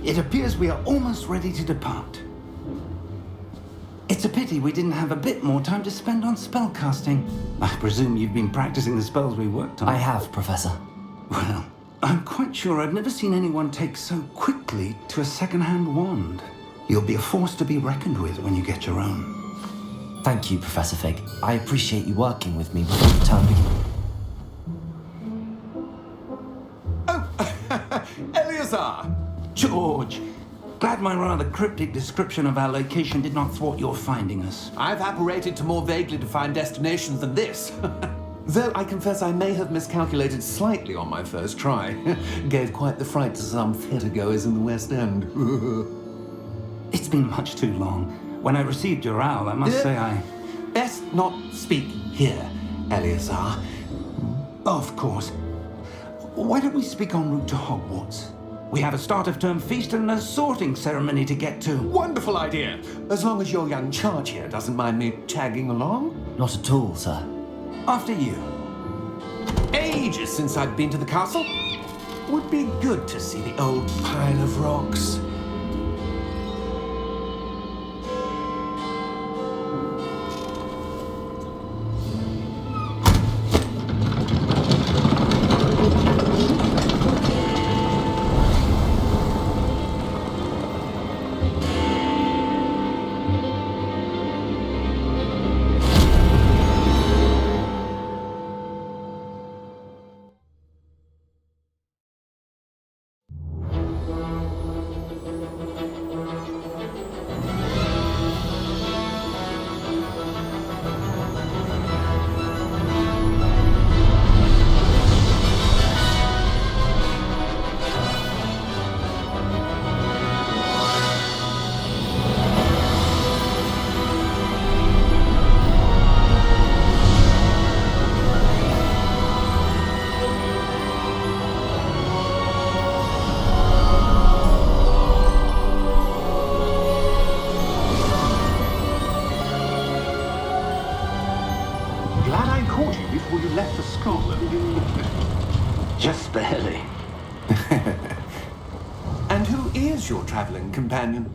It appears we are almost ready to depart. It's a pity we didn't have a bit more time to spend on spellcasting. I presume you've been practicing the spells we worked on. I have, Professor. Well, I'm quite sure I've never seen anyone take so quickly to a second-hand wand. You'll be a force to be reckoned with when you get your own. Thank you, Professor Fig. I appreciate you working with me before the term begins. Eleazar! George! Glad my rather cryptic description of our location did not thwart your finding us. I've apparated to more vaguely defined destinations than this. Though I confess I may have miscalculated slightly on my first try. Gave quite the fright to some theatregoers in the West End. It's been much too long. When I received your owl, I must say I... Best not speak here, Eleazar. Of course. Why don't we speak en route to Hogwarts? We have a start-of-term feast and a sorting ceremony to get to. Wonderful idea! As long as your young charge here doesn't mind me tagging along. Not at all, sir. After you. Ages since I've been to the castle. Would be good to see the old pile of rocks. Just barely. And who is your traveling companion?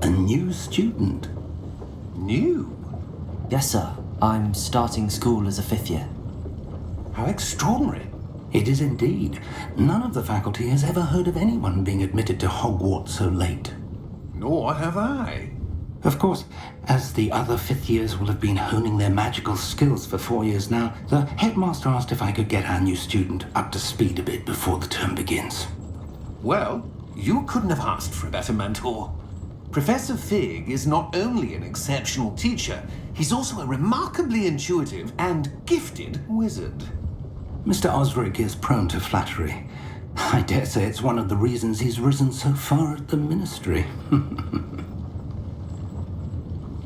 A new student. New? Yes, sir. I'm starting school as a 5th year. How extraordinary. It is indeed. None of the faculty has ever heard of anyone being admitted to Hogwarts so late. Nor have I. Of course, as the other 5th years will have been honing their magical skills for 4 years now, the headmaster asked if I could get our new student up to speed a bit before the term begins. Well, you couldn't have asked for a better mentor. Professor Fig is not only an exceptional teacher, he's also a remarkably intuitive and gifted wizard. Mr. Osric is prone to flattery. I dare say it's one of the reasons he's risen so far at the ministry.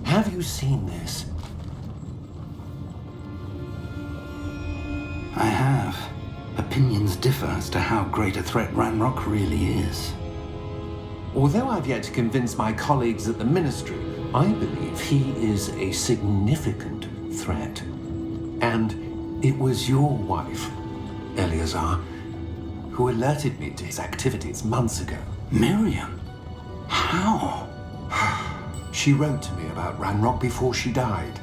Have you seen this? I have. Opinions differ as to how great a threat Ranrock really is. Although I've yet to convince my colleagues at the ministry, I believe he is a significant threat. And it was your wife, Eleazar, who alerted me to his activities months ago. Miriam? How? She wrote to me about Ranrock before she died,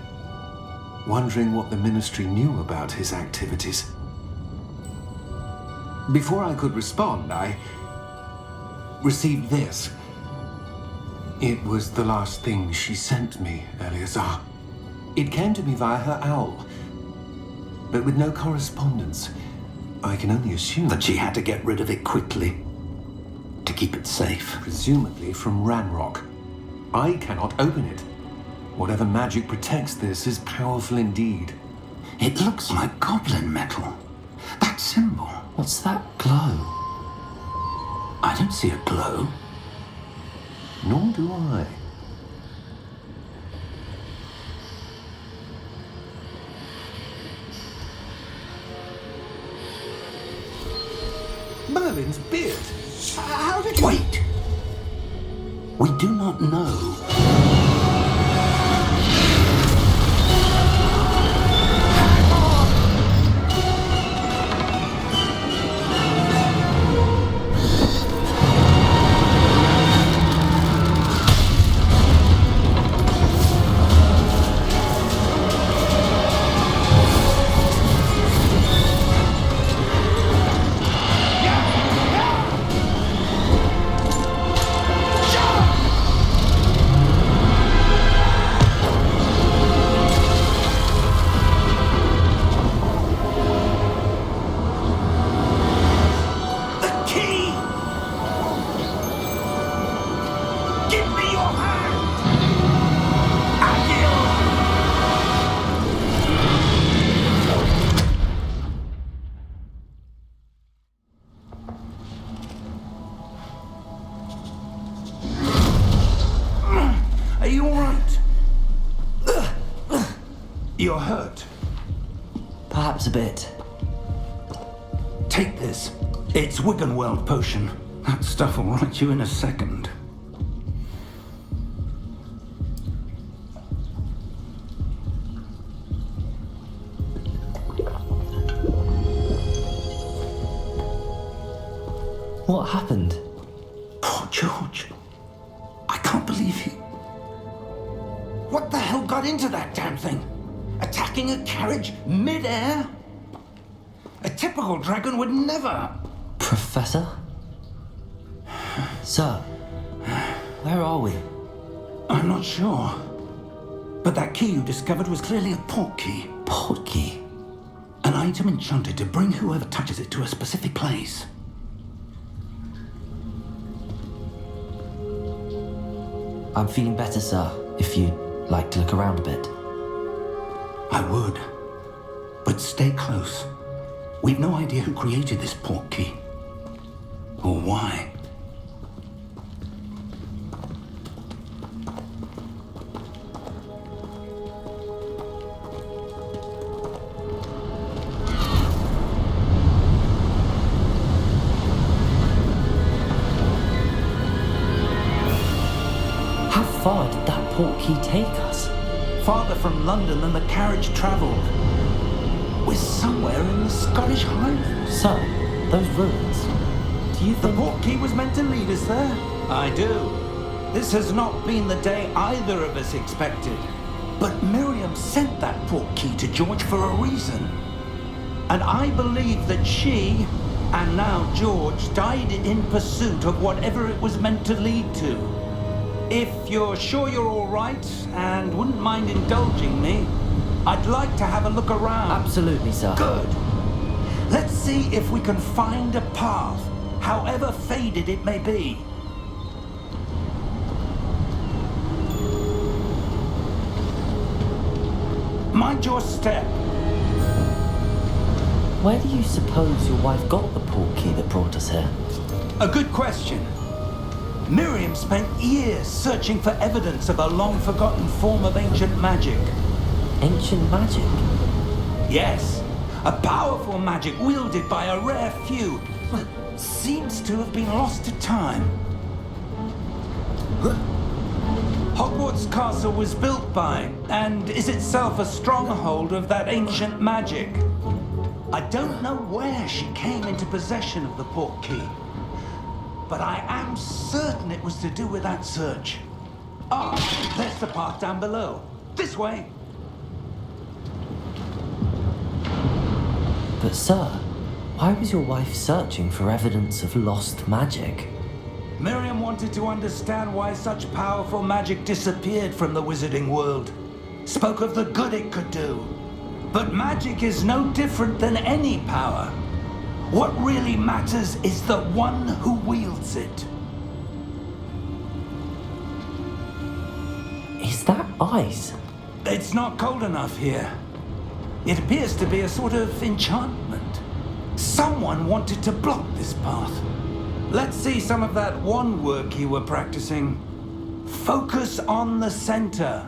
wondering what the ministry knew about his activities. Before I could respond, I received this. It was the last thing she sent me, Eleazar. It came to me via her owl, but with no correspondence. I can only assume that she had to get rid of it quickly, to keep it safe. Presumably from Ranrock. I cannot open it. Whatever magic protects this is powerful indeed. It looks like goblin metal. That symbol. What's that glow? I don't see a glow. Nor do I. Merlin's beard. How did you... Wait! We do not know. you're hurt. Perhaps a bit. Take this. It's Wiggenweld potion. That stuff will right you in a second. What happened? Poor George. I can't believe he... What the hell got into that damn thing? Attacking a carriage mid-air? A typical dragon would never... Professor? Sir, where are we? I'm not sure. But that key you discovered was clearly a port key. Port key? An item enchanted to bring whoever touches it to a specific place. I'm feeling better, sir, if you'd like to look around a bit. I would. But stay close. We've no idea who created this port key. Or why. How far did that port key take us? Farther from London than the carriage travelled. We're somewhere in the Scottish Highlands. Sir, those ruins. Do you The think... port key was meant to lead us there? I do. This has not been the day either of us expected. But Miriam sent that port key to George for a reason. And I believe that she, and now George, died in pursuit of whatever it was meant to lead to. If you're sure you're all right and wouldn't mind indulging me, I'd like to have a look around. Absolutely, sir. Good. Let's see if we can find a path, however faded it may be. Mind your step. Where do you suppose your wife got the port key that brought us here? A good question. Miriam spent years searching for evidence of a long-forgotten form of ancient magic. Ancient magic? Yes, a powerful magic wielded by a rare few, but seems to have been lost to time. Hogwarts Castle was built by, and is itself a stronghold of that ancient magic. I don't know where she came into possession of the port key, but I am certain it was to do with that search. Ah, there's the path down below. This way. But sir, why was your wife searching for evidence of lost magic? Miriam wanted to understand why such powerful magic disappeared from the wizarding world. Spoke of the good it could do. But magic is no different than any power. What really matters is the one who wields it. Is that ice? It's not cold enough here. It appears to be a sort of enchantment. Someone wanted to block this path. Let's see some of that wand work you were practicing. Focus on the center.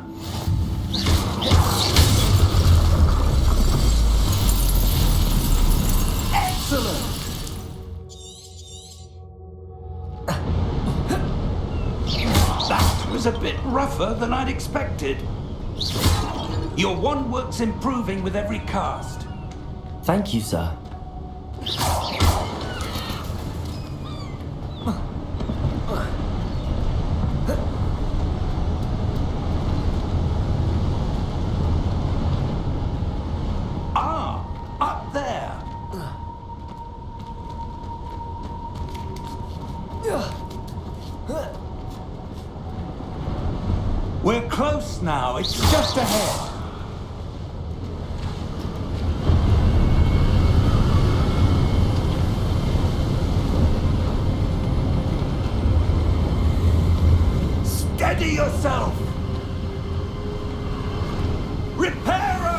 Excellent! That was a bit rougher than I'd expected. Your wand work's improving with every cast. Thank you, sir. Ah, up there. We're close now. It's just ahead. Steady yourself! Reparo!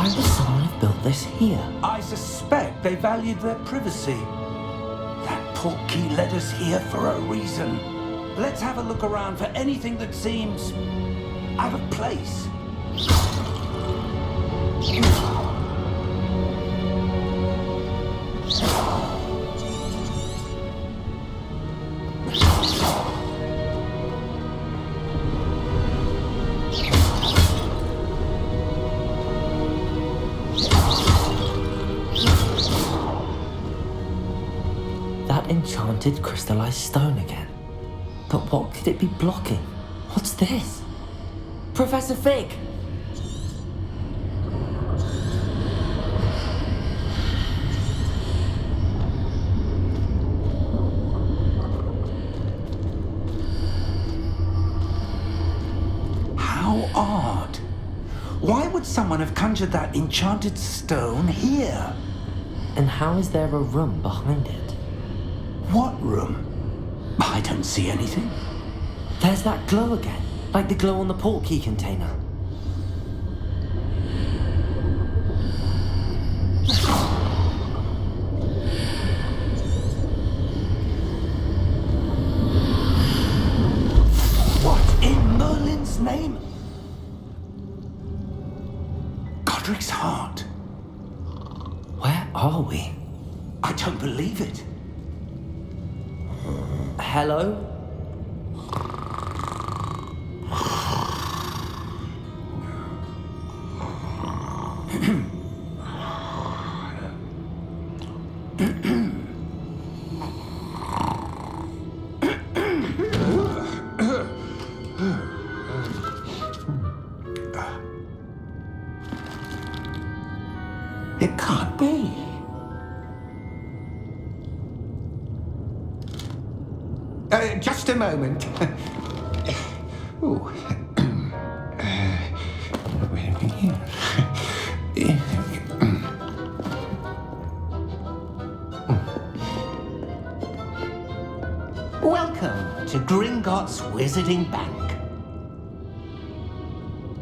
Why would someone have built this here? I suspect they valued their privacy. That portkey led us here for a reason. Let's have a look around for anything that seems out of place. That enchanted crystallized stone again. But what could it be blocking? What's this? Professor Fig! How odd. Why would someone have conjured that enchanted stone here? And how is there a room behind it? What room? I don't see anything. There's that glow again, like the glow on the portkey container. What in Merlin's name? Godric's heart. Where are we? I don't believe it. Hello? It can't be. Just a moment. Ooh. Wait a minute. Welcome to Gringotts Wizarding Bank.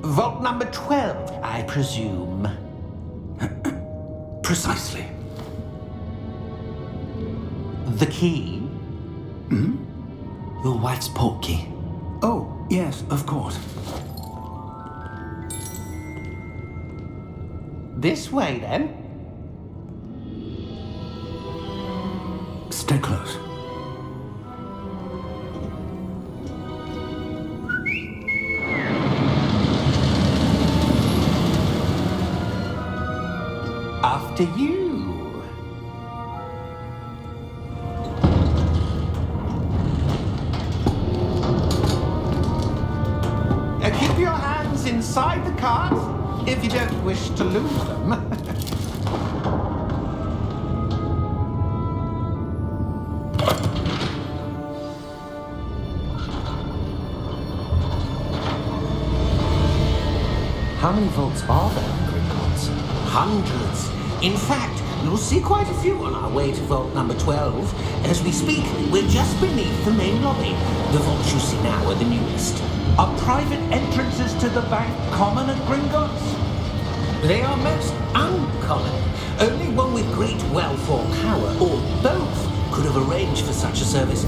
Vault number 12, I presume. Precisely. The key? Your wife's portkey. Oh, yes, of course. This way, then. Stay close. After you. Keep your hands inside the cart if you don't wish to lose them. How many vaults are there in Gringotts? Hundreds. In fact, you'll see quite a few on our way to vault number 12. As we speak, we're just beneath the main lobby. The vaults you see now are the newest. Are private entrances to the bank common at Gringotts? They are most uncommon. Only one with great wealth or power, or both, could have arranged for such a service.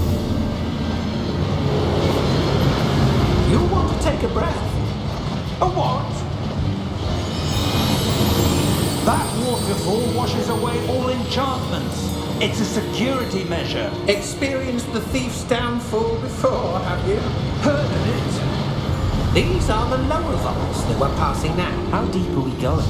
You'll want to take a breath. A what? That waterfall washes away all enchantments. It's a security measure. Experienced the thief's downfall before, have you? Heard of it? These are the lower vaults that we're passing now. How deep are we going?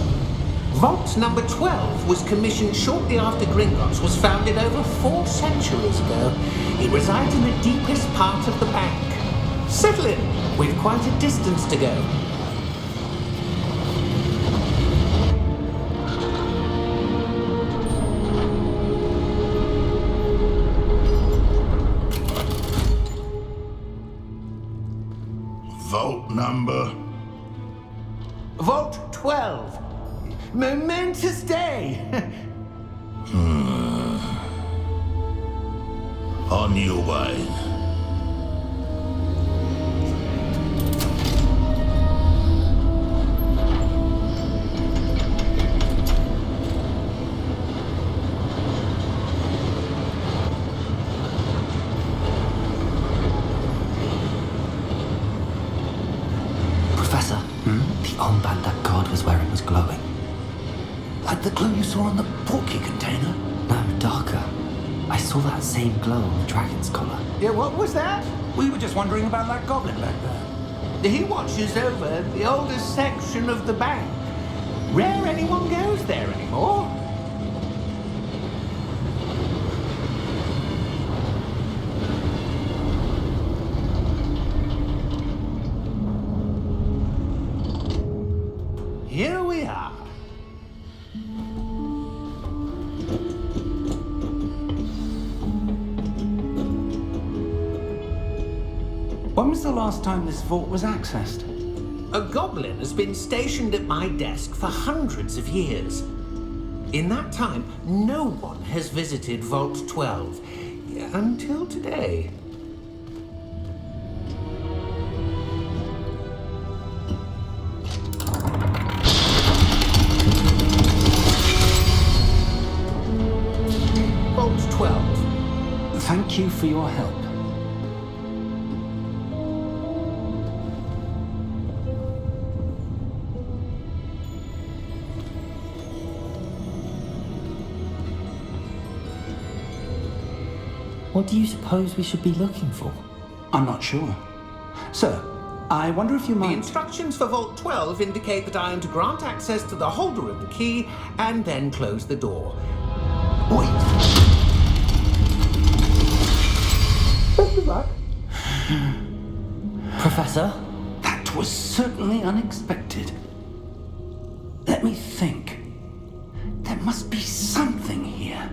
Vault number 12 was commissioned shortly after Gringotts was founded over 4 centuries ago. It resides in the deepest part of the bank. Settle in. We've quite a distance to go. Vault number? Vault 12. Momentous day. On your way. Professor, the armband that guard was wearing was glowing. Like the glue you saw on the porky container? No, darker. I saw that same glow on the dragon's collar. Yeah, what was that? We were just wondering about that goblin back there. He watches over the oldest section of the bank. Rare anyone goes there anymore. Here we are. When was the last time this vault was accessed? A goblin has been stationed at my desk for hundreds of years. In that time, no one has visited Vault 12 until today. Vault 12. Thank you for your help. What do you suppose we should be looking for? I'm not sure. Sir, I wonder if you The might... instructions for Vault 12 indicate that I am to grant access to the holder of the key and then close the door. Wait. Best of luck. Professor? That was certainly unexpected. Let me think. There must be something here.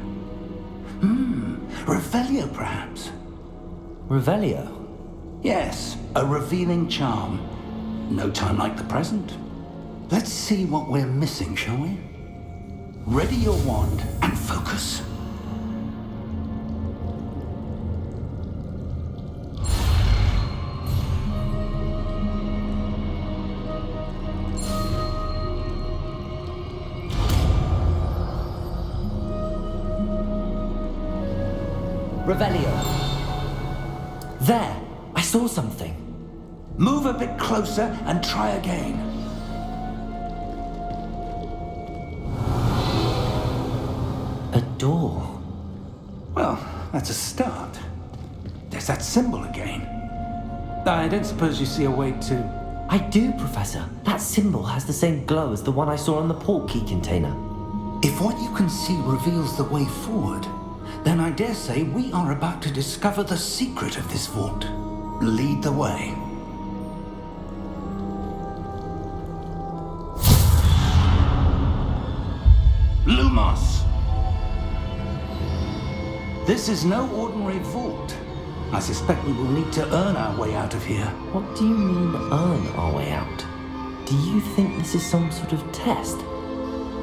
Revelio, perhaps? Revelio? Yes, a revealing charm. No time like the present. Let's see what we're missing, shall we? Ready your wand and focus. Revelio. There! I saw something. Move a bit closer and try again. A door. Well, that's a start. There's that symbol again. I don't suppose you see a way to... I do, Professor. That symbol has the same glow as the one I saw on the port key container. If what you can see reveals the way forward, then I dare say we are about to discover the secret of this vault. Lead the way. Lumos! This is no ordinary vault. I suspect we will need to earn our way out of here. What do you mean, earn our way out? Do you think this is some sort of test?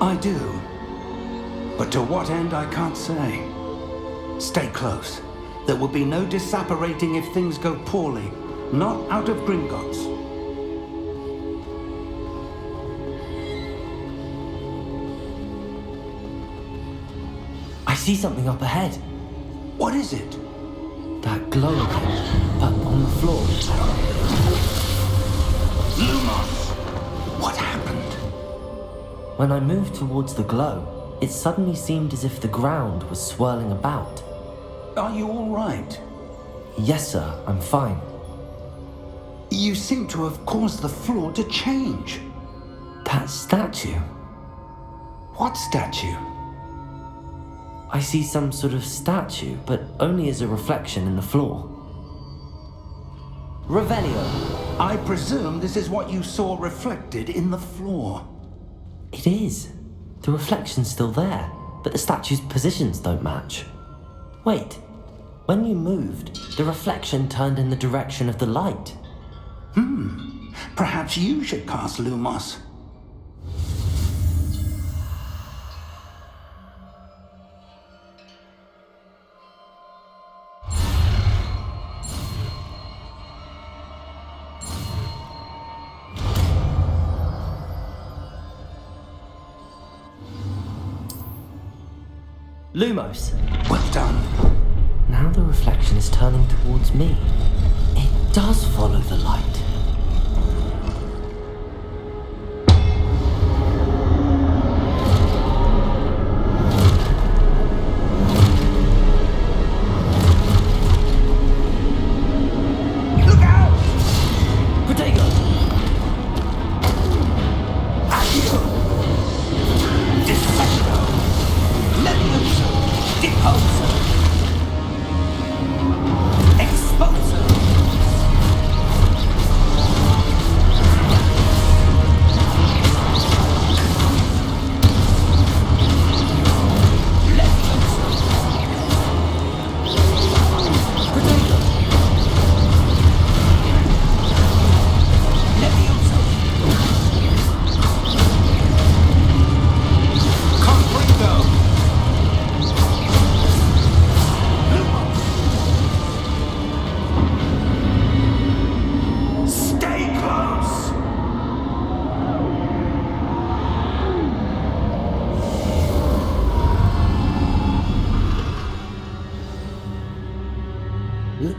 I do. But to what end, I can't say. Stay close. There will be no disapparating if things go poorly. Not out of Gringotts. I see something up ahead. What is it? That glow again, but on the floor. Lumos! What happened? When I moved towards the glow, it suddenly seemed as if the ground was swirling about. Are you all right? Yes, sir, I'm fine. You seem to have caused the floor to change. That statue. What statue? I see some sort of statue, but only as a reflection in the floor. Revelio. I presume this is what you saw reflected in the floor. It is. The reflection's still there, but the statue's positions don't match. Wait. When you moved, the reflection turned in the direction of the light. Perhaps you should cast Lumos. Lumos. Well done. Now the reflection is turning towards me. It does follow the light.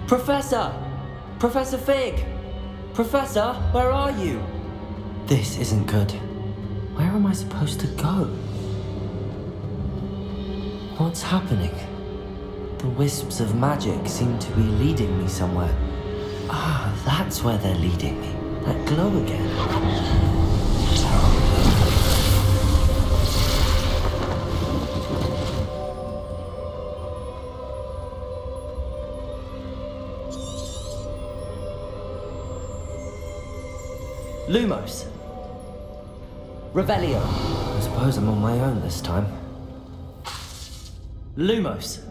Professor! Professor Fig! Professor, where are you? This isn't good. Where am I supposed to go? What's happening? The wisps of magic seem to be leading me somewhere. Ah, that's where they're leading me. That glow again. Lumos. Revelio. I suppose I'm on my own this time. Lumos.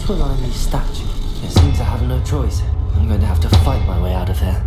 To align these statues. It seems I have no choice. I'm going to have to fight my way out of here.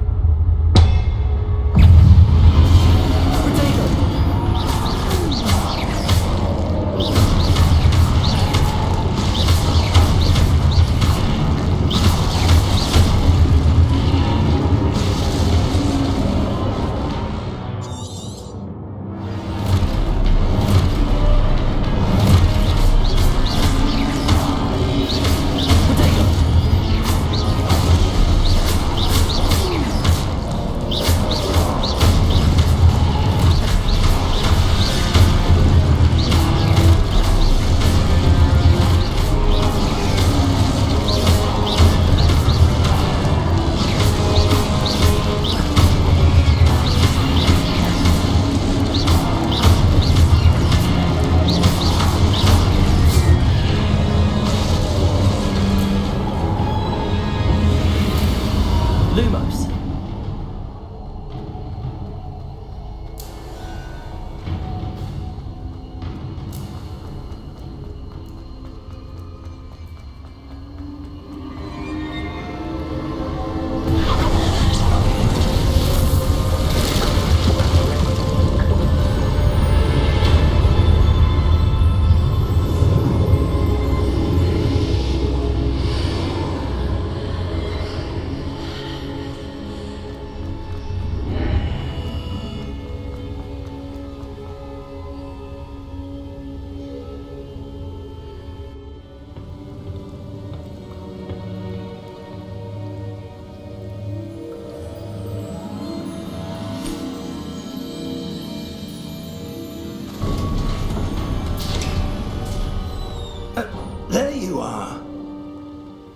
There you are.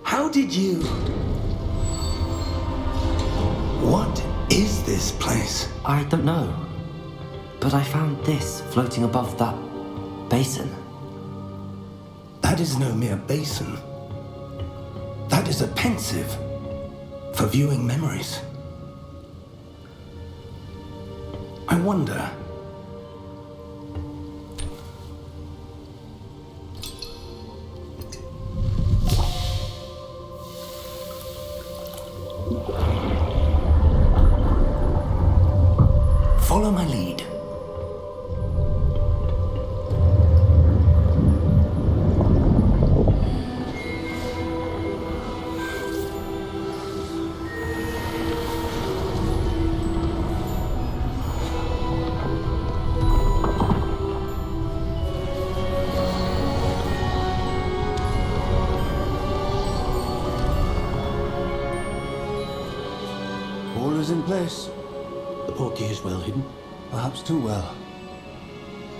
How did you... What is this place? I don't know. But I found this floating above that basin. That is no mere basin. That is a pensive for viewing memories. I wonder... Follow my lead. All is in place. The portkey is well hidden. Perhaps too well.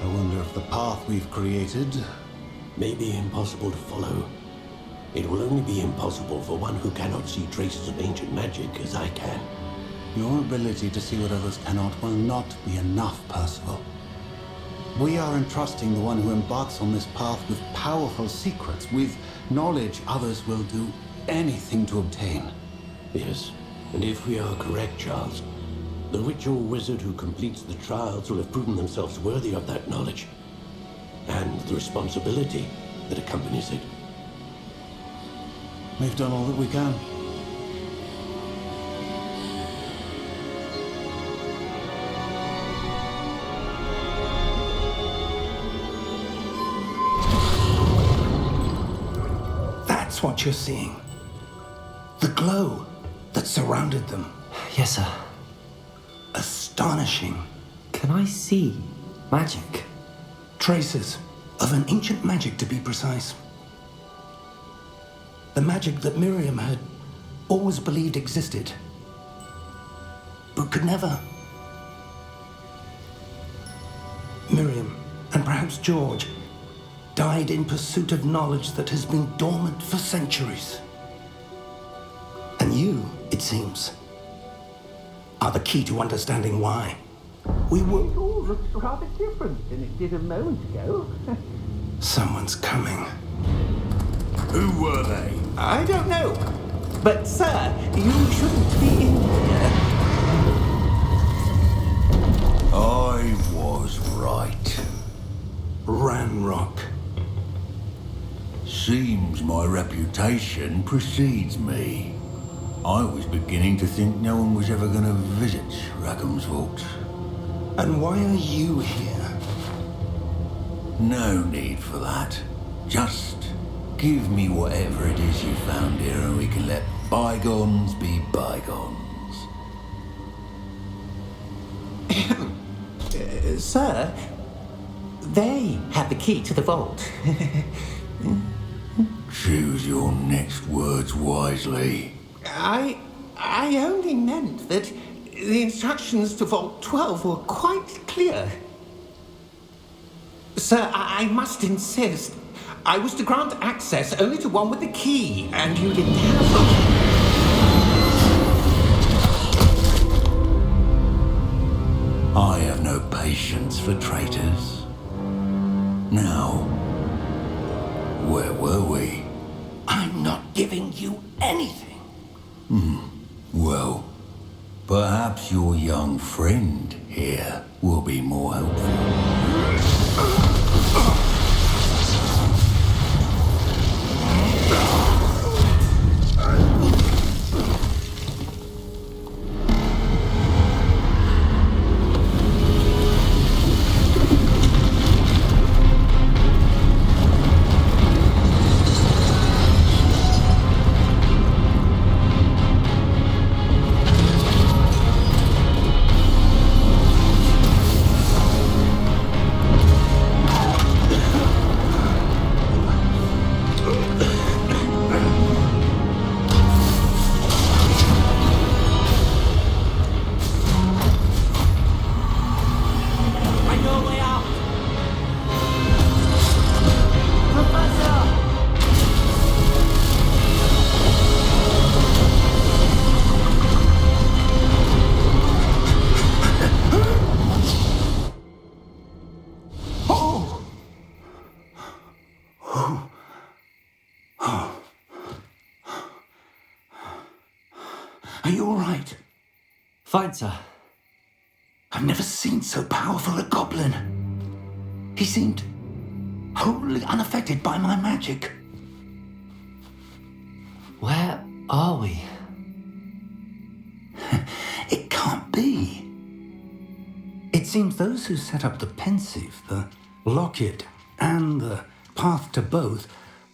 I wonder if the path we've created... May be impossible to follow. It will only be impossible for one who cannot see traces of ancient magic as I can. Your ability to see what others cannot will not be enough, Percival. We are entrusting the one who embarks on this path with powerful secrets, with knowledge others will do anything to obtain. Yes, and if we are correct, Charles, the witch or wizard who completes the trials will have proven themselves worthy of that knowledge, and the responsibility that accompanies it. We've done all that we can. what you're seeing? The glow that surrounded them. Yes, sir. Astonishing. Can I see magic? Traces of an ancient magic, to be precise. The magic that Miriam had always believed existed, but could never. Miriam, and perhaps George, died in pursuit of knowledge that has been dormant for centuries. And you, it seems, are the key to understanding why. We were... It all looks rather different than it did a moment ago. Someone's coming. Who were they? I don't know. But, sir, you shouldn't be in here. I was right. Ranrock. Seems my reputation precedes me. I was beginning to think no one was ever going to visit Rackham's vault. And why are you here? No need for that. Just give me whatever it is you found here and we can let bygones be bygones. Sir, they have the key to the vault. Choose your next words wisely. I only meant that the instructions to Vault 12 were quite clear. Sir, I must insist. I was to grant access only to one with the key, and you didn't have it. I have no patience for traitors. Now, where were we? I'm not giving you anything. Well, perhaps your young friend here will be more helpful. Are you all right? Fine, sir. I've never seen so powerful a goblin. He seemed wholly unaffected by my magic. Where are we? It can't be. It seems those who set up the pensive, the locket, and the path to both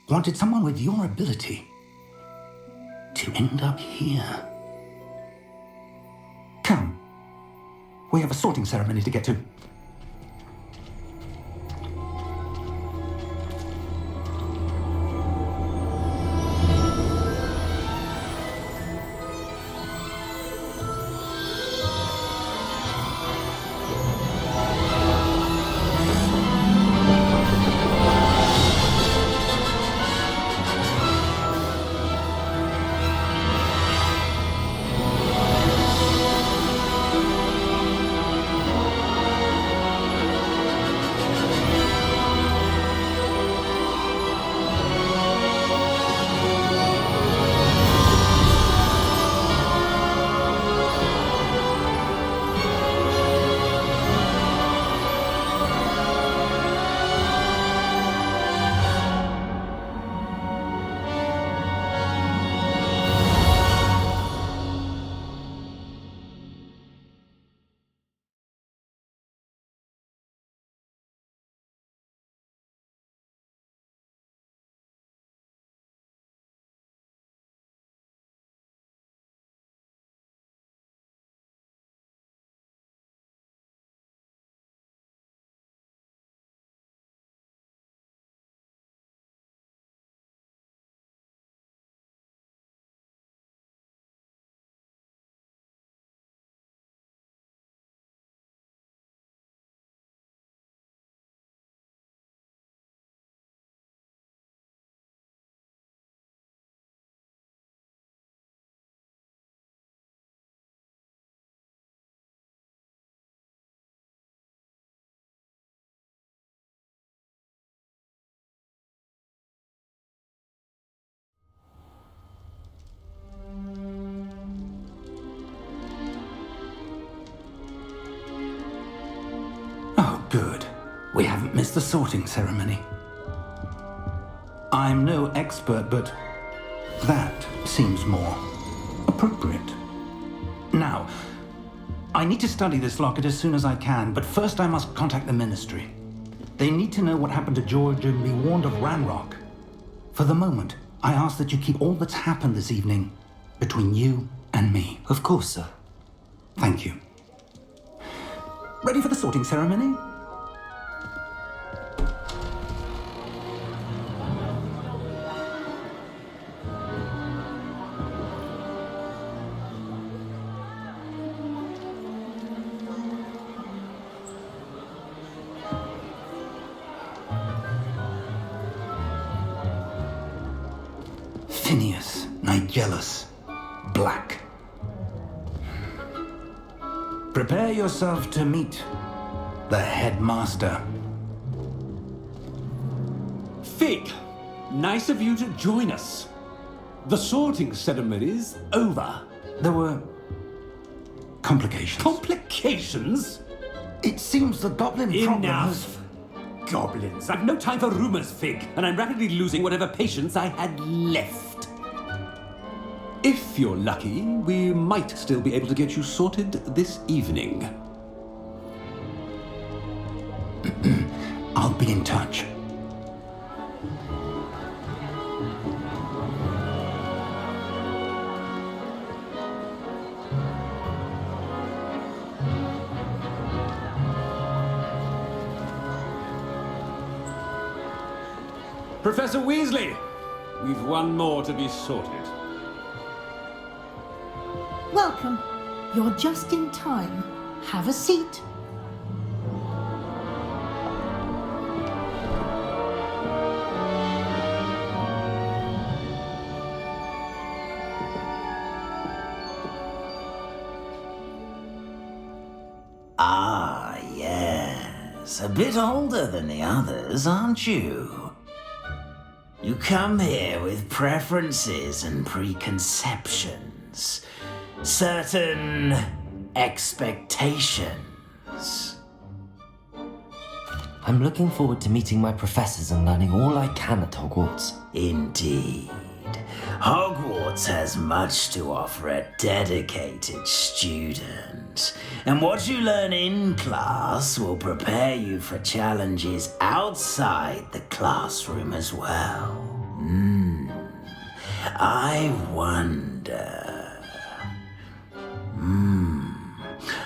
wanted someone with your ability to end up here. Come. We have a sorting ceremony to get to. Good. We haven't missed the sorting ceremony. I'm no expert, but that seems more appropriate. Now, I need to study this locket as soon as I can, but first I must contact the Ministry. They need to know what happened to George and be warned of Ranrock. For the moment, I ask that you keep all that's happened this evening between you and me. Of course, sir. Thank you. Ready for the sorting ceremony? Phineas, Nigellus, Black. Prepare yourself to meet the headmaster. Fig, nice of you to join us. The sorting ceremony's over. There were complications. Complications? It seems the goblin problem has... Enough! Goblins. I've no time for rumors, Fig, and I'm rapidly losing whatever patience I had left. If you're lucky, we might still be able to get you sorted this evening. I'll be in touch. Professor Weasley, we've one more to be sorted. Welcome. You're just in time. Have a seat. Ah, yes. A bit older than the others, aren't you? You come here with preferences and preconceptions. Certain expectations. I'm looking forward to meeting my professors and learning all I can at Hogwarts. Indeed. Hogwarts has much to offer a dedicated student. And what you learn in class will prepare you for challenges outside the classroom as well. I wonder...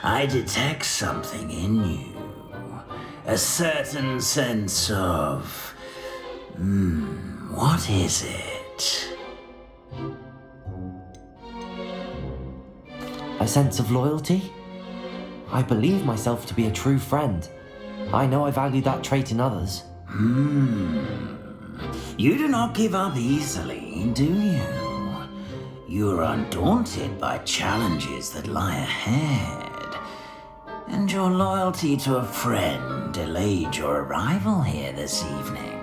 I detect something in you. A certain sense of... what is it? A sense of loyalty? I believe myself to be a true friend. I know I value that trait in others. You do not give up easily, do you? You are undaunted by challenges that lie ahead. And your loyalty to a friend delayed your arrival here this evening.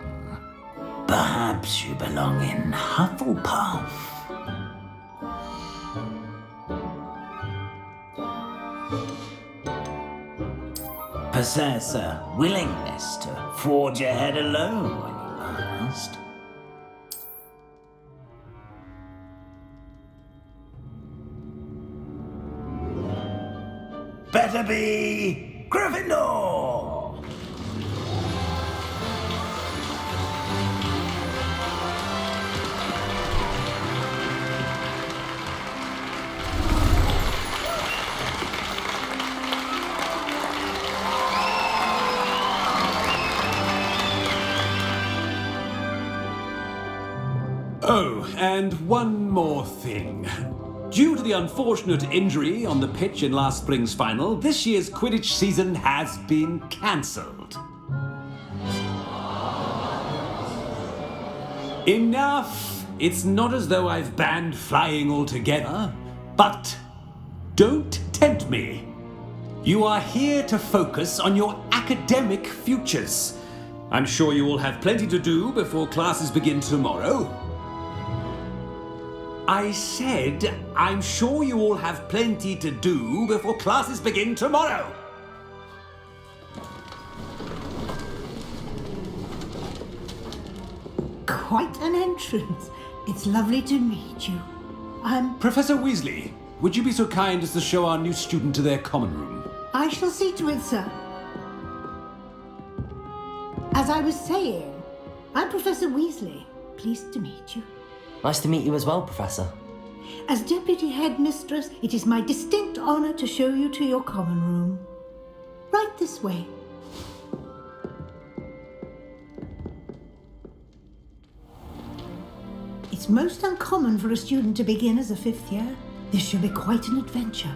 Perhaps you belong in Hufflepuff. Possess a willingness to forge ahead alone when you must. Better be Grifindor! Oh, and one more thing. Due to the unfortunate injury on the pitch in last spring's final, this year's Quidditch season has been cancelled. Enough! It's not as though I've banned flying altogether, but don't tempt me. You are here to focus on your academic futures. I'm sure you will have plenty to do before classes begin tomorrow. I said, I'm sure you all have plenty to do before classes begin tomorrow. quite an entrance. It's lovely to meet you. Professor Weasley, would you be so kind as to show our new student to their common room? I shall see to it, sir. As I was saying, I'm Professor Weasley. Pleased to meet you. Nice to meet you as well, Professor. As Deputy Headmistress, it is my distinct honour to show you to your common room. Right this way. It's most uncommon for a student to begin as a 5th year. This should be quite an adventure.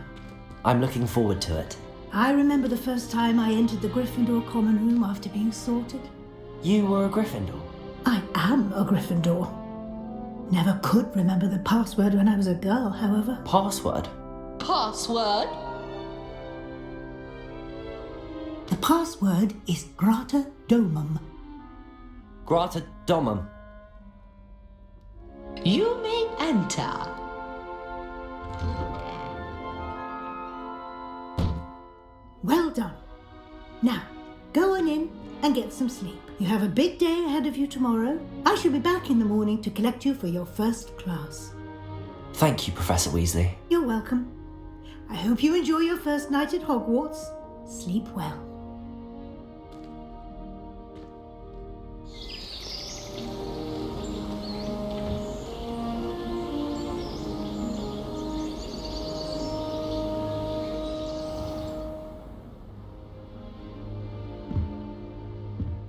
I'm looking forward to it. I remember the first time I entered the Gryffindor common room after being sorted. You were a Gryffindor? I am a Gryffindor. Never could remember the password when I was a girl, however. Password? Password? The password is Grata Domum. Grata Domum. You may enter. Well done. Now, go on in and get some sleep. You have a big day ahead of you tomorrow. I shall be back in the morning to collect you for your first class. Thank you, Professor Weasley. You're welcome. I hope you enjoy your first night at Hogwarts. Sleep well.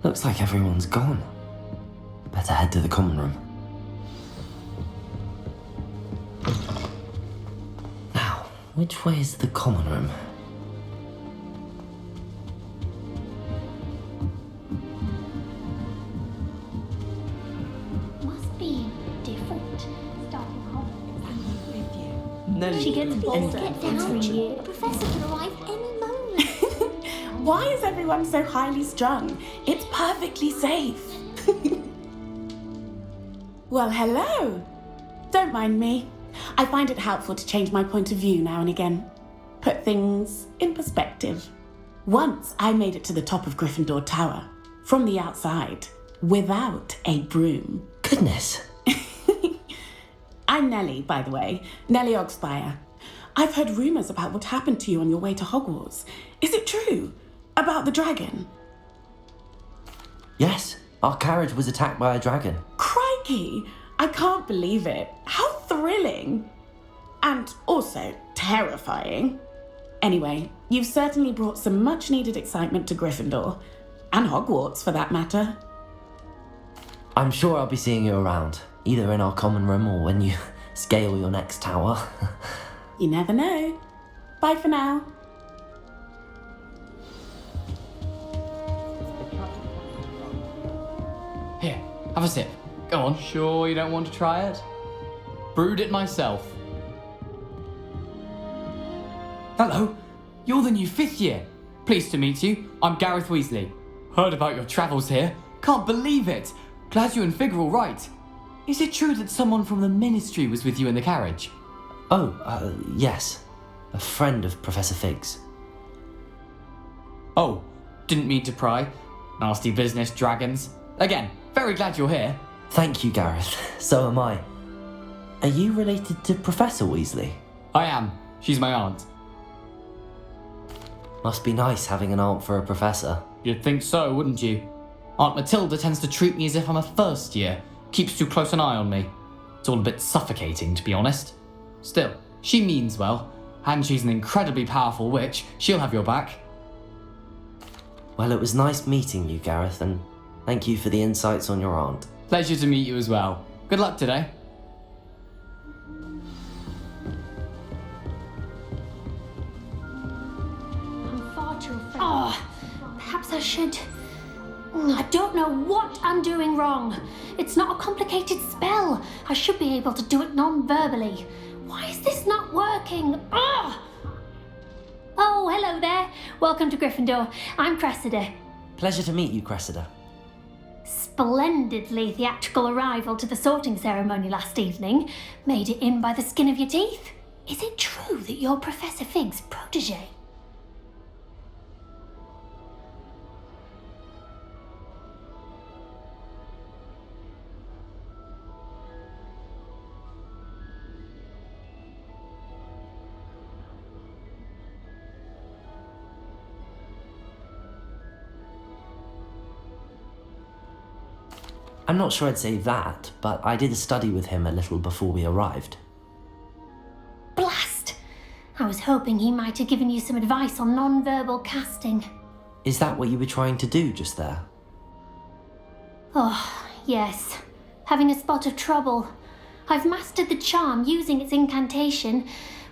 Looks like everyone's gone. Better head to the common room. Now, which way is the common room? Must be different. Starting home. She gets Please get down every year. The professor could arrive any moment. Why is everyone so highly strung? It's perfectly safe. Well, hello. Don't mind me. I find it helpful to change my point of view now and again. Put things in perspective. Once I made it to the top of Gryffindor Tower, from the outside, without a broom. Goodness. I'm Nellie, by the way. Nellie Ogspire. I've heard rumours about what happened to you on your way to Hogwarts. Is it true? About the dragon? Yes, our carriage was attacked by a dragon. Crikey! I can't believe it. How thrilling! And also terrifying. Anyway, you've certainly brought some much-needed excitement to Gryffindor. And Hogwarts, for that matter. I'm sure I'll be seeing you around, either in our common room or when you scale your next tower. You never know. Bye for now. Here, have a sip. Go on. Sure you don't want to try it? Brewed it myself. Hello, you're the new 5th year. Pleased to meet you. I'm Gareth Weasley. Heard about your travels here. Can't believe it. Glad you and Fig are all right. Is it true that someone from the Ministry was with you in the carriage? Oh, yes. A friend of Professor Fig's. Oh, didn't mean to pry. Nasty business, dragons. Again, very glad you're here. Thank you, Gareth. So am I. Are you related to Professor Weasley? I am. She's my aunt. Must be nice having an aunt for a professor. You'd think so, wouldn't you? Aunt Matilda tends to treat me as if I'm a first year. Keeps too close an eye on me. It's all a bit suffocating, to be honest. Still, she means well, and she's an incredibly powerful witch. She'll have your back. Well, it was nice meeting you, Gareth, and thank you for the insights on your aunt. Pleasure to meet you as well. Good luck today. I'm far too afraid. Oh, perhaps I should. I don't know what I'm doing wrong. It's not a complicated spell. I should be able to do it non-verbally. Why is this not working? Ah! Oh, hello there. Welcome to Gryffindor. I'm Cressida. Pleasure to meet you, Cressida. Splendidly theatrical arrival to the sorting ceremony last evening. Made it in by the skin of your teeth. Is it true that you're Professor Fig's protege? I'm not sure I'd say that, but I did study with him a little before we arrived. Blast! I was hoping he might have given you some advice on non-verbal casting. Is that what you were trying to do just there? Oh, yes. Having a spot of trouble. I've mastered the charm using its incantation,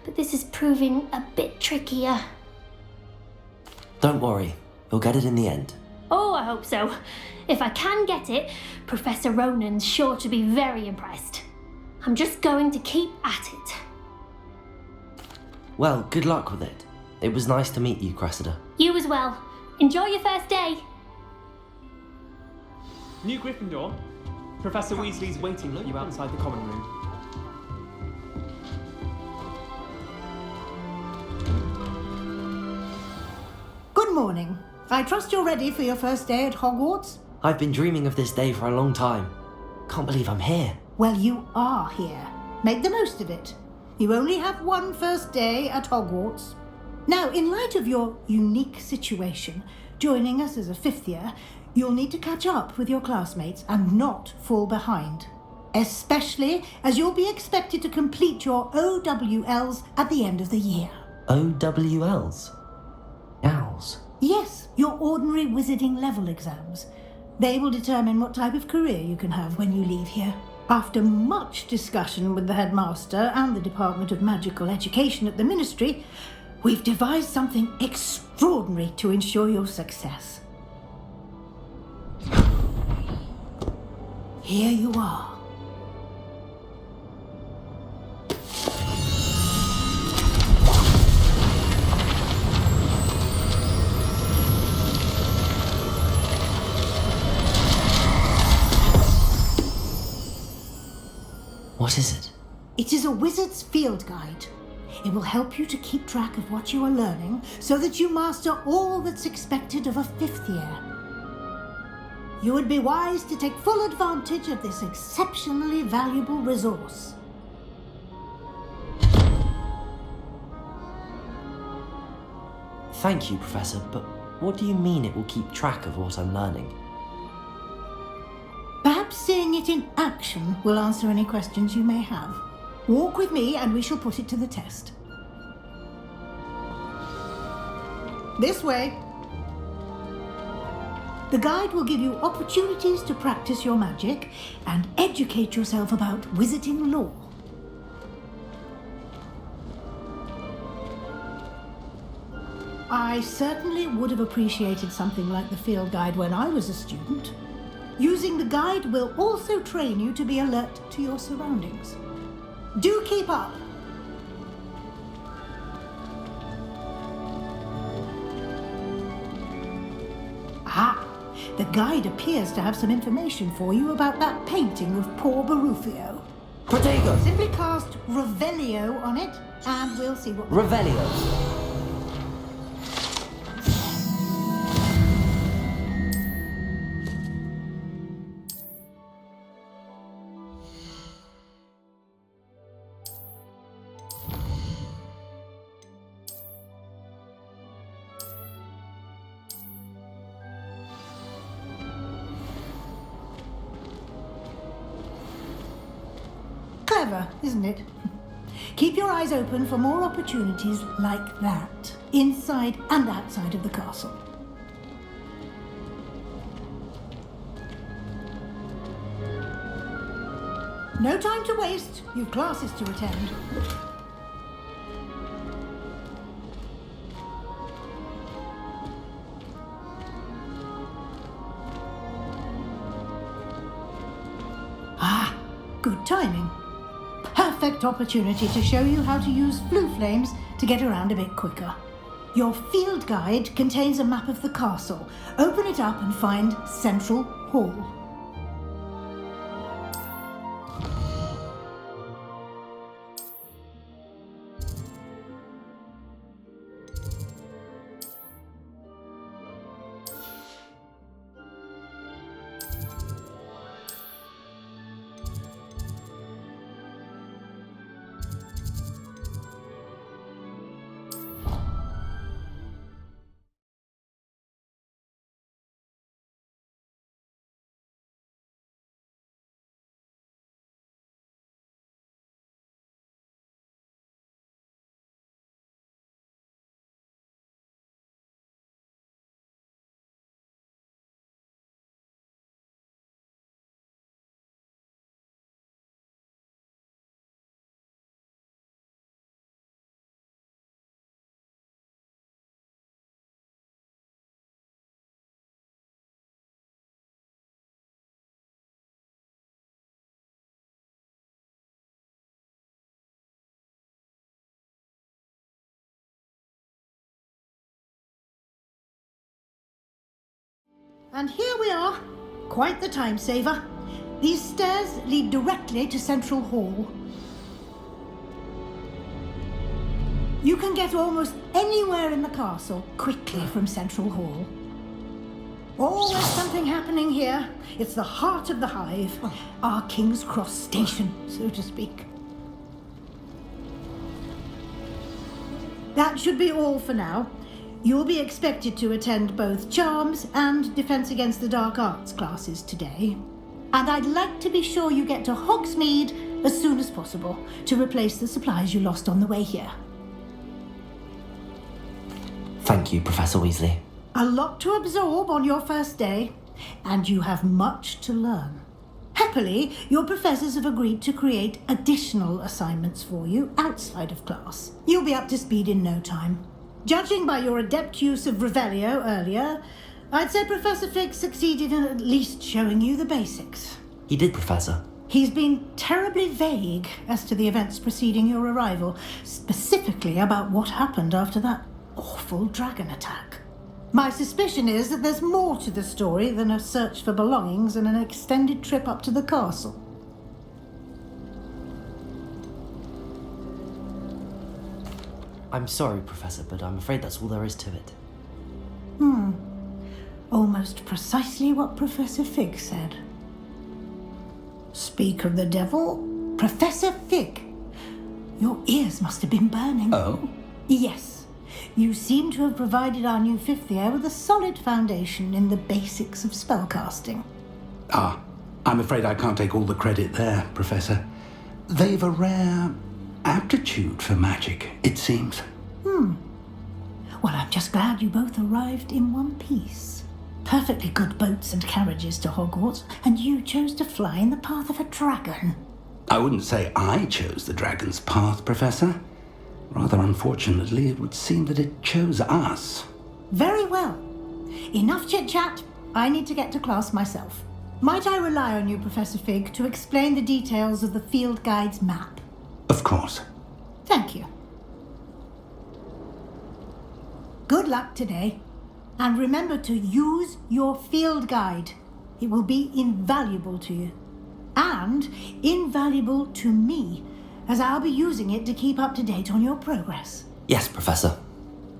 but this is proving a bit trickier. Don't worry, you'll get it in the end. Oh, I hope so. If I can get it, Professor Ronan's sure to be very impressed. I'm just going to keep at it. Well, good luck with it. It was nice to meet you, Cressida. You as well. Enjoy your first day. New Gryffindor. Professor Weasley's waiting for you outside the common room. Good morning. I trust you're ready for your first day at Hogwarts? I've been dreaming of this day for a long time. Can't believe I'm here. Well, you are here. Make the most of it. You only have one first day at Hogwarts. Now, in light of your unique situation, joining us as a fifth year, you'll need to catch up with your classmates and not fall behind. Especially as you'll be expected to complete your OWLs at the end of the year. OWLs? Owls? Yes, your ordinary wizarding level exams. They will determine what type of career you can have when you leave here. After much discussion with the headmaster and the Department of Magical Education at the Ministry, we've devised something extraordinary to ensure your success. Here you are. What is it? It is a wizard's field guide. It will help you to keep track of what you are learning so that you master all that's expected of a fifth year. You would be wise to take full advantage of this exceptionally valuable resource. Thank you, Professor, but what do you mean it will keep track of what I'm learning? Perhaps seeing it in action will answer any questions you may have. Walk with me and we shall put it to the test. This way. The guide will give you opportunities to practice your magic and educate yourself about wizarding lore. I certainly would have appreciated something like the field guide when I was a student. Using the guide will also train you to be alert to your surroundings. Do keep up! Ah, the guide appears to have some information for you about that painting of poor Barufio. Protego! Simply cast Revelio on it, and we'll see what... Revelio! Clever, isn't it? Keep your eyes open for more opportunities like that, inside and outside of the castle. No time to waste. You've classes to attend. Ah, good timing. Perfect opportunity to show you how to use flue flames to get around a bit quicker. Your field guide contains a map of the castle. Open it up and find Central Hall. And here we are. Quite the time saver. These stairs lead directly to Central Hall. You can get almost anywhere in the castle quickly from Central Hall. Always something happening here. It's the heart of the hive. Our King's Cross station, so to speak. That should be all for now. You'll be expected to attend both Charms and Defense Against the Dark Arts classes today. And I'd like to be sure you get to Hogsmeade as soon as possible to replace the supplies you lost on the way here. Thank you, Professor Weasley. A lot to absorb on your first day, and you have much to learn. Happily, your professors have agreed to create additional assignments for you outside of class. You'll be up to speed in no time. Judging by your adept use of Revelio earlier, I'd say Professor Fig succeeded in at least showing you the basics. He did, Professor. He's been terribly vague as to the events preceding your arrival, specifically about what happened after that awful dragon attack. My suspicion is that there's more to the story than a search for belongings and an extended trip up to the castle. I'm sorry, Professor, but I'm afraid that's all there is to it. Almost precisely what Professor Fig said. Speak of the devil, Professor Fig. Your ears must have been burning. Oh? Yes. You seem to have provided our new fifth year with a solid foundation in the basics of spellcasting. I'm afraid I can't take all the credit there, Professor. They've a rare aptitude for magic, it seems. Well, I'm just glad you both arrived in one piece. Perfectly good boats and carriages to Hogwarts, and you chose to fly in the path of a dragon. I wouldn't say I chose the dragon's path, Professor. Rather unfortunately, it would seem that it chose us. Very well. Enough chit-chat. I need to get to class myself. Might I rely on you, Professor Fig, to explain the details of the field guide's map? Of course. Thank you. Good luck today. And remember to use your field guide. It will be invaluable to you. And invaluable to me, as I'll be using it to keep up to date on your progress. Yes, Professor.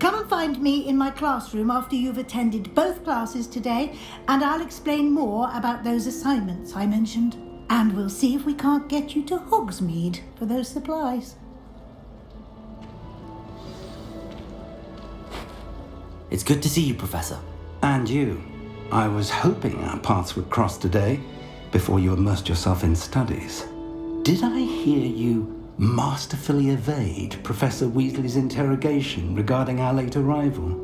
Come and find me in my classroom after you've attended both classes today, and I'll explain more about those assignments I mentioned. And we'll see if we can't get you to Hogsmeade for those supplies. It's good to see you, Professor. And you. I was hoping our paths would cross today, before you immersed yourself in studies. Did I hear you masterfully evade Professor Weasley's interrogation regarding our late arrival?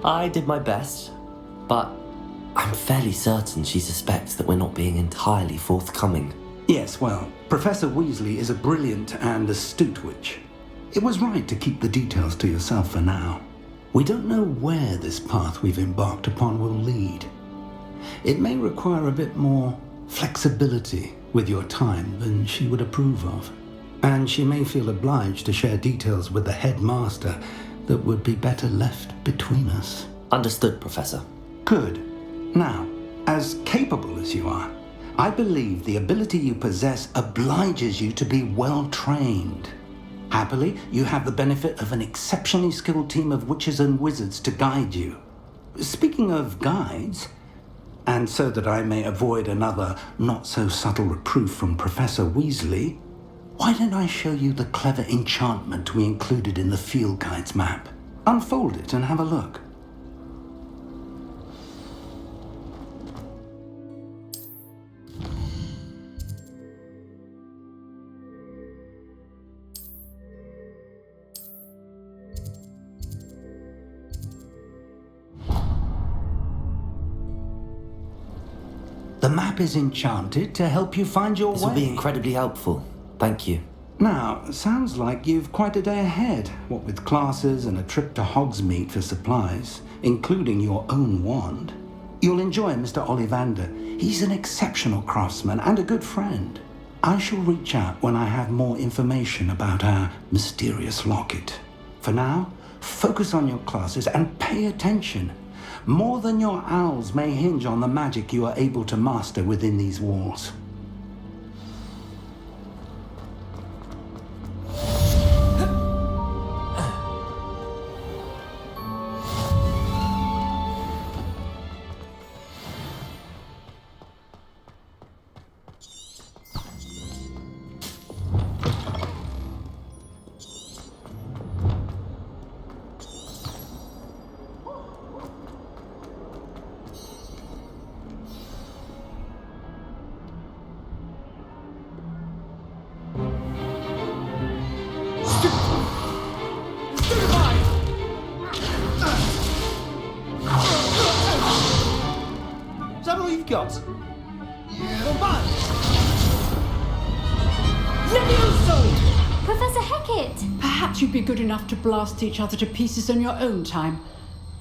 I did my best, but I'm fairly certain she suspects that we're not being entirely forthcoming. Yes, well, Professor Weasley is a brilliant and astute witch. It was right to keep the details to yourself for now. We don't know where this path we've embarked upon will lead. It may require a bit more flexibility with your time than she would approve of. And she may feel obliged to share details with the headmaster that would be better left between us. Understood, Professor. Good. Now, as capable as you are, I believe the ability you possess obliges you to be well trained. Happily, you have the benefit of an exceptionally skilled team of witches and wizards to guide you. Speaking of guides, and so that I may avoid another not-so-subtle reproof from Professor Weasley, why don't I show you the clever enchantment we included in the field guide's map? Unfold it and have a look. The map is enchanted to help you find your way. This will be incredibly helpful. Thank you. Now, sounds like you've quite a day ahead, what with classes and a trip to Hogsmeade for supplies, including your own wand. You'll enjoy Mr. Ollivander. He's an exceptional craftsman and a good friend. I shall reach out when I have more information about our mysterious locket. For now, focus on your classes and pay attention. More than your owls may hinge on the magic you are able to master within these walls. Got. Professor Hecat! Perhaps you'd be good enough to blast each other to pieces on your own time.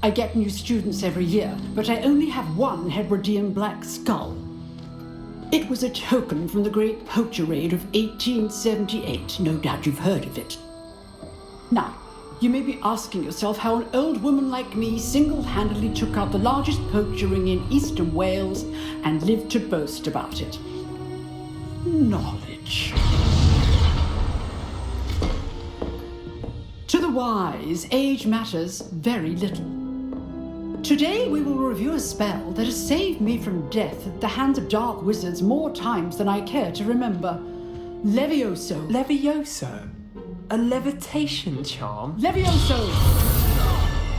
I get new students every year, but I only have one Hebridean black skull. It was a token from the Great Poacher Raid of 1878. No doubt you've heard of it. Now, you may be asking yourself how an old woman like me single-handedly took out the largest poacher ring in eastern Wales and lived to boast about it. Knowledge. To the wise, age matters very little. Today we will review a spell that has saved me from death at the hands of dark wizards more times than I care to remember. Levioso. Levioso? A levitation charm? Levioso!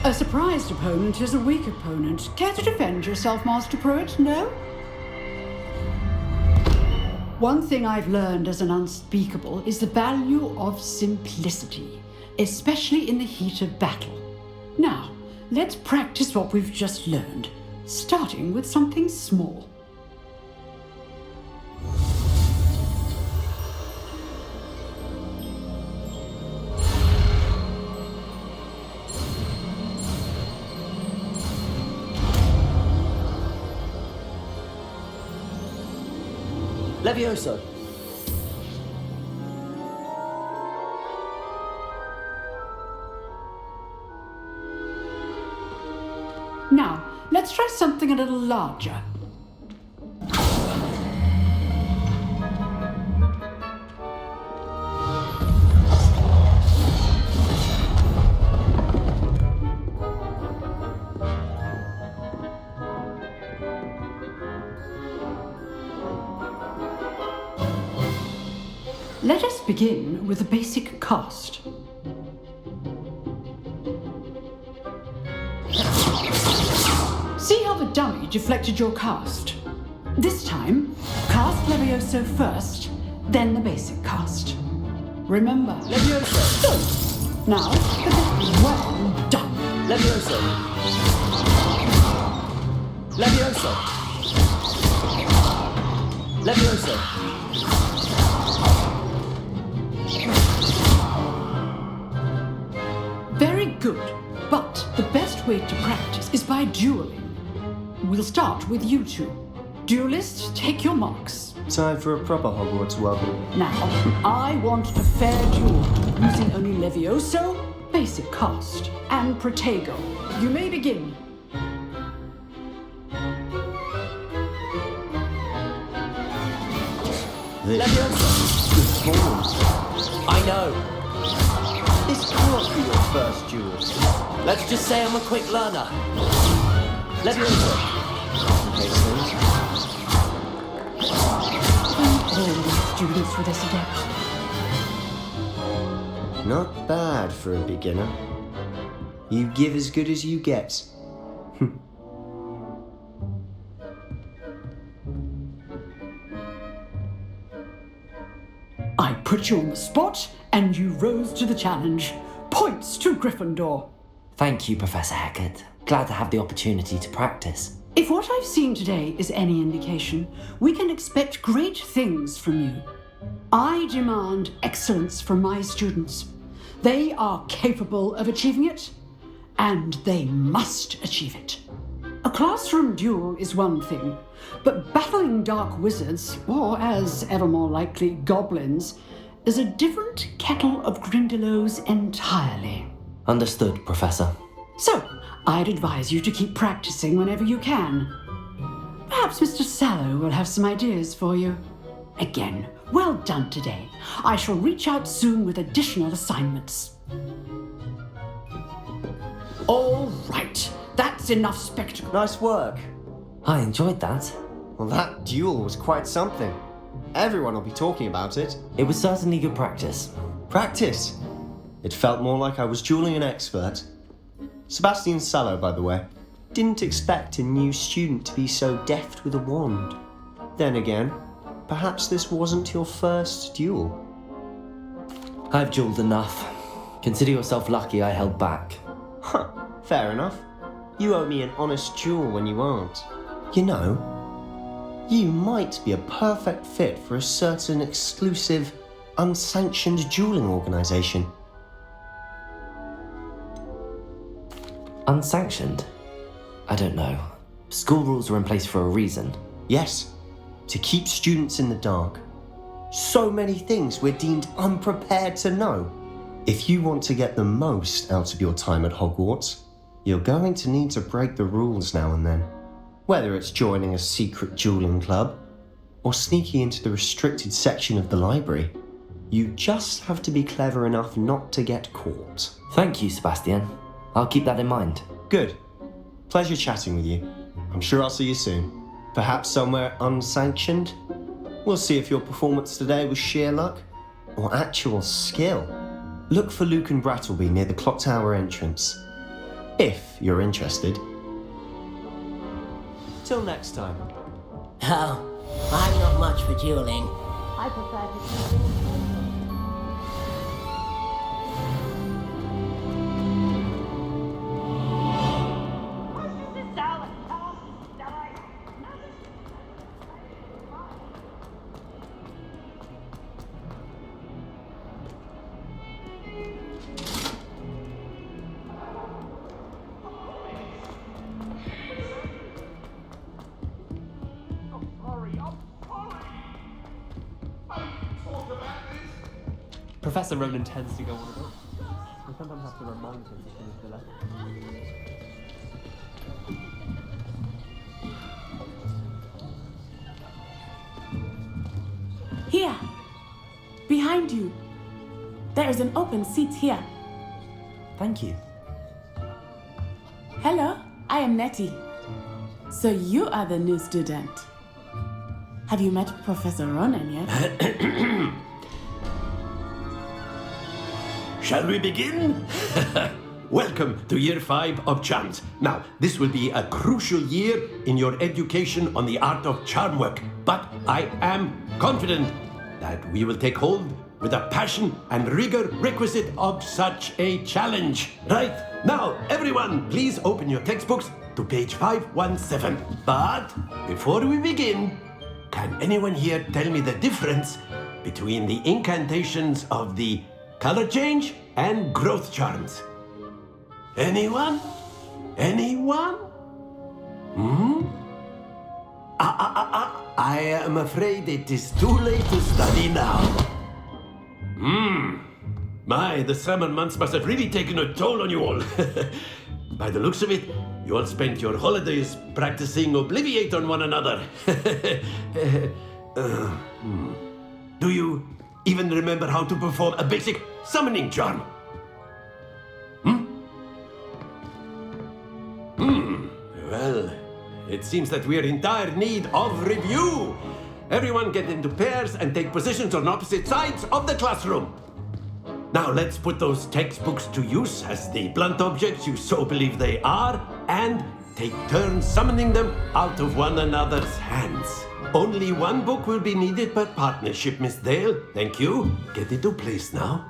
A surprised opponent is a weak opponent. Care to defend yourself, Master Pruitt? No? One thing I've learned as an unspeakable is the value of simplicity, especially in the heat of battle. Now, let's practice what we've just learned, starting with something small. Levioso. Now, let's try something a little larger. Let us begin with the basic cast. See how the dummy deflected your cast? This time, cast Levioso first, then the basic cast. Remember, Levioso. Now, well done. Levioso. Levioso. Levioso. Very good, but the best way to practice is by dueling. We'll start with you two. Duelists, take your marks. Time for a proper Hogwarts wobble. Now, I want a fair duel, using only Levioso, basic cast, and Protego. You may begin. Levioso. Good balls. I know. This can't be your first duel. Let's just say I'm a quick learner. Levioso. Students for this adept. Not bad for a beginner. You give as good as you get. I put you on the spot, and you rose to the challenge. Points to Gryffindor. Thank you, Professor Hecat. Glad to have the opportunity to practice. If what I've seen today is any indication, we can expect great things from you. I demand excellence from my students. They are capable of achieving it, and they must achieve it. A classroom duel is one thing, but battling dark wizards, or as ever more likely, goblins, is a different kettle of grindylows entirely. Understood, Professor. So, I'd advise you to keep practicing whenever you can. Perhaps Mr. Sallow will have some ideas for you. Again, well done today. I shall reach out soon with additional assignments. All right, that's enough spectacle. Nice work. I enjoyed that. Well, that duel was quite something. Everyone will be talking about it. It was certainly good practice. Practice? It felt more like I was dueling an expert. Sebastian Sallow, by the way. Didn't expect a new student to be so deft with a wand. Then again, perhaps this wasn't your first duel. I've duelled enough. Consider yourself lucky I held back. Huh, fair enough. You owe me an honest duel when you aren't. You know, you might be a perfect fit for a certain exclusive, unsanctioned dueling organisation. Unsanctioned? I don't know. School rules are in place for a reason. Yes, to keep students in the dark. So many things we're deemed unprepared to know. If you want to get the most out of your time at Hogwarts, you're going to need to break the rules now and then. Whether it's joining a secret dueling club, or sneaking into the restricted section of the library, you just have to be clever enough not to get caught. Thank you, Sebastian. I'll keep that in mind. Good. Pleasure chatting with you. I'm sure I'll see you soon. Perhaps somewhere unsanctioned? We'll see if your performance today was sheer luck or actual skill. Look for Luke and Brattleby near the clock tower entrance, if you're interested. Till next time. Oh, I'm not much for dueling. I prefer to. Professor Ronan tends to go on a bit. I sometimes have to remind him to finish the lesson. Here! Behind you! There is an open seat here. Thank you. Hello, I am Nettie. So you are the new student. Have you met Professor Ronan yet? Shall we begin? Welcome to Year 5 of Charms. Now, this will be a crucial year in your education on the art of charm work, but I am confident that we will take hold with the passion and rigor requisite of such a challenge. Right, now, everyone, please open your textbooks to page 517. But before we begin, can anyone here tell me the difference between the incantations of the color change and growth charms? Anyone? Anyone? I am afraid it is too late to study now. My, the summer months must have really taken a toll on you all. By the looks of it, you all spent your holidays practicing Obliviate on one another. Do you even remember how to perform a basic summoning charm? Well, it seems that we are in dire need of review. Everyone get into pairs and take positions on opposite sides of the classroom. Now let's put those textbooks to use as the blunt objects you so believe they are, and take turns summoning them out of one another's hands. Only one book will be needed per partnership, Miss Dale. Thank you. Get into place now.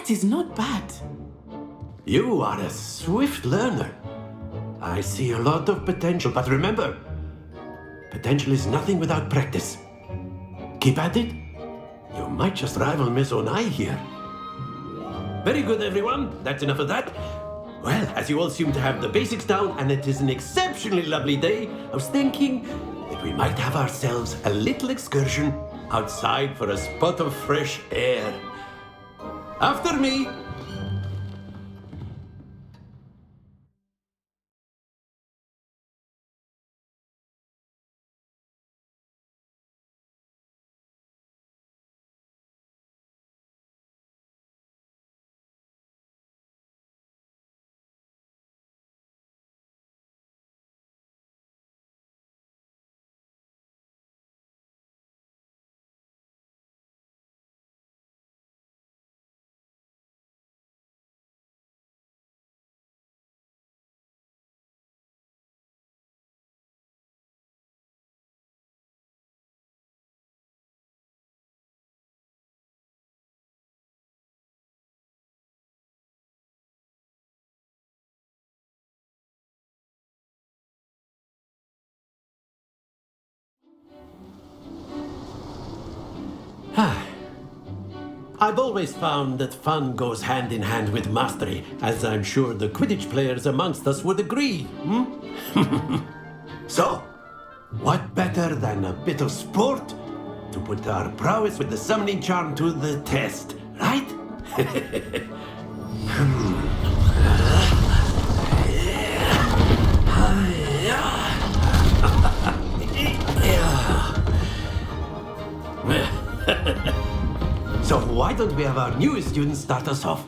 That is not bad. You are a swift learner. I see a lot of potential, but remember, potential is nothing without practice. Keep at it. You might just rival Miss Onai here. Very good, everyone. That's enough of that. Well, as you all seem to have the basics down, and it is an exceptionally lovely day, I was thinking that we might have ourselves a little excursion outside for a spot of fresh air. After me. I've always found that fun goes hand in hand with mastery, as I'm sure the Quidditch players amongst us would agree. So, what better than a bit of sport to put our prowess with the summoning charm to the test, right? So why don't we have our newest student start us off?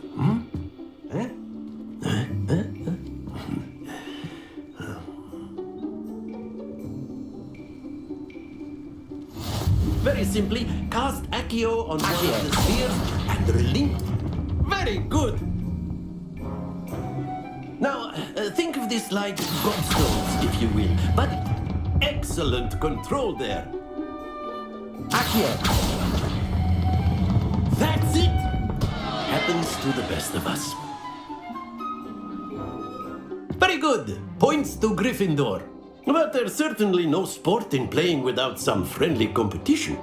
Very simply, cast Accio on one of the spheres and relink. Very good! Now, think of this like gobstones, if you will. But excellent control there. Accio. That's it! Happens to the best of us. Very good. Points to Gryffindor. But there's certainly no sport in playing without some friendly competition.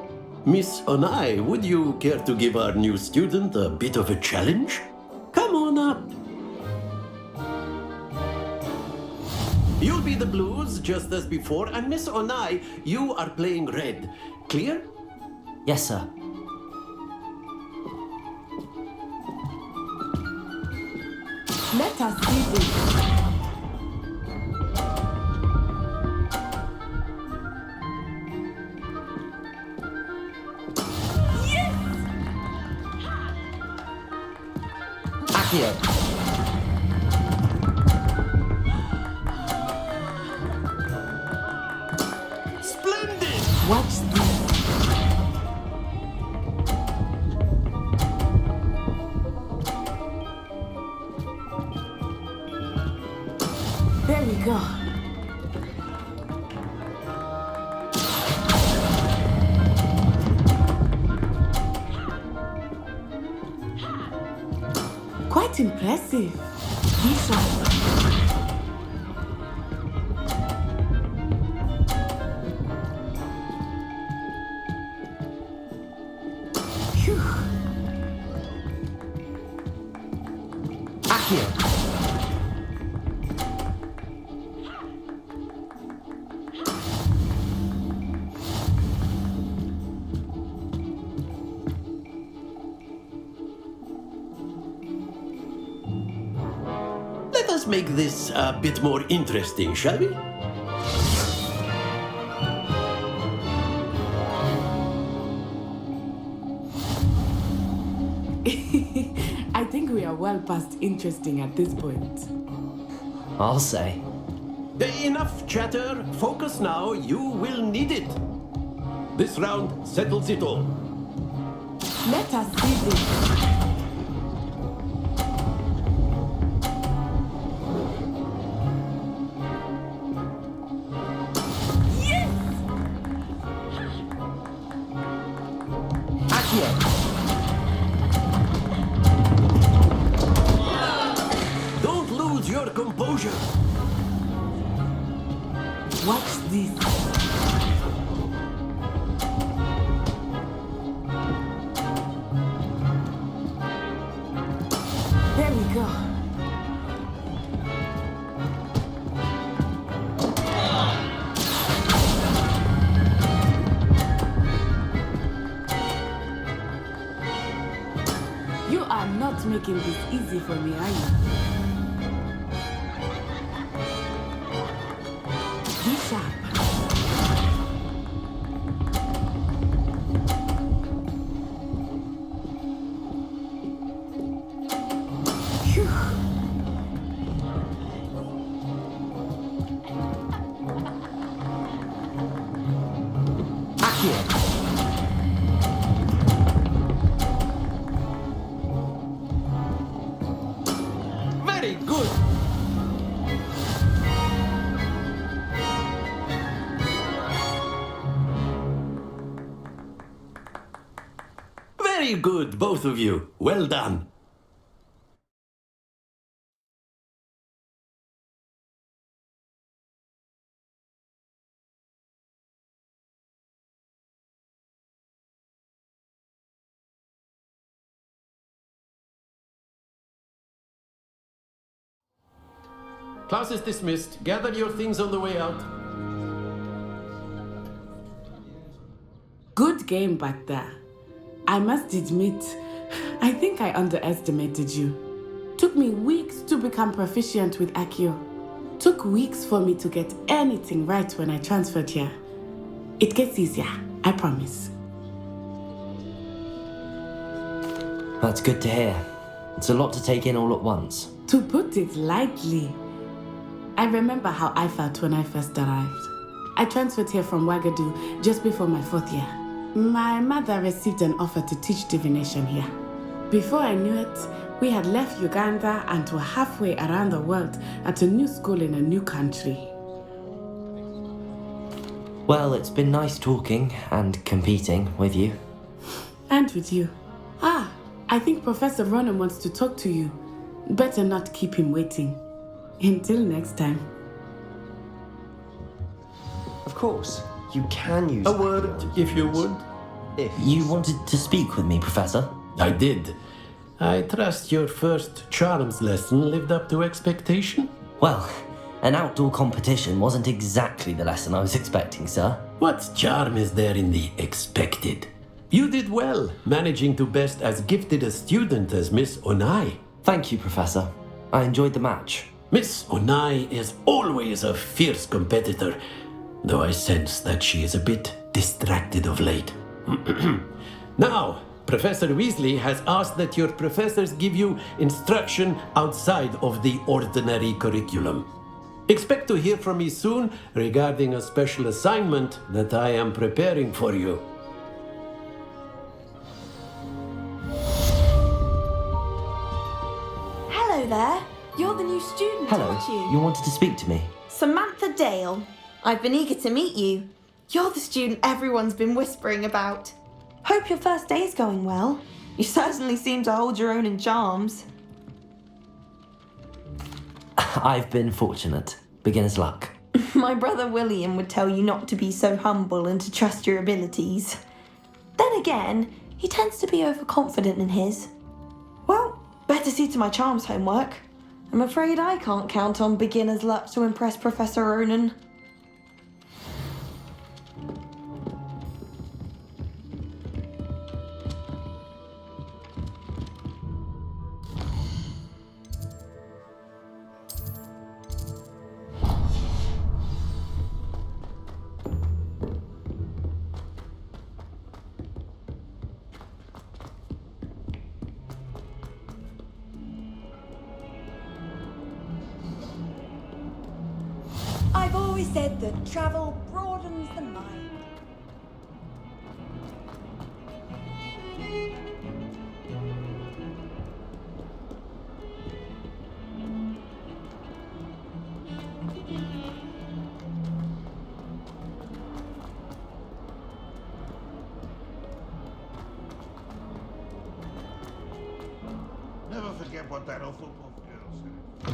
Miss Onai, would you care to give our new student a bit of a challenge? Come on up. You'll be the blues, just as before, and Miss Onai, you are playing red. Clear? Yes, sir. Let us see this. Yes! Accio. Splendid! Watch this. There we go. Quite impressive. These are... Phew. Accio. Let's make this a bit more interesting, shall we? I think we are well past interesting at this point. I'll say. Enough chatter. Focus now. You will need it. This round settles it all. Let us see this. Composure! Watch this. There we go. You are not making this easy for me, are you? Be sharp. Phew. Very good! Very good, both of you. Well done. Class is dismissed. Gather your things on the way out. Good game back there. I must admit, I think I underestimated you. Took me weeks to become proficient with Accio. Took weeks for me to get anything right when I transferred here. It gets easier, I promise. That's good to hear. It's a lot to take in all at once. To put it lightly, I remember how I felt when I first arrived. I transferred here from Ouagadougou just before my 4th year. My mother received an offer to teach divination here. Before I knew it, we had left Uganda and were halfway around the world at a new school in a new country. Well, it's been nice talking and competing with you. And with you. I think Professor Ronan wants to talk to you. Better not keep him waiting. Until next time. Of course, you can use A word, if you would. If You wanted to speak with me, Professor? I did. I trust your first charms lesson lived up to expectation? Well, an outdoor competition wasn't exactly the lesson I was expecting, sir. What charm is there in the expected? You did well, managing to best as gifted a student as Miss Onai. Thank you, Professor. I enjoyed the match. Miss Onai is always a fierce competitor, though I sense that she is a bit distracted of late. Now, Professor Weasley has asked that your professors give you instruction outside of the ordinary curriculum. Expect to hear from me soon regarding a special assignment that I am preparing for you. Hello there. You're the new student, Hello, aren't you? you wanted to speak to me? Samantha Dale. I've been eager to meet you. You're the student everyone's been whispering about. Hope your first day's going well. You certainly seem to hold your own in charms. I've been fortunate. Beginner's luck. My brother William would tell you not to be so humble and to trust your abilities. Then again, he tends to be overconfident in his. Well, better see to my charms homework. I'm afraid I can't count on beginner's luck to impress Professor Ronan. I've always said that travel broadens the mind. Never forget what that awful girl said.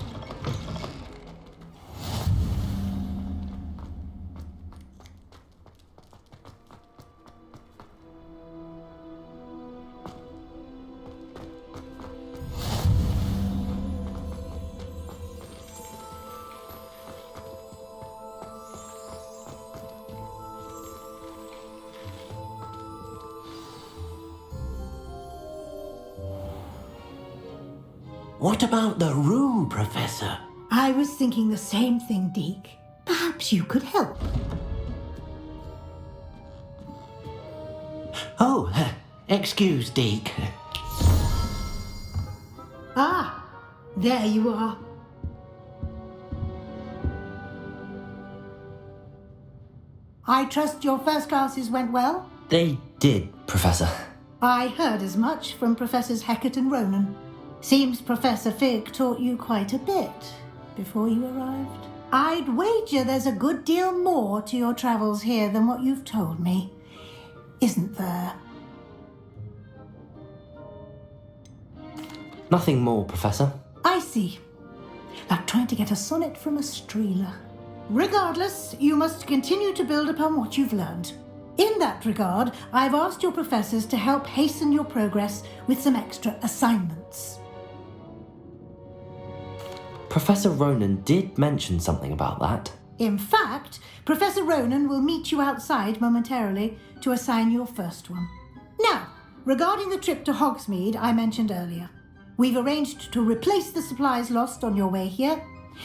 What about the room, Professor? I was thinking the same thing, Deke. Perhaps you could help. Oh, excuse, Deke. Ah, there you are. I trust your first classes went well? They did, Professor. I heard as much from Professors Hecat and Ronan. Seems Professor Fig taught you quite a bit before you arrived. I'd wager there's a good deal more to your travels here than what you've told me. Isn't there? Nothing more, Professor. I see. Like trying to get a sonnet from a streeler. Regardless, you must continue to build upon what you've learned. In that regard, I've asked your professors to help hasten your progress with some extra assignments. Professor Ronan did mention something about that. In fact, Professor Ronan will meet you outside momentarily to assign your first one. Now, regarding the trip to Hogsmeade I mentioned earlier, we've arranged to replace the supplies lost on your way here,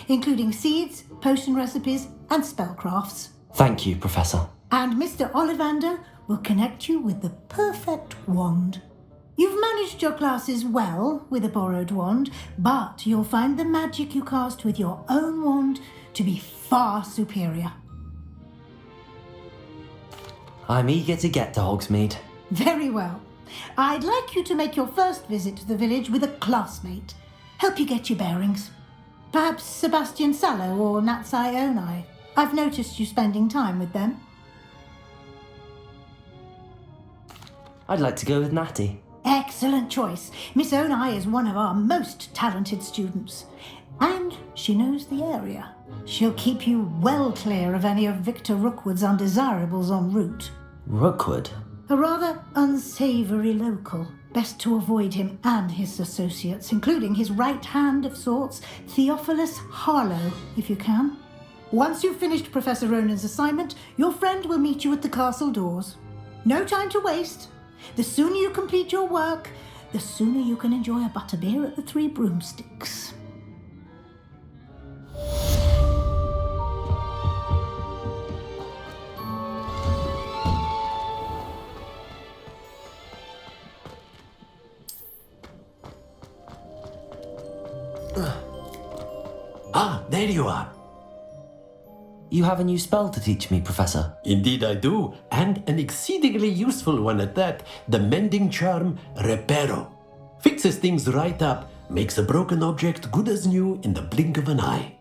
including seeds, potion recipes, and spellcrafts. Thank you, Professor. And Mr. Ollivander will connect you with the perfect wand. You've managed your classes well with a borrowed wand, but you'll find the magic you cast with your own wand to be far superior. I'm eager to get to Hogsmeade. Very well. I'd like you to make your first visit to the village with a classmate. Help you get your bearings. Perhaps Sebastian Sallow or Natsai Onai. I've noticed you spending time with them. I'd like to go with Natty. Excellent choice. Miss Onai is one of our most talented students. And she knows the area. She'll keep you well clear of any of Victor Rookwood's undesirables en route. Rookwood? A rather unsavoury local. Best to avoid him and his associates, including his right hand of sorts, Theophilus Harlow, if you can. Once you've finished Professor Ronan's assignment, your friend will meet you at the castle doors. No time to waste. The sooner you complete your work, the sooner you can enjoy a butterbeer at the Three Broomsticks. There you are. You have a new spell to teach me, Professor. Indeed I do, and an exceedingly useful one at that. The mending charm, Reparo. Fixes things right up, makes a broken object good as new in the blink of an eye.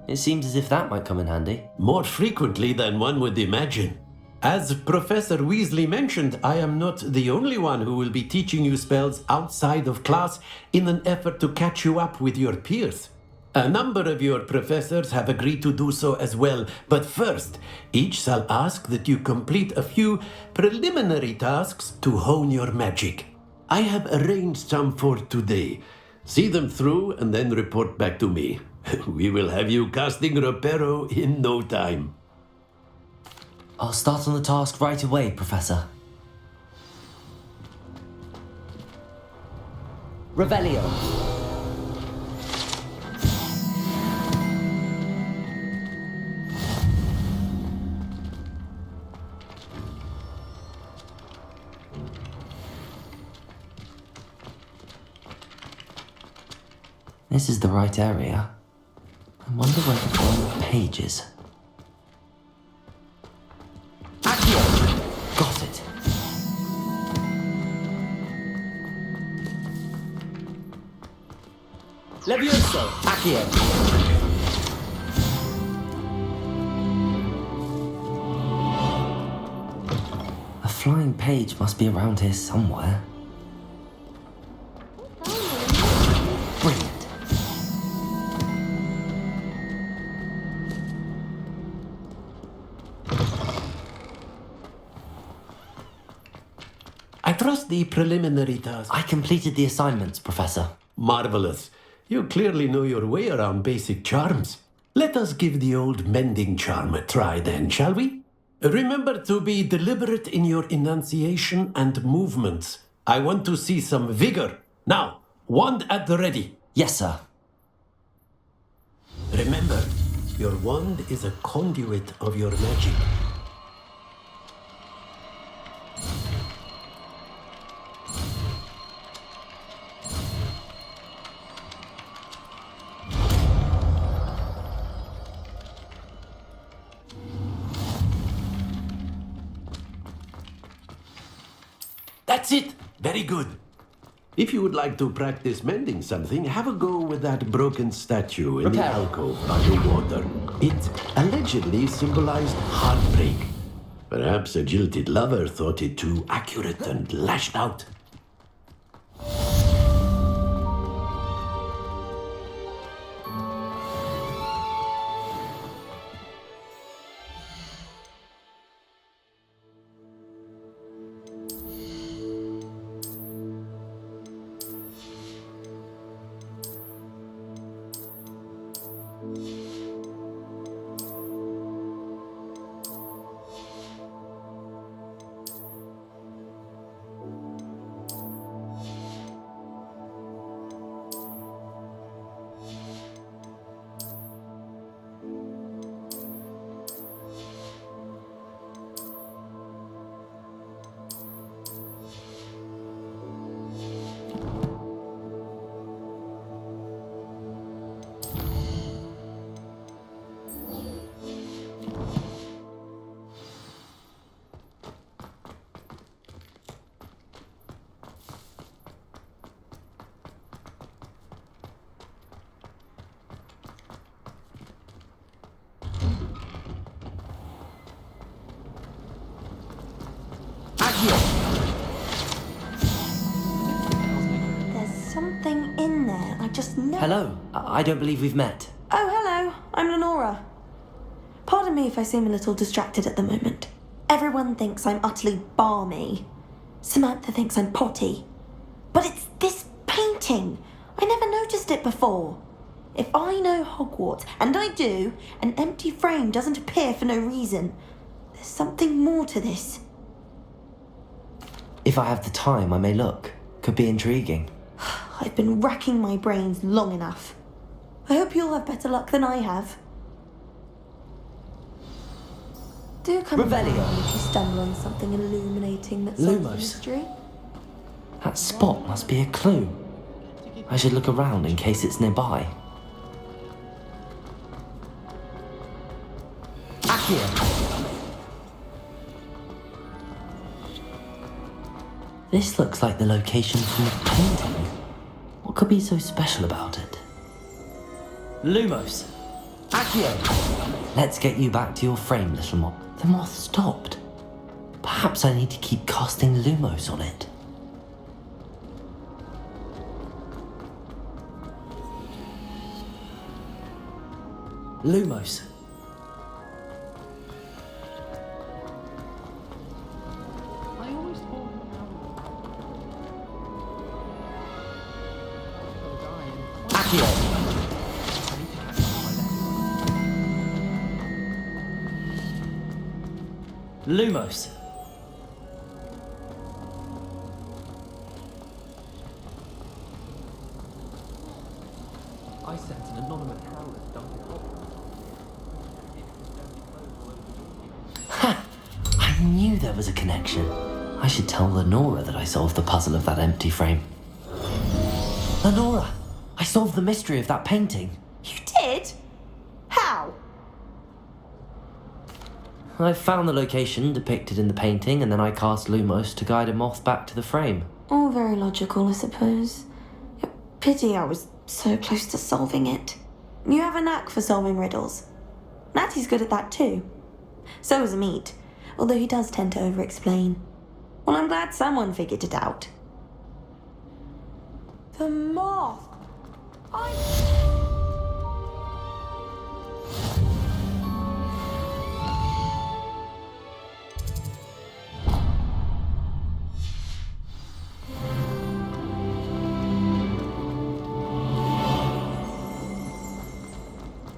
It seems as if that might come in handy. More frequently than one would imagine. As Professor Weasley mentioned, I am not the only one who will be teaching you spells outside of class in an effort to catch you up with your peers. A number of your professors have agreed to do so as well, but first, each shall ask that you complete a few preliminary tasks to hone your magic. I have arranged some for today. See them through and then report back to me. We will have you casting Reparo in no time. I'll start on the task right away, Professor. Revelio. This is the right area. I wonder where the blank page is. Accio! Got it. Levioso! Accio! A flying page must be around here somewhere. Brilliant. I trust the preliminary task. I completed the assignments, Professor. Marvelous. You clearly know your way around basic charms. Let us give the old mending charm a try then, shall we? Remember to be deliberate in your enunciation and movements. I want to see some vigor. Now, wand at the ready. Yes, sir. Remember, your wand is a conduit of your magic. That's it! Very good. If you would like to practice mending something, have a go with that broken statue in the alcove by the water. It allegedly symbolized heartbreak. Perhaps a jilted lover thought it too accurate and lashed out. There's something in there. I just know. Hello. I don't believe we've met. Oh, hello. I'm Lenora. Pardon me if I seem a little distracted at the moment. Everyone thinks I'm utterly balmy. Samantha thinks I'm potty. But it's this painting. I never noticed it before. If I know Hogwarts, and I do, an empty frame doesn't appear for no reason. There's something more to this. If I have the time, I may look. Could be intriguing. I've been racking my brains long enough. I hope you'll have better luck than I have. Do come Revelio. around if you stumble on something illuminating that solves the Lumos. mystery. That spot must be a clue. I should look around in case it's nearby. Accio! This looks like the location from the painting. What could be so special about it? Lumos! Accio! Let's get you back to your frame, little moth. The moth stopped. Perhaps I need to keep casting Lumos on it. Lumos. Accio. Lumos. I sent an anonymous howler dumping Ha! I knew there was a connection. I should tell Lenora that I solved the puzzle of that empty frame. Lenora! I solved the mystery of that painting. You did? How? I found the location depicted in the painting, and then I cast Lumos to guide a moth back to the frame. All very logical, I suppose. Pity I was so close to solving it. You have a knack for solving riddles. Natty's good at that too. So is Amit, although he does tend to over-explain. Well, I'm glad someone figured it out. The moth!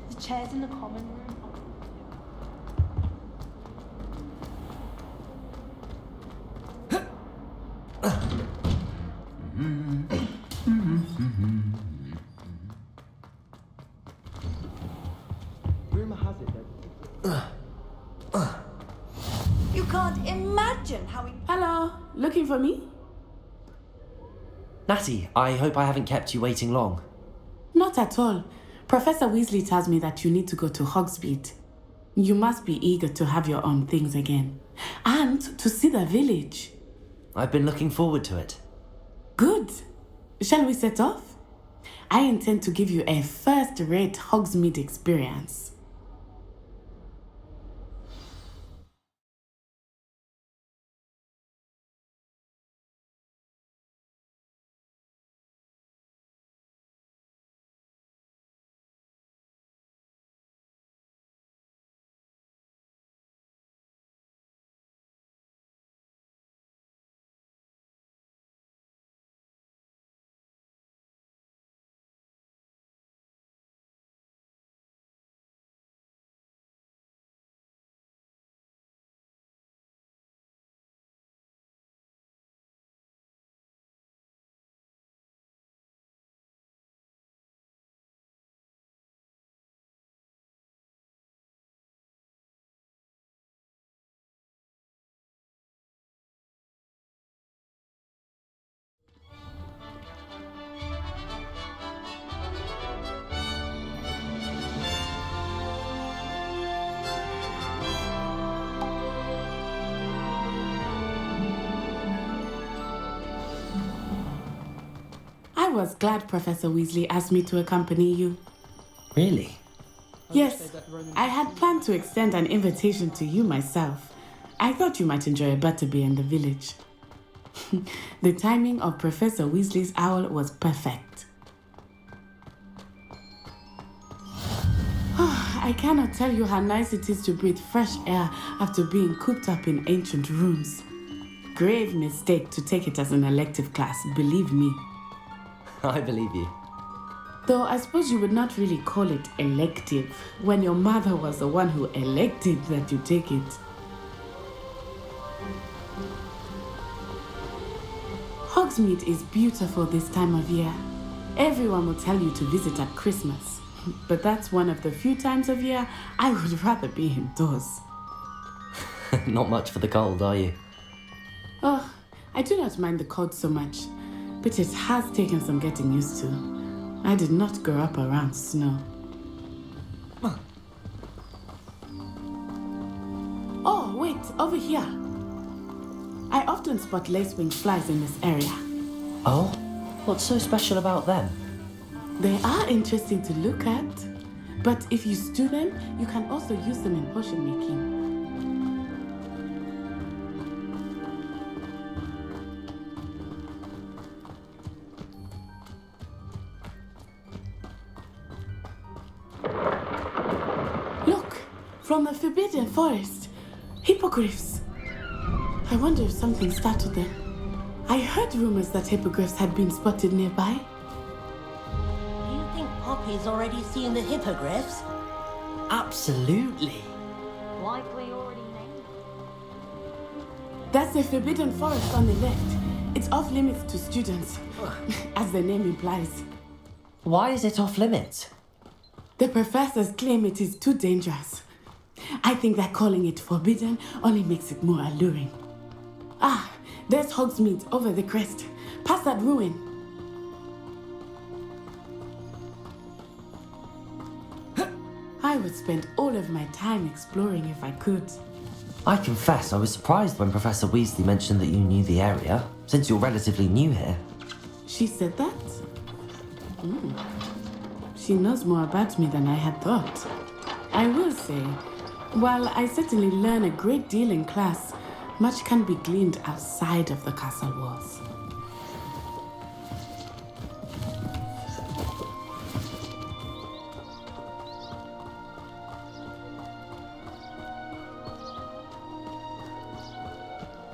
The chairs in the common room. Hello, looking for me? Natty, I hope I haven't kept you waiting long. Not at all. Professor Weasley tells me that you need to go to Hogsmeade. You must be eager to have your own things again. And to see the village. I've been looking forward to it. Good. Shall we set off? I intend to give you a first-rate Hogsmeade experience. I was glad Professor Weasley asked me to accompany you. Really? Yes, I had planned to extend an invitation to you myself. I thought you might enjoy a butterbeer in the village. The timing of Professor Weasley's owl was perfect. I cannot tell you how nice it is to breathe fresh air after being cooped up in ancient rooms. Grave mistake to take it as an elective class, believe me. I believe you. Though I suppose you would not really call it elective when your mother was the one who elected that you take it. Hogsmeade is beautiful this time of year. Everyone will tell you to visit at Christmas, but that's one of the few times of year I would rather be indoors. Not much for the cold, are you? Oh, I do not mind the cold so much, but it has taken some getting used to. I did not grow up around snow. Oh, wait, over here. I often spot lacewing flies in this area. Oh? What's so special about them? They are interesting to look at, but if you stew them, you can also use them in potion making. From the Forbidden Forest. Hippogriffs. I wonder if something startled them. I heard rumors that hippogriffs had been spotted nearby. Do you think Poppy's already seen the hippogriffs? Absolutely. Likely already named. That's the Forbidden Forest on the left. It's off limits to students, as the name implies. Why is it off limits? The professors claim it is too dangerous. I think that calling it forbidden only makes it more alluring. Ah, there's Hogsmeade over the crest, past that ruin. I would spend all of my time exploring if I could. I confess I was surprised when Professor Weasley mentioned that you knew the area, since you're relatively new here. She said that? She knows more about me than I had thought. I will say, while I certainly learn a great deal in class, much can be gleaned outside of the castle walls.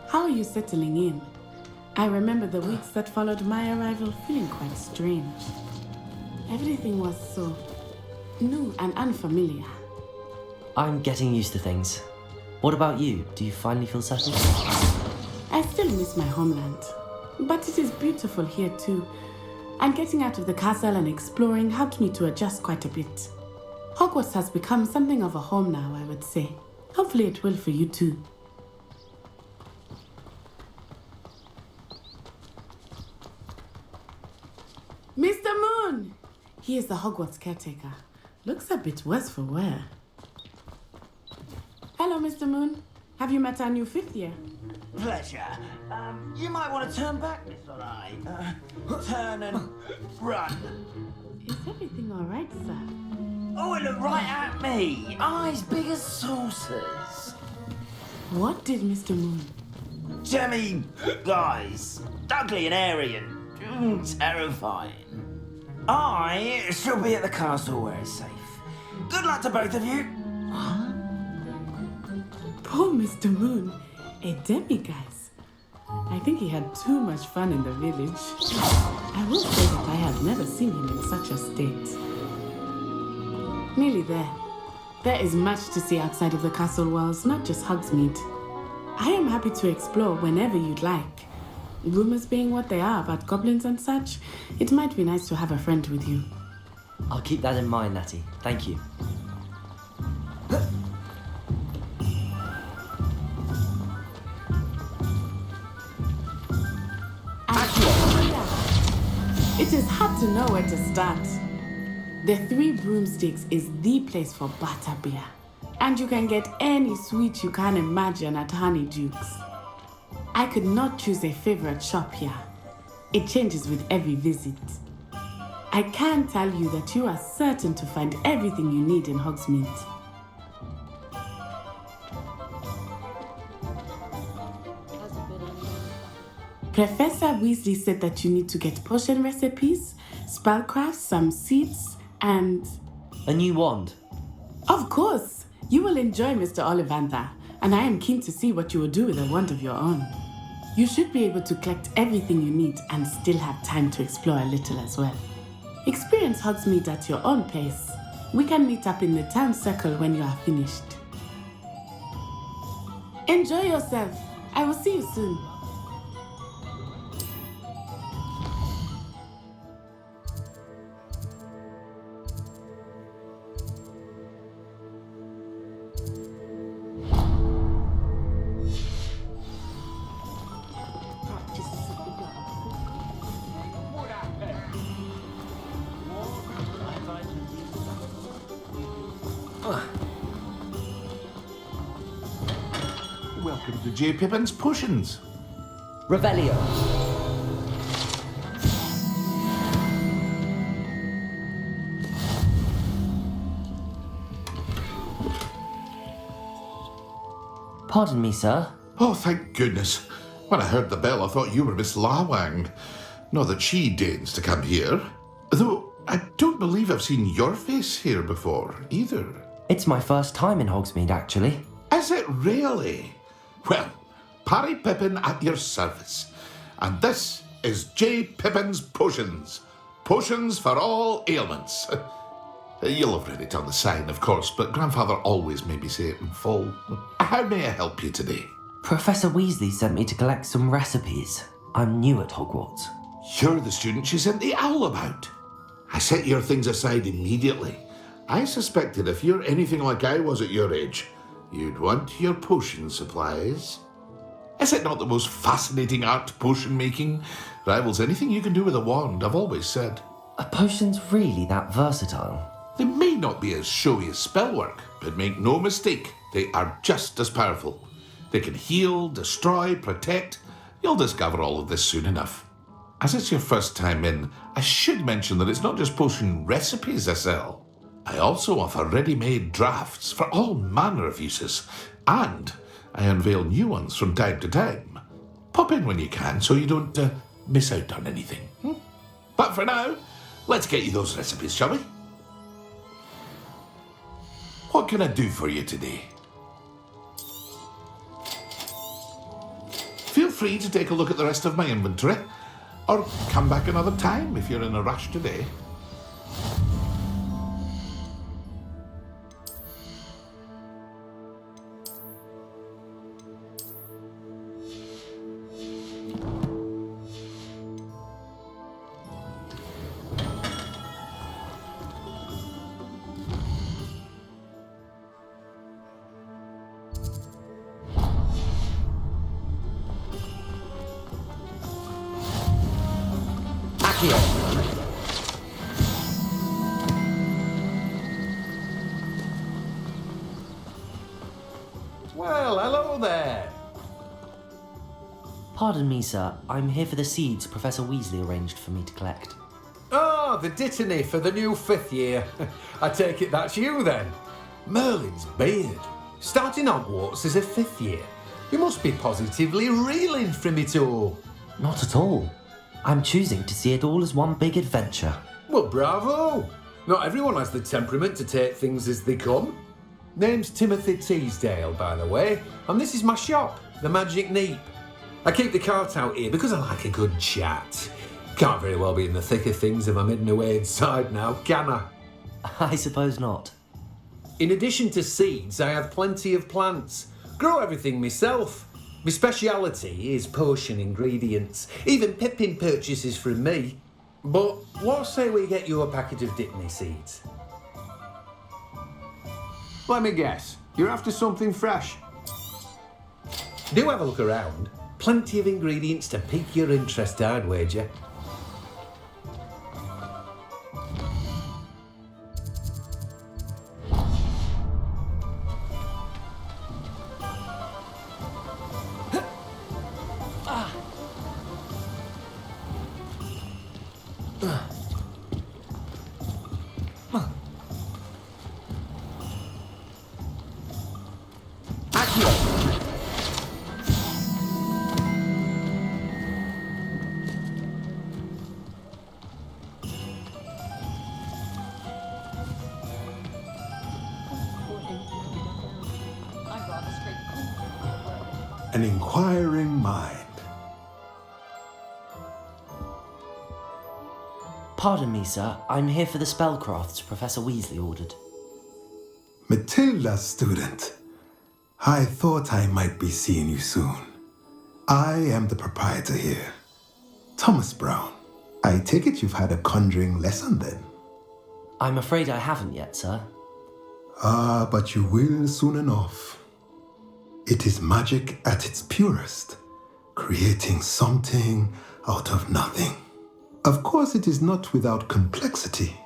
How are you settling in? I remember the weeks that followed my arrival feeling quite strange. Everything was so new and unfamiliar. I'm getting used to things. What about you? Do you finally feel settled? I still miss my homeland, but it is beautiful here too. And getting out of the castle and exploring helped me to adjust quite a bit. Hogwarts has become something of a home now, I would say. Hopefully it will for you too. Mr. Moon! He is the Hogwarts caretaker. Looks a bit worse for wear. Hello, Mr. Moon. Have you met our new 5th year? Pleasure. You might want to turn back, Miss Eye. Turn and run. Is everything all right, sir? Oh, it looked right at me. Eyes big as saucers. What did Mr. Moon? Jemmy guys. Ugly and airy and terrifying. I shall be at the castle where it's safe. Good luck to both of you. Poor Mr. Moon. A demiguise. I think he had too much fun in the village. I will say that I have never seen him in such a state. Nearly there. There is much to see outside of the castle walls, not just Hogsmeade. I am happy to explore whenever you'd like. Rumors being what they are about goblins and such, it might be nice to have a friend with you. I'll keep that in mind, Natty. Thank you. It is hard to know where to start. The Three Broomsticks is the place for butterbeer. And you can get any sweet you can imagine at Honeydukes. I could not choose a favorite shop here. It changes with every visit. I can tell you that you are certain to find everything you need in Hogsmeade. Professor Weasley said that you need to get potion recipes, spellcraft, some seeds, and... a new wand. Of course! You will enjoy Mr. Ollivander, and I am keen to see what you will do with a wand of your own. You should be able to collect everything you need and still have time to explore a little as well. Experience Hogsmeade at your own pace. We can meet up in the town circle when you are finished. Enjoy yourself. I will see you soon. Welcome to J. Pippin's Potions. Revelio. Pardon me, sir. Oh, thank goodness. When I heard the bell, I thought you were Miss Lawang. Not that she deigns to come here. Though I don't believe I've seen your face here before, either. It's my first time in Hogsmeade, actually. Is it really? Well, Parry Pippin at your service. And this is J. Pippin's Potions. Potions for all ailments. You'll have read it on the sign, of course, but Grandfather always made me say it in full. How may I help you today? Professor Weasley sent me to collect some recipes. I'm new at Hogwarts. You're the student she sent the owl about. I set your things aside immediately. I suspected if you're anything like I was at your age, you'd want your potion supplies. Is it not the most fascinating art, potion making? Rivals anything you can do with a wand, I've always said. Are potions really that versatile? They may not be as showy as spellwork, but make no mistake, they are just as powerful. They can heal, destroy, protect. You'll discover all of this soon enough. As it's your first time in, I should mention that it's not just potion recipes I sell. I also offer ready-made drafts for all manner of uses, and I unveil new ones from time to time. Pop in when you can so you don't miss out on anything. But for now, let's get you those recipes, shall we? What can I do for you today? Feel free to take a look at the rest of my inventory, or come back another time if you're in a rush today. Pardon me, sir. I'm here for the seeds Professor Weasley arranged for me to collect. Ah, the dittany for the new 5th year. I take it that's you then. Merlin's beard. Starting Hogwarts as a 5th year. You must be positively reeling from it all. Not at all. I'm choosing to see it all as one big adventure. Well, bravo. Not everyone has the temperament to take things as they come. Name's Timothy Teasdale, by the way, and this is my shop, the Magic Neep. I keep the cart out here because I like a good chat. Can't very well be in the thick of things if I'm hidden away inside now, can I? I suppose not. In addition to seeds, I have plenty of plants. Grow everything myself. My speciality is potion ingredients. Even Pippin purchases from me. But what say we get you a packet of Dittany seeds? Let me guess. You're after something fresh. Do have a look around. Plenty of ingredients to pique your interest, I'd wager. An inquiring mind. Pardon me, sir. I'm here for the spellcrafts Professor Weasley ordered. Matilda, student. I thought I might be seeing you soon. I am the proprietor here, Thomas Brown. I take it you've had a conjuring lesson then? I'm afraid I haven't yet, sir. Ah, but you will soon enough. It is magic at its purest, creating something out of nothing. Of course, it is not without complexity,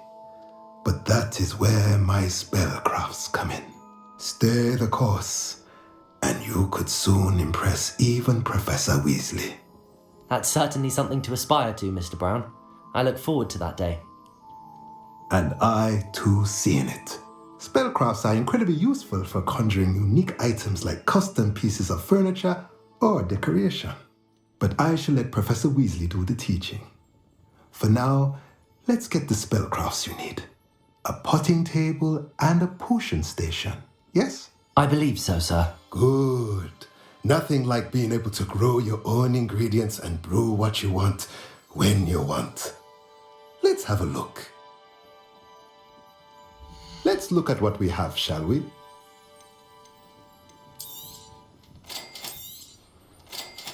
but that is where my spellcrafts come in. Stay the course, and you could soon impress even Professor Weasley. That's certainly something to aspire to, Mr. Brown. I look forward to that day. And I, too, seeing it. Spellcrafts are incredibly useful for conjuring unique items like custom pieces of furniture or decoration. But I shall let Professor Weasley do the teaching. For now, let's get the spellcrafts you need. A potting table and a potion station, yes? I believe so, sir. Good. Nothing like being able to grow your own ingredients and brew what you want when you want. Let's have a look. Let's look at what we have, shall we?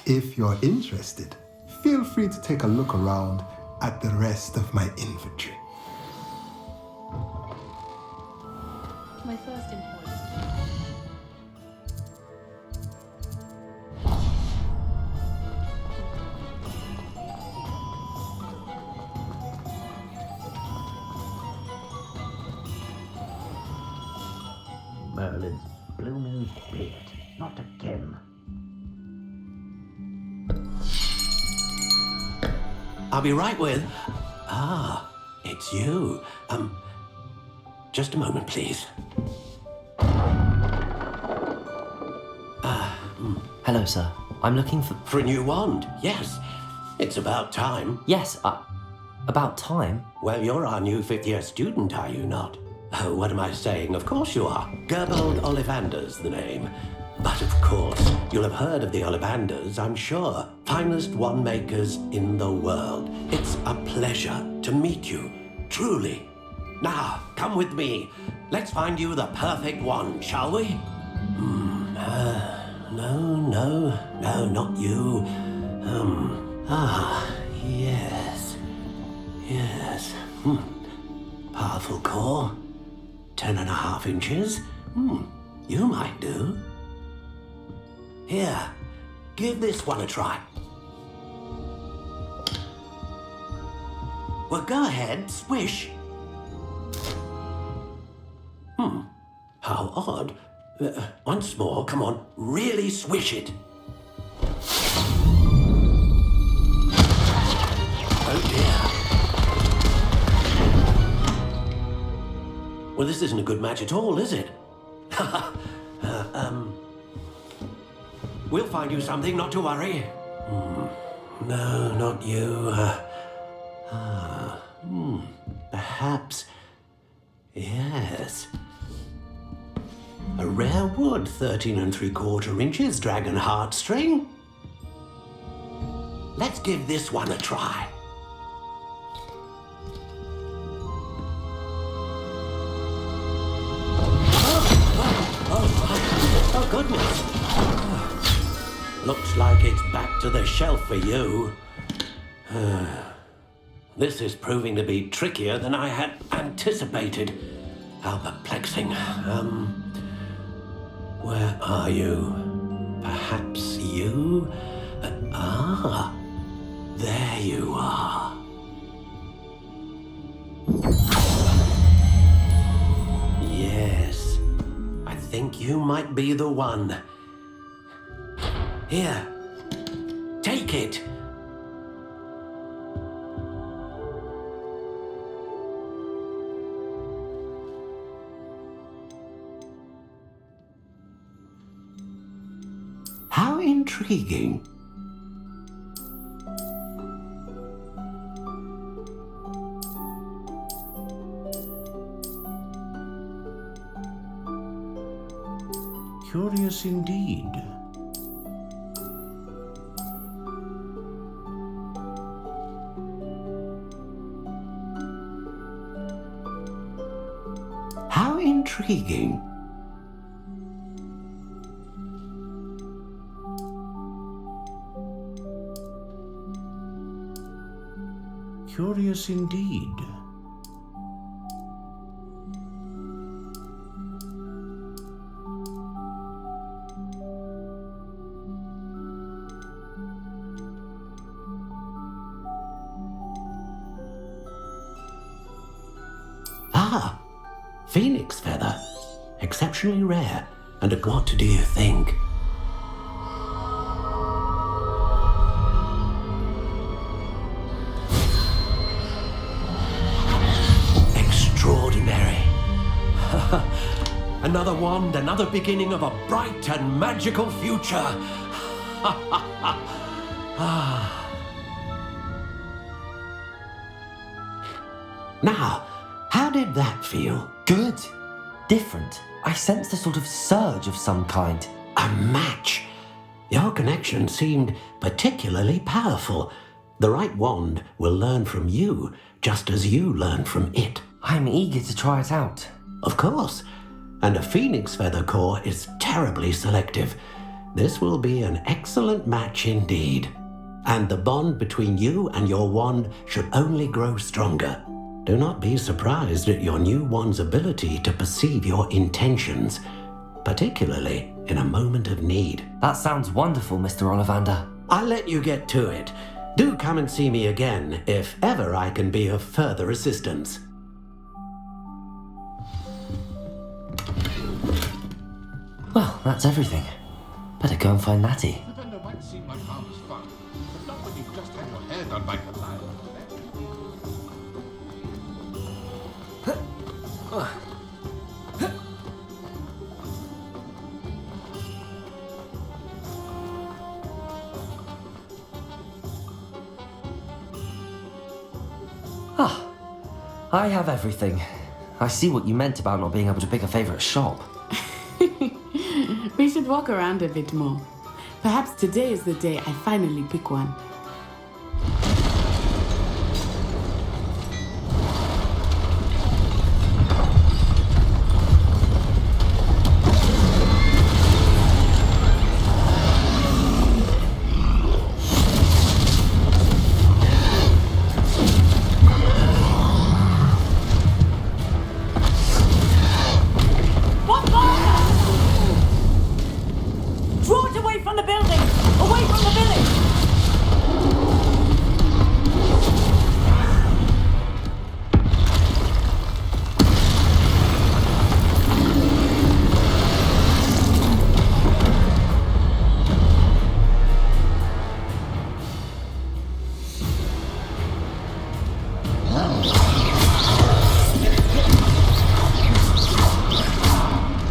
If you're interested, feel free to take a look around at the rest of my inventory. My first employer. Merlin's blooming beard. Not again. I'll be right with... Ah, it's you. Just a moment, please. Hello, sir. I'm looking for... For a new wand, yes. It's about time. Yes, about time? Well, you're our new 5th year student, are you not? Oh, what am I saying? Of course you are. Gerbold Ollivander's the name. But of course, you'll have heard of the Ollivanders, I'm sure. Finest wand makers in the world. It's a pleasure to meet you, truly. Now, come with me. Let's find you the perfect wand, shall we? No, not you. Yes. Powerful core. 10.5 inches. You might do. Here, give this one a try. Well, go ahead, swish. How odd. Once more, come on, really swish it. Well, this isn't a good match at all, is it? We'll find you something, not to worry. No, not you. Perhaps. Yes. A rare wood, 13 3/4 inches, dragon heartstring. Let's give this one a try. Oh, goodness. Looks like it's back to the shelf for you. This is proving to be trickier than I had anticipated. How perplexing. Where are you? Perhaps you? There you are. Yes, I think you might be the one. Here, take it. How intriguing. Curious indeed. How intriguing. Curious indeed. Phoenix feather. Exceptionally rare. And what do you think? Extraordinary. Another wand, another beginning of a bright and magical future. Now, how did that feel? Good. Different. I sensed a sort of surge of some kind. A match. Your connection seemed particularly powerful. The right wand will learn from you, just as you learn from it. I'm eager to try it out. Of course. And a phoenix feather core is terribly selective. This will be an excellent match indeed. And the bond between you and your wand should only grow stronger. Do not be surprised at your new wand's ability to perceive your intentions, particularly in a moment of need. That sounds wonderful, Mr. Ollivander. I'll let you get to it. Do come and see me again if ever I can be of further assistance. Well, that's everything. Better go and find Natty. The vendor might seem like harmless fun, but not when you've just had your hair done by Kalian. I have everything. I see what you meant about not being able to pick a favourite shop. We should walk around a bit more. Perhaps today is the day I finally pick one.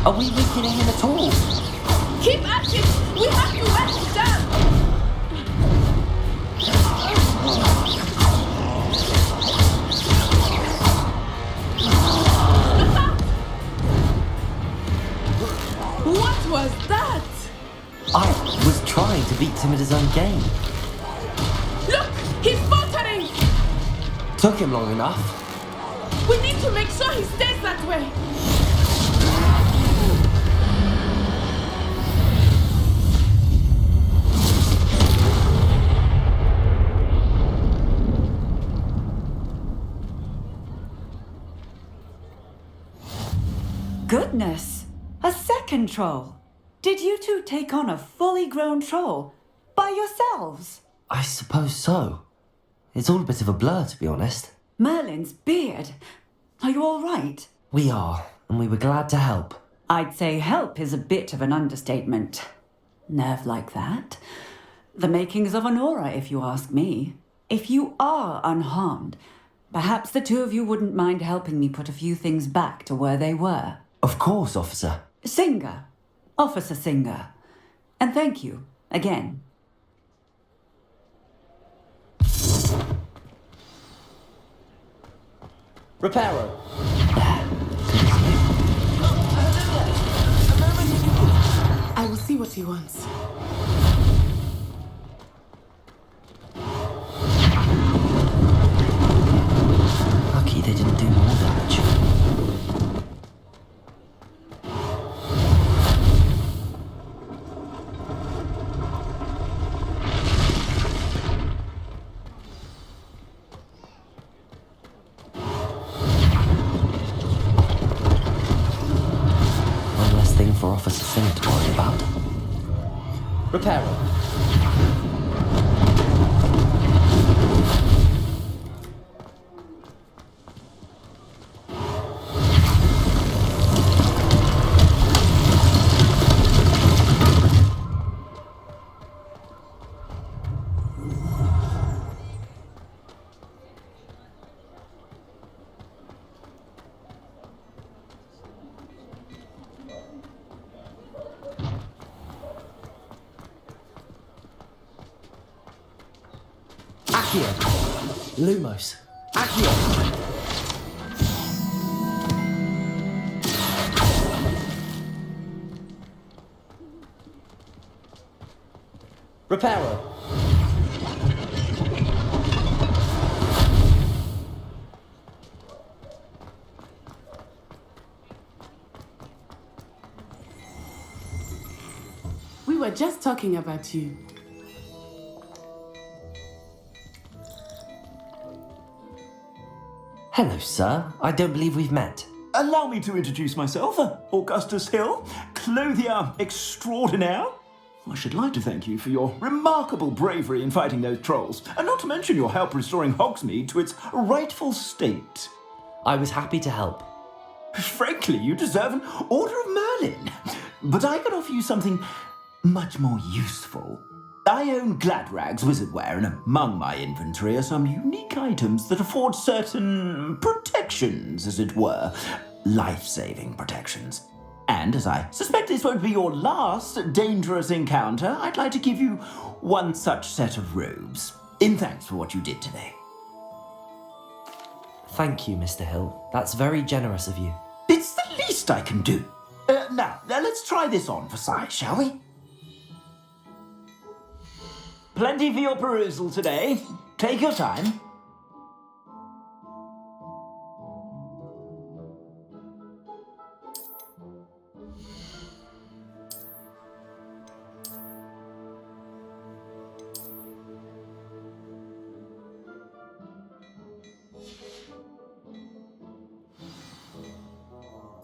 Are we weakening him at all? Keep at it! We have to let him down! What was that? I was trying to beat him at his own game. Look! He's faltering! Took him long enough. We need to make sure he stays that way! Goodness! A second troll! Did you two take on a fully grown troll? By yourselves? I suppose so. It's all a bit of a blur, to be honest. Merlin's beard! Are you all right? We are, and we were glad to help. I'd say help is a bit of an understatement. Nerve like that? The makings of an aura, if you ask me. If you are unharmed, perhaps the two of you wouldn't mind helping me put a few things back to where they were. Of course, officer. Singer. Officer Singer. And thank you, again. Reparo. I will see what he wants. Lucky they didn't do more damage. For Officer Singer to worry about. Reparo. Accio. Lumos. Accio. Reparo. We were just talking about you. Hello, sir. I don't believe we've met. Allow me to introduce myself, Augustus Hill, clothier extraordinaire. I should like to thank you for your remarkable bravery in fighting those trolls, and not to mention your help restoring Hogsmeade to its rightful state. I was happy to help. Frankly, you deserve an Order of Merlin, but I can offer you something much more useful. I own Gladrag's wizardware, and among my inventory are some unique items that afford certain protections, as it were. Life-saving protections. And as I suspect this won't be your last dangerous encounter, I'd like to give you one such set of robes, in thanks for what you did today. Thank you, Mr. Hill. That's very generous of you. It's the least I can do. Now, let's try this on for size, shall we? Plenty for your perusal today. Take your time.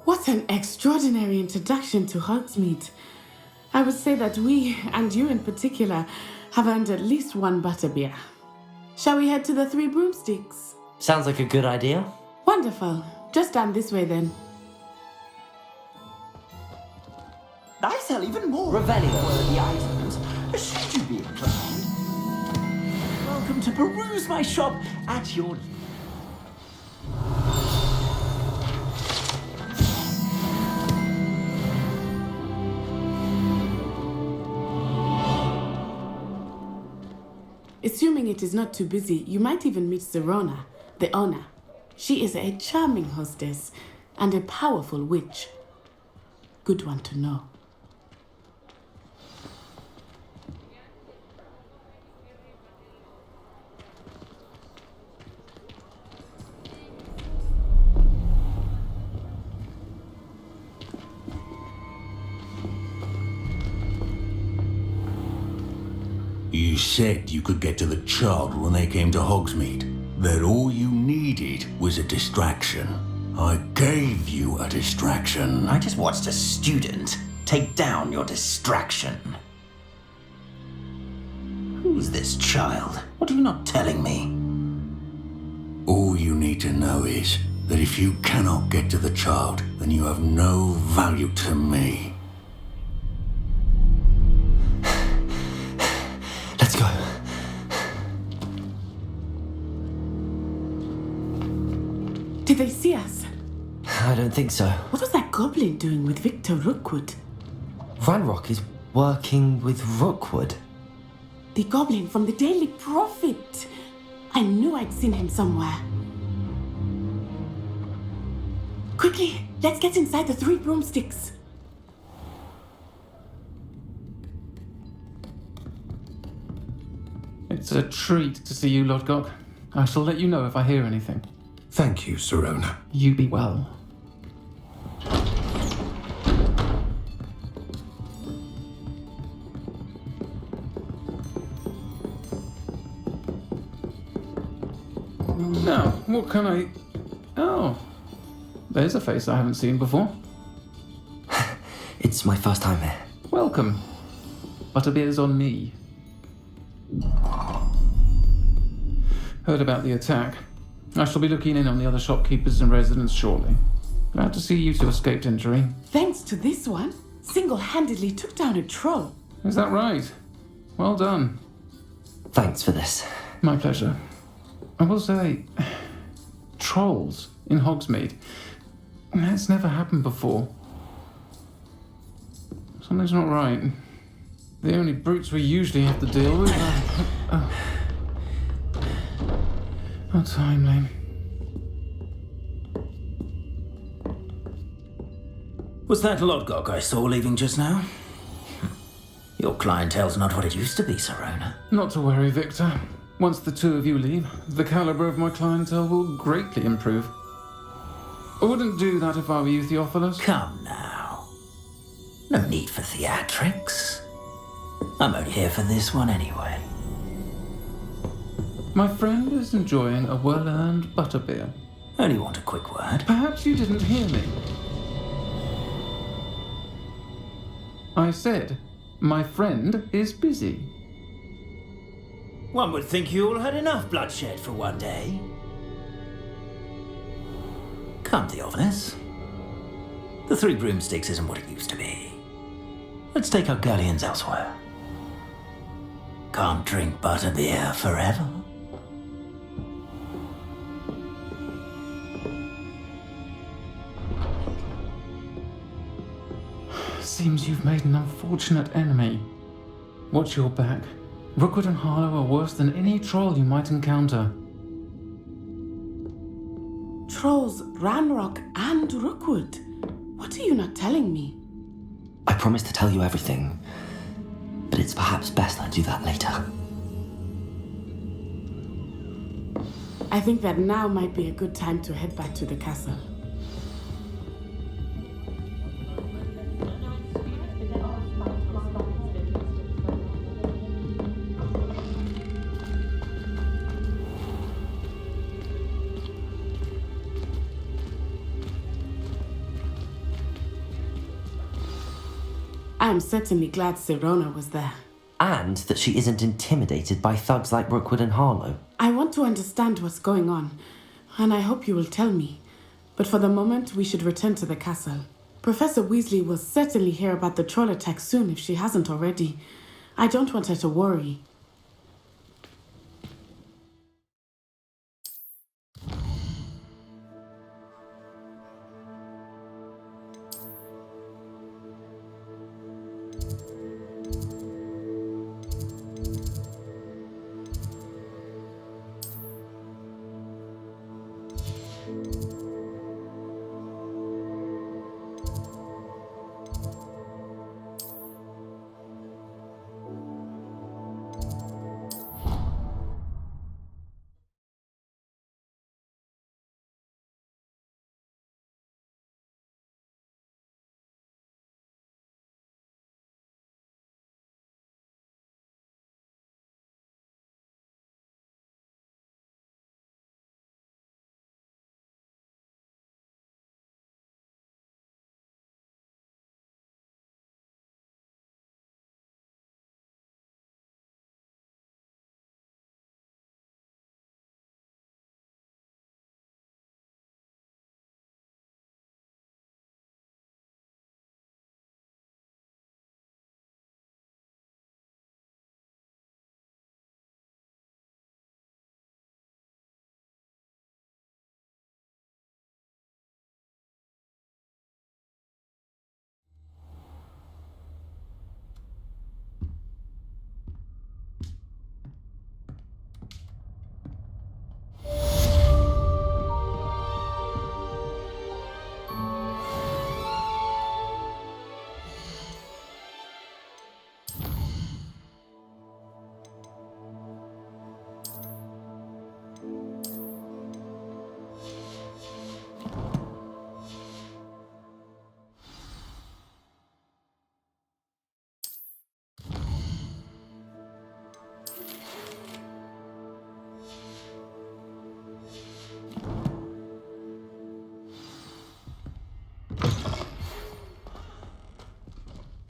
What an extraordinary introduction to Hogsmeade. I would say that we, and you in particular, have earned at least one butterbeer. Shall we head to the Three Broomsticks? Sounds like a good idea. Wonderful. Just down this way then. I sell even more Revelio. worthy items, should you be inclined. Welcome to peruse my shop at your... Assuming it is not too busy, you might even meet Sirona, the owner. She is a charming hostess and a powerful witch. Good one to know. You said you could get to the child when they came to Hogsmeade. That all you needed was a distraction. I gave you a distraction. I just watched a student take down your distraction. Who's this child? What are you not telling me? All you need to know is that if you cannot get to the child, then you have no value to me. Let's go. Did they see us? I don't think so. What was that goblin doing with Victor Rookwood? Ranrock is working with Rookwood. The goblin from the Daily Prophet. I knew I'd seen him somewhere. Quickly, let's get inside the 3 broomsticks. It's a treat to see you, Lodgok. I shall let you know if I hear anything. Thank you, Sirona. You be well. Now, what can I... Oh, there's a face I haven't seen before. It's my first time here. Welcome. Butterbeer's on me. Heard about the attack. I shall be looking in on the other shopkeepers and residents shortly. Glad to see you two escaped injury. Thanks to this one, single-handedly took down a troll. Is that right? Well done. Thanks for this. My pleasure. I will say, trolls in Hogsmeade. That's never happened before. Something's not right. The only brutes we usually have to deal with are... How timely. Was that Lodgok I saw leaving just now? Your clientele's not what it used to be, Sirona. Not to worry, Victor. Once the two of you leave, the caliber of my clientele will greatly improve. I wouldn't do that if I were you, Theophilus. Come now. No need for theatrics. I'm only here for this one anyway. My friend is enjoying a well-earned butterbeer. Only want a quick word. Perhaps you didn't hear me. I said, my friend is busy. One would think you all had enough bloodshed for one day. Come, Theophilus. The 3 broomsticks isn't what it used to be. Let's take our galleons elsewhere. Can't drink butterbeer forever. Seems you've made an unfortunate enemy. Watch your back. Rookwood and Harlow are worse than any troll you might encounter. Trolls, Ranrock, and Rookwood. What are you not telling me? I promised to tell you everything, but it's perhaps best I do that later. I think that now might be a good time to head back to the castle. I am certainly glad Sirona was there. And that she isn't intimidated by thugs like Rookwood and Harlow. I want to understand what's going on, and I hope you will tell me. But for the moment, we should return to the castle. Professor Weasley will certainly hear about the troll attack soon if she hasn't already. I don't want her to worry.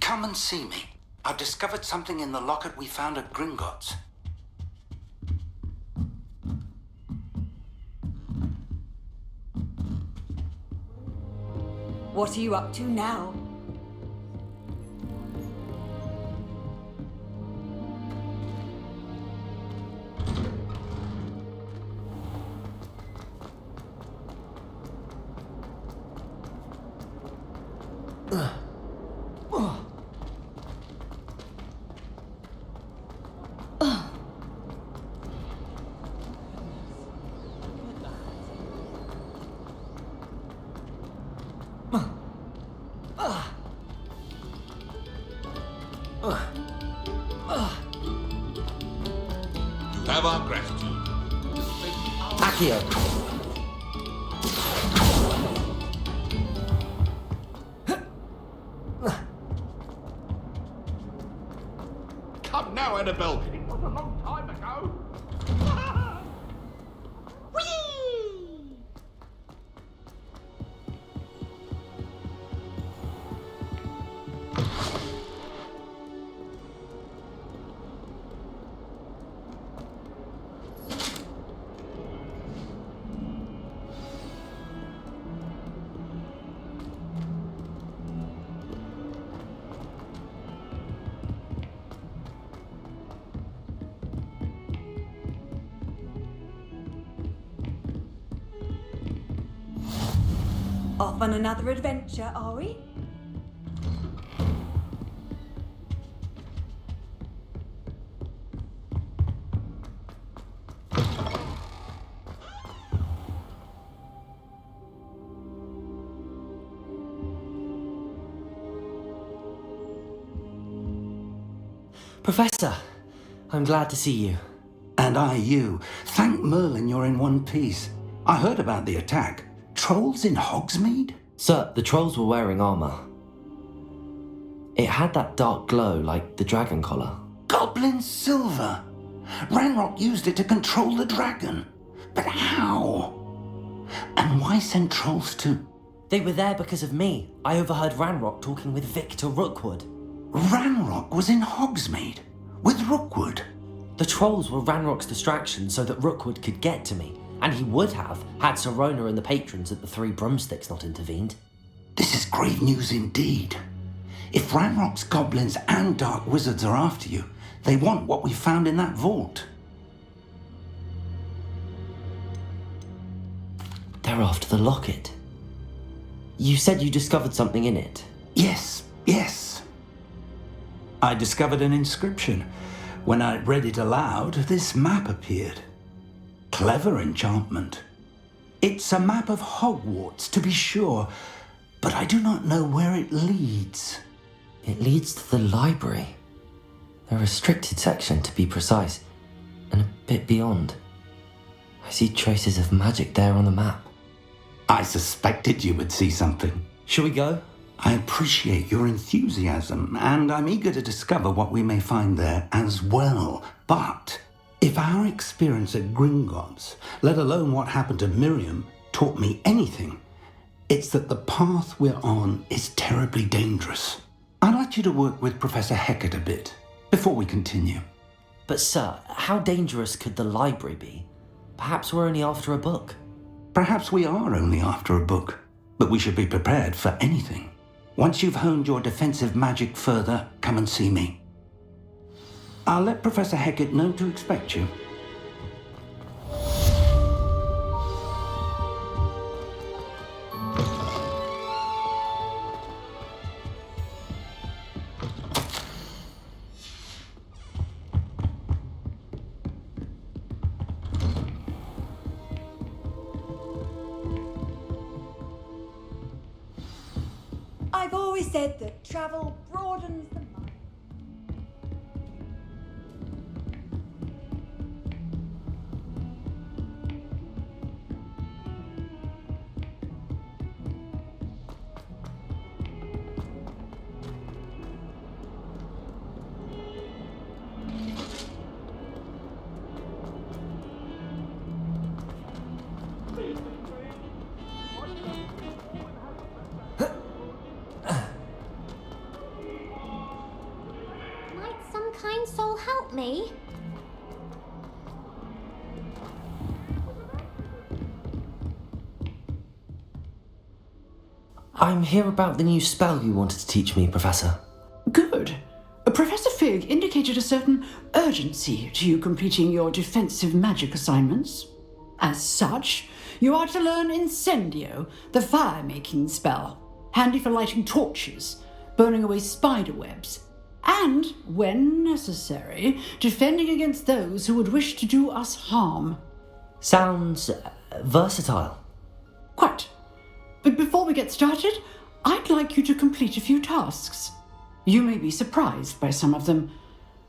Come and see me. I've discovered something in the locket we found at Gringotts. What are you up to now? You have our gratitude. Accio. Come now, Annabelle. It was a long time ago. Off on another adventure, are we? Professor, I'm glad to see you. And I you. Thank Merlin you're in one piece. I heard about the attack. Trolls in Hogsmeade? Sir, the trolls were wearing armor. It had that dark glow like the dragon collar. Goblin silver! Ranrock used it to control the dragon. But how? And why send trolls to... They were there because of me. I overheard Ranrock talking with Victor Rookwood. Ranrock was in Hogsmeade? With Rookwood? The trolls were Ranrock's distraction so that Rookwood could get to me. And he would have, had Serona and the patrons at the Three Broomsticks not intervened. This is grave news indeed. If Ranrock's goblins and dark wizards are after you, they want what we found in that vault. They're after the locket. You said you discovered something in it. Yes. I discovered an inscription. When I read it aloud, this map appeared. Clever enchantment. It's a map of Hogwarts, to be sure, but I do not know where it leads. It leads to the library. The restricted section, to be precise, and a bit beyond. I see traces of magic there on the map. I suspected you would see something. Shall we go? I appreciate your enthusiasm, and I'm eager to discover what we may find there as well. But if our experience at Gringotts, let alone what happened to Miriam, taught me anything, it's that the path we're on is terribly dangerous. I'd like you to work with Professor Hecat a bit before we continue. But sir, how dangerous could the library be? Perhaps we're only after a book. Perhaps we are only after a book, but we should be prepared for anything. Once you've honed your defensive magic further, come and see me. I'll let Professor Hecat know to expect you. I've always said that travel broadens the mind. Kind soul help me? I'm here about the new spell you wanted to teach me, Professor. Good. Professor Fig indicated a certain urgency to you completing your defensive magic assignments. As such, you are to learn Incendio, the fire-making spell, handy for lighting torches, burning away spider webs, and, when necessary, defending against those who would wish to do us harm. Sounds versatile. Quite. But before we get started, I'd like you to complete a few tasks. You may be surprised by some of them.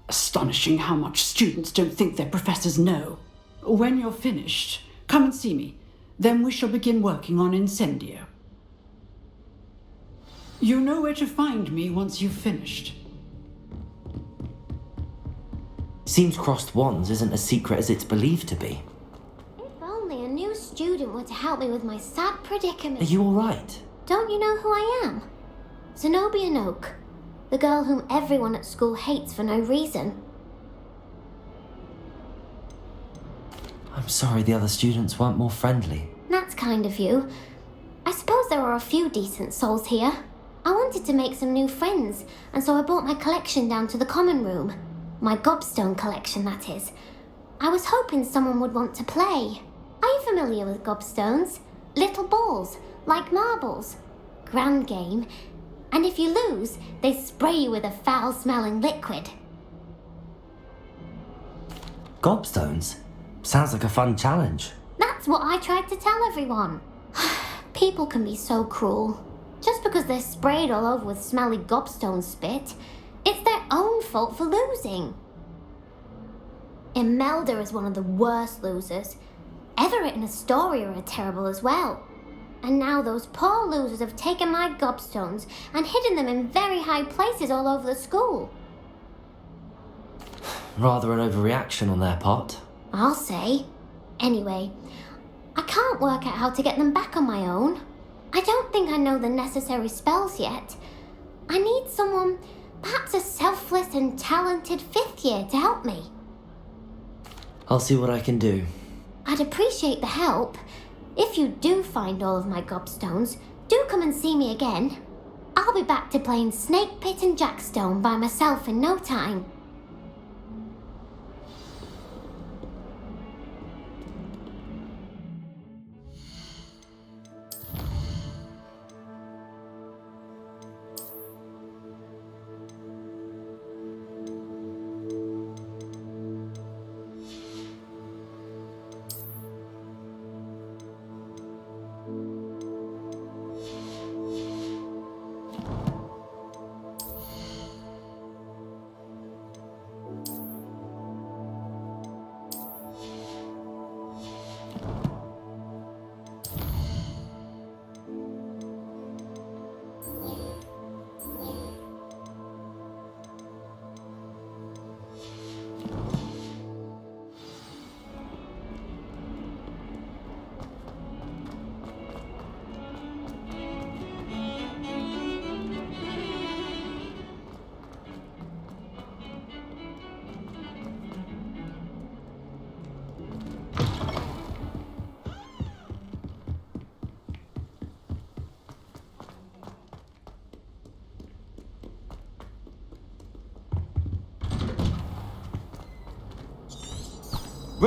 Astonishing how much students don't think their professors know. When you're finished, come and see me. Then we shall begin working on Incendio. You know where to find me once you've finished. Seems crossed wands isn't as secret as it's believed to be. If only a new student were to help me with my sad predicament. Are you alright? Don't you know who I am? Zenobia Noak, the girl whom everyone at school hates for no reason. I'm sorry the other students weren't more friendly. That's kind of you. I suppose there are a few decent souls here. I wanted to make some new friends, and so I brought my collection down to the common room. My gobstone collection, that is. I was hoping someone would want to play. Are you familiar with gobstones? Little balls, like marbles. Grand game. And if you lose, they spray you with a foul-smelling liquid. Gobstones? Sounds like a fun challenge. That's what I tried to tell everyone. People can be so cruel. Just because they're sprayed all over with smelly gobstone spit, it's their own fault for losing. Imelda is one of the worst losers. Everett and Astoria are terrible as well. And now those poor losers have taken my gobstones and hidden them in very high places all over the school. Rather an overreaction on their part. I'll say. Anyway, I can't work out how to get them back on my own. I don't think I know the necessary spells yet. I need someone, perhaps a selfless and talented fifth year to help me. I'll see what I can do. I'd appreciate the help. If you do find all of my gobstones, do come and see me again. I'll be back to playing Snake Pit and Jackstone by myself in no time.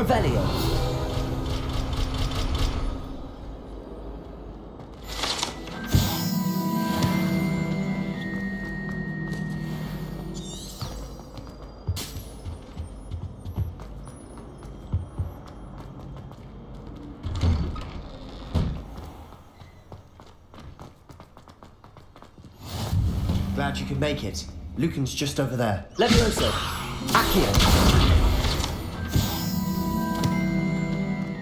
Revelio. Glad you could make it. Lucan's just over there. Levioso. Accio.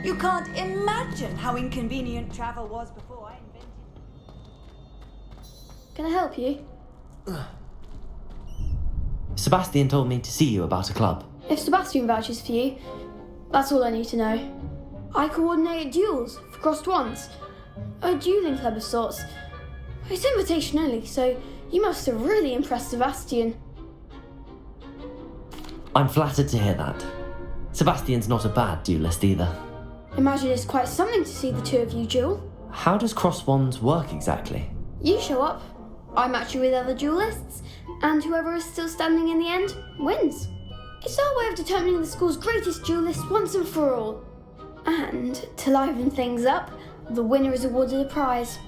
You can't imagine how inconvenient travel was before I invented... Can I help you? Sebastian told me to see you about a club. If Sebastian vouches for you, that's all I need to know. I coordinate duels for crossed ones. A dueling club of sorts. It's invitation only, so you must have really impressed Sebastian. I'm flattered to hear that. Sebastian's not a bad duelist either. Imagine it's quite something to see the two of you duel. How does cross wands work exactly? You show up, I match you with other duelists, and whoever is still standing in the end wins. It's our way of determining the school's greatest duelist once and for all. And to liven things up, the winner is awarded a prize.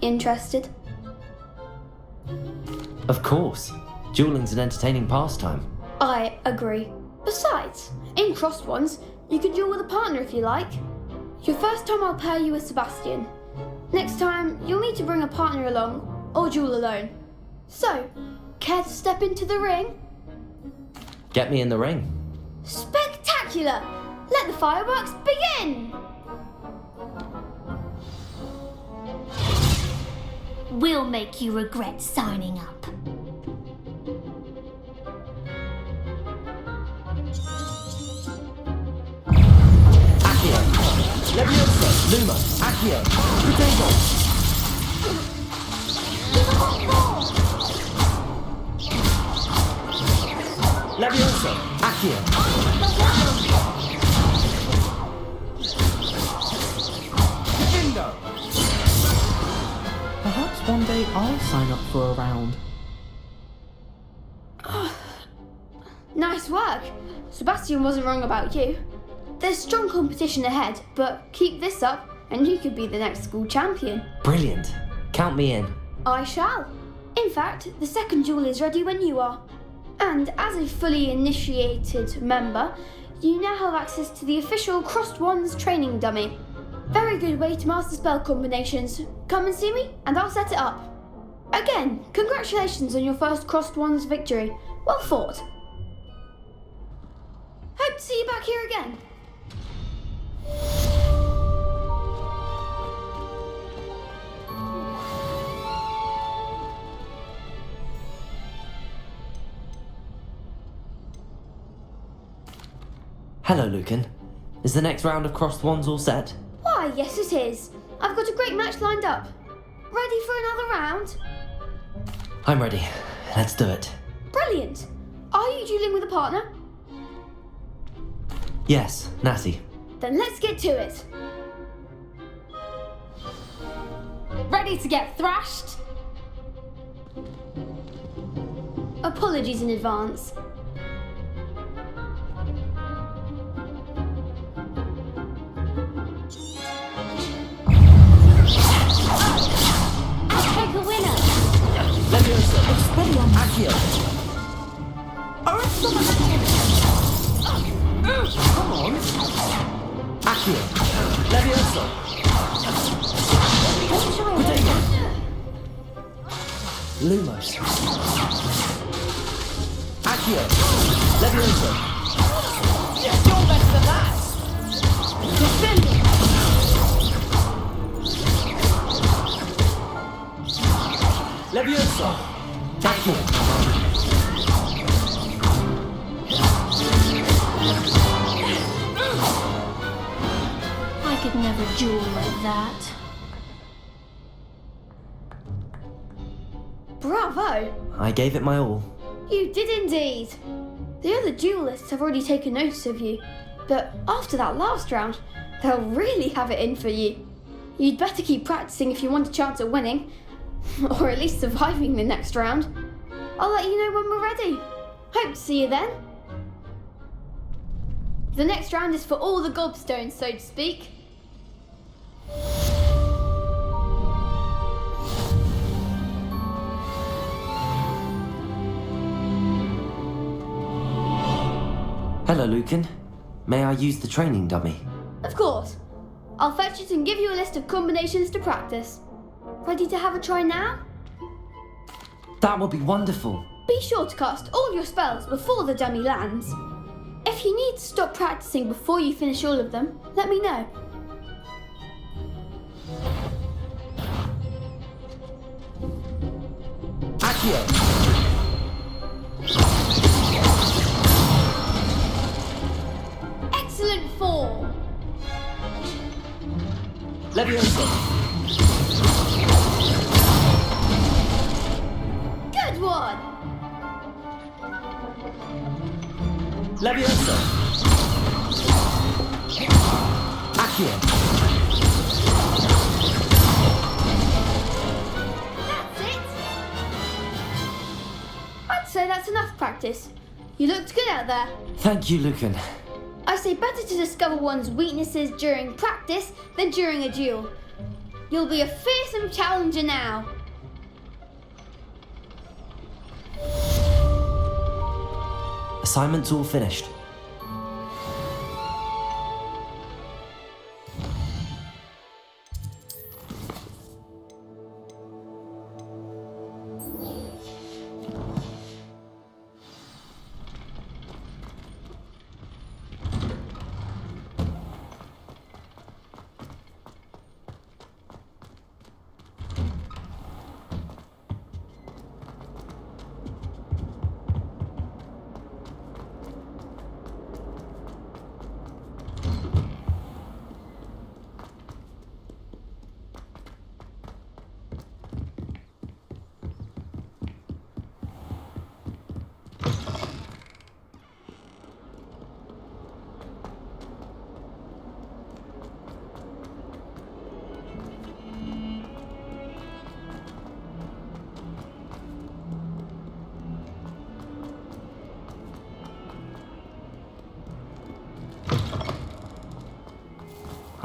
Interested? Of course. Dueling's an entertaining pastime. I agree. Besides, in crossed ones, you can duel with a partner if you like. Your first time I'll pair you with Sebastian. Next time, you'll need to bring a partner along, or duel alone. So, care to step into the ring? Get me in the ring. Spectacular! Let the fireworks begin! We'll make you regret signing up. Accio. Levioso. Luma. Accio. Potato. Levioso. Accio. Grifindor. Perhaps one day I'll sign up for a round. Nice work. Sebastian wasn't wrong about you. There's strong competition ahead, but keep this up and you could be the next school champion. Brilliant. Count me in. I shall. In fact, the second duel is ready when you are. And as a fully initiated member, you now have access to the official Crossed Wands training dummy. Very good way to master spell combinations. Come and see me and I'll set it up. Again, congratulations on your first Crossed Wands victory. Well fought. Hope to see you back here again. Hello, Lucan. Is the next round of crossed wands all set? Why, yes it is. I've got a great match lined up. Ready for another round? I'm ready. Let's do it. Brilliant. Are you dueling with a partner? Yes, Natty. Then let's get to it. Ready to get thrashed? Apologies in advance. Take a winner. Levioso. Expelliarmus. Accio. Come on. Accio. Levioso. Potato. Lumos. Accio. Levioso. You're better than that. Defend it. Levioso. Accio. I could never duel like that. Bravo! I gave it my all. You did indeed. The other duelists have already taken notice of you, but after that last round, they'll really have it in for you. You'd better keep practicing if you want a chance at winning, or at least surviving the next round. I'll let you know when we're ready. Hope to see you then. The next round is for all the gobstones, so to speak. Hello, Lucan. May I use the training dummy? Of course. I'll fetch it and give you a list of combinations to practice. Ready to have a try now? That would be wonderful. Be sure to cast all your spells before the dummy lands. If you need to stop practicing before you finish all of them, let me know. Accio! Excellent form! Leviosa! Good one! Leviosa! Accio! That's it! I'd say that's enough practice. You looked good out there. Thank you, Lucan. I say better to discover one's weaknesses during practice than during a duel. You'll be a fearsome challenger now. Assignment's all finished.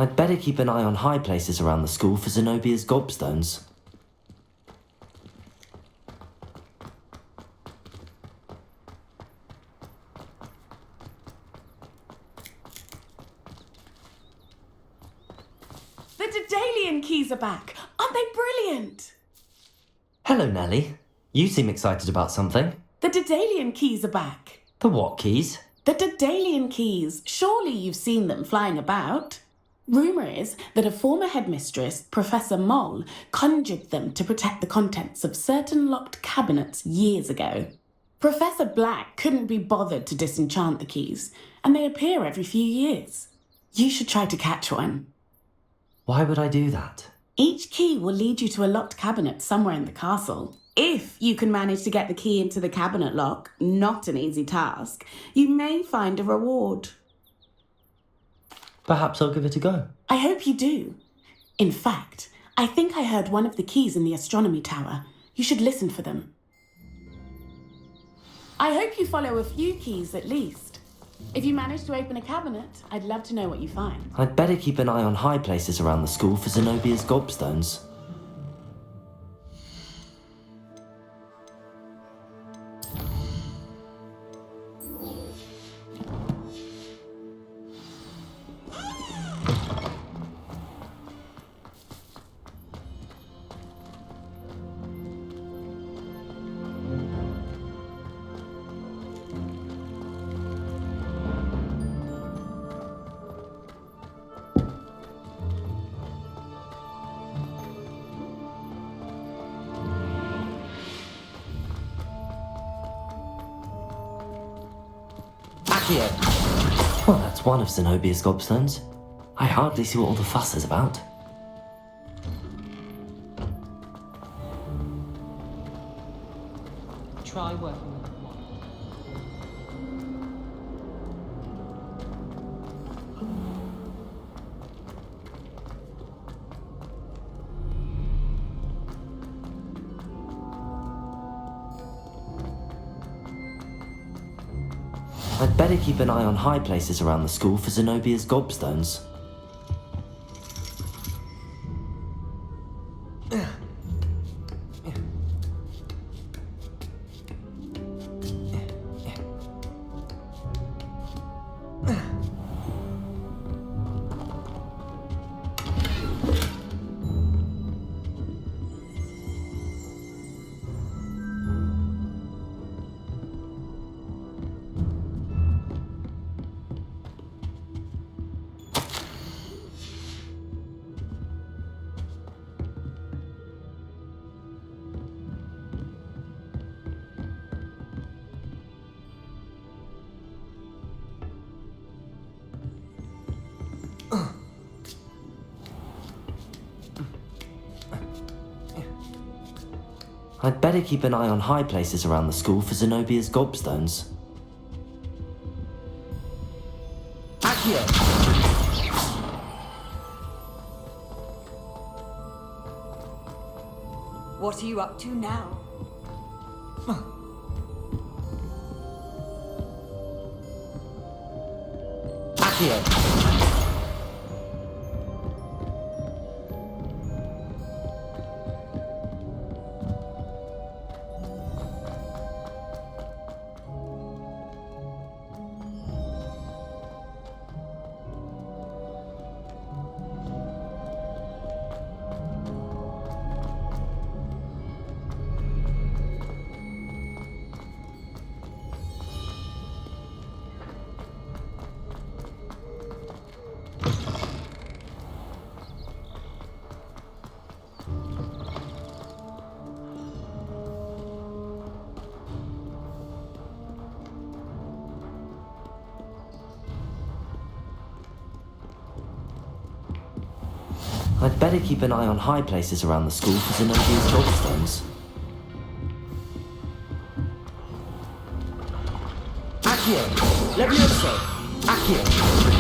I'd better keep an eye on high places around the school for Zenobia's gobstones. The Daedalian keys are back. Aren't they brilliant? Hello, Nellie. You seem excited about something. The Daedalian keys are back. The what keys? The Daedalian keys. Surely you've seen them flying about. Rumour is that a former headmistress, Professor Mole, conjured them to protect the contents of certain locked cabinets years ago. Professor Black couldn't be bothered to disenchant the keys, and they appear every few years. You should try to catch one. Why would I do that? Each key will lead you to a locked cabinet somewhere in the castle. If you can manage to get the key into the cabinet lock, not an easy task, you may find a reward. Perhaps I'll give it a go. I hope you do. In fact, I think I heard one of the keys in the astronomy tower. You should listen for them. I hope you follow a few keys at least. If you manage to open a cabinet, I'd love to know what you find. I'd better keep an eye on high places around the school for Zenobia's gobstones. Well, that's one of Zenobia's gobstones. I hardly see what all the fuss is about. Try working with one. I'd better keep an eye on high places around the school for Zenobia's gobstones. I'd better keep an eye on high places around the school for Zenobia's gobstones. Accio! What are you up to now? Accio! I'd better keep an eye on high places around the school for Zenobia's gobstones. Accio! Levioso! Accio!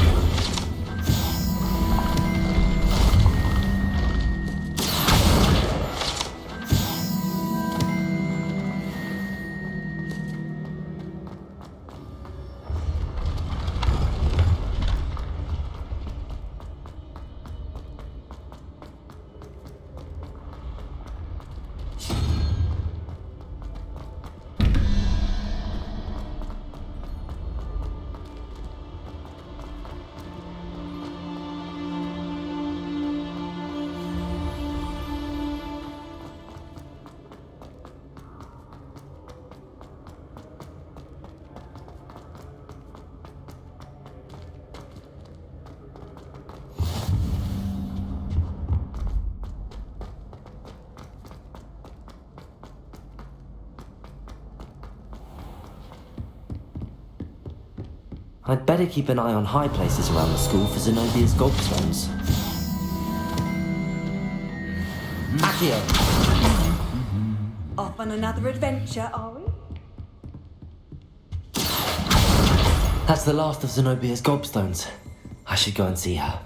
I'd better keep an eye on high places around the school for Zenobia's gobstones. Accio! Off on another adventure, are we? That's the last of Zenobia's gobstones. I should go and see her.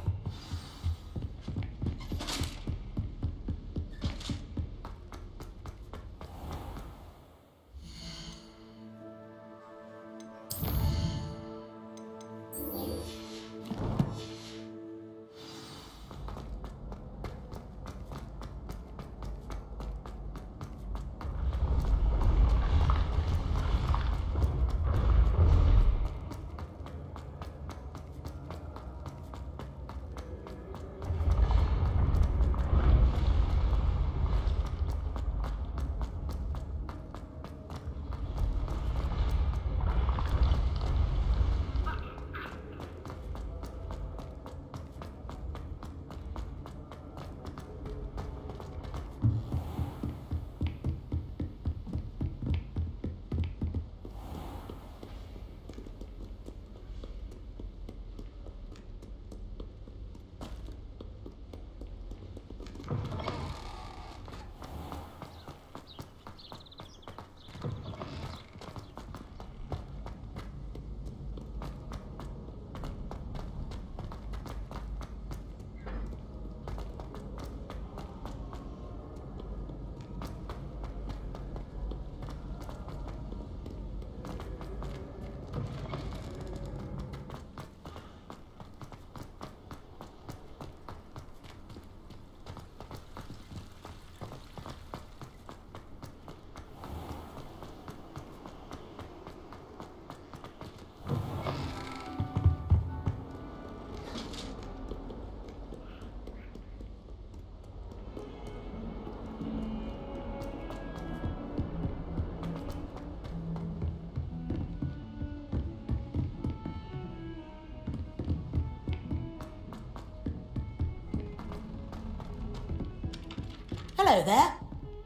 Hello there.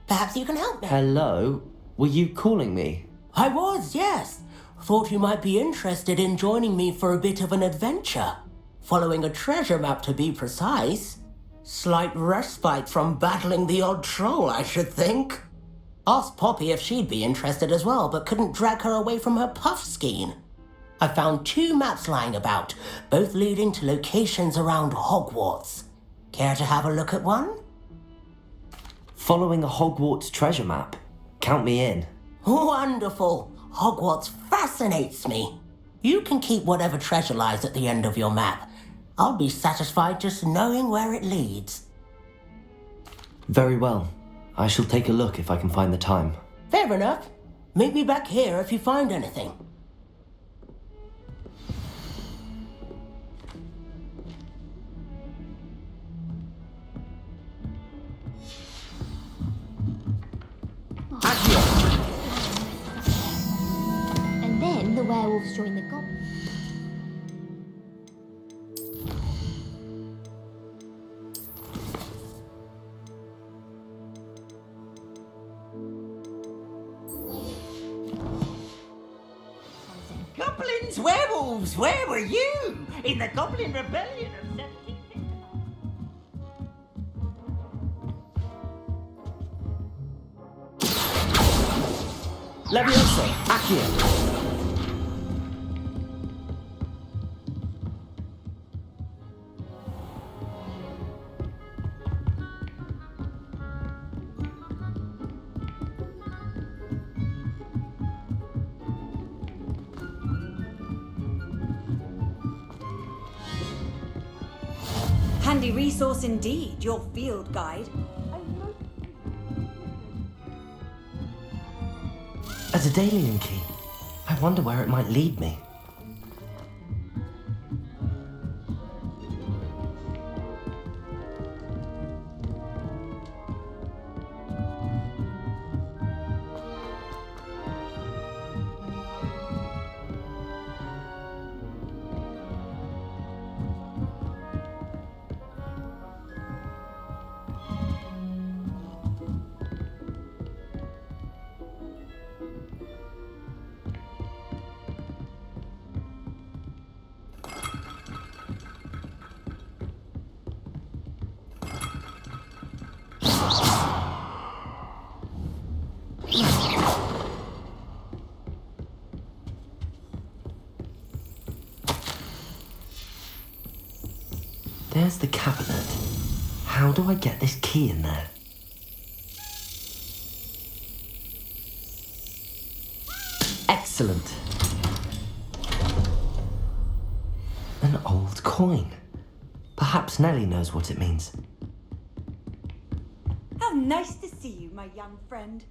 Perhaps you can help me. Hello? Were you calling me? I was, yes. Thought you might be interested in joining me for a bit of an adventure. Following a treasure map, to be precise. Slight respite from battling the odd troll, I should think. Asked Poppy if she'd be interested as well, but couldn't drag her away from her puff skein. I found 2 maps lying about, both leading to locations around Hogwarts. Care to have a look at one? Following a Hogwarts treasure map? Count me in. Wonderful. Hogwarts fascinates me. You can keep whatever treasure lies at the end of your map. I'll be satisfied just knowing where it leads. Very well. I shall take a look if I can find the time. Fair enough. Meet me back here if you find anything. And then the werewolves join the goblins. Goblins, werewolves, where were you? In the Goblin Rebellion of 1759. Leviosa, Accio. Handy resource indeed, your field guide. A Daedalian key. I wonder where it might lead me. There's the cabinet. How do I get this key in there? Excellent. An old coin. Perhaps Nellie knows what it means. How nice to see you, my young friend.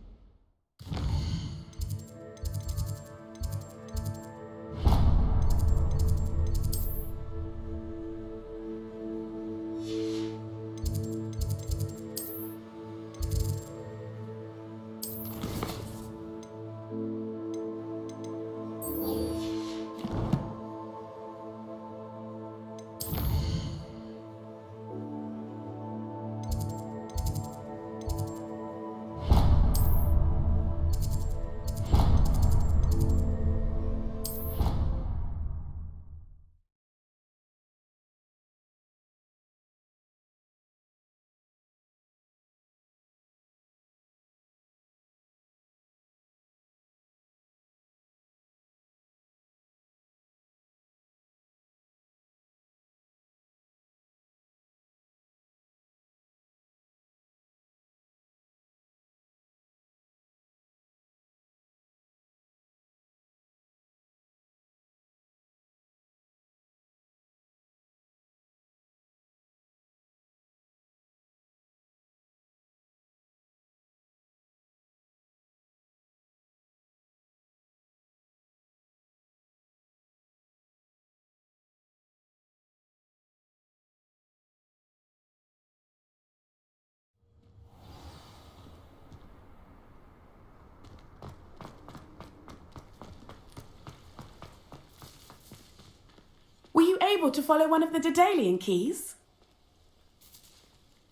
Were you able to follow one of the Daedalian keys?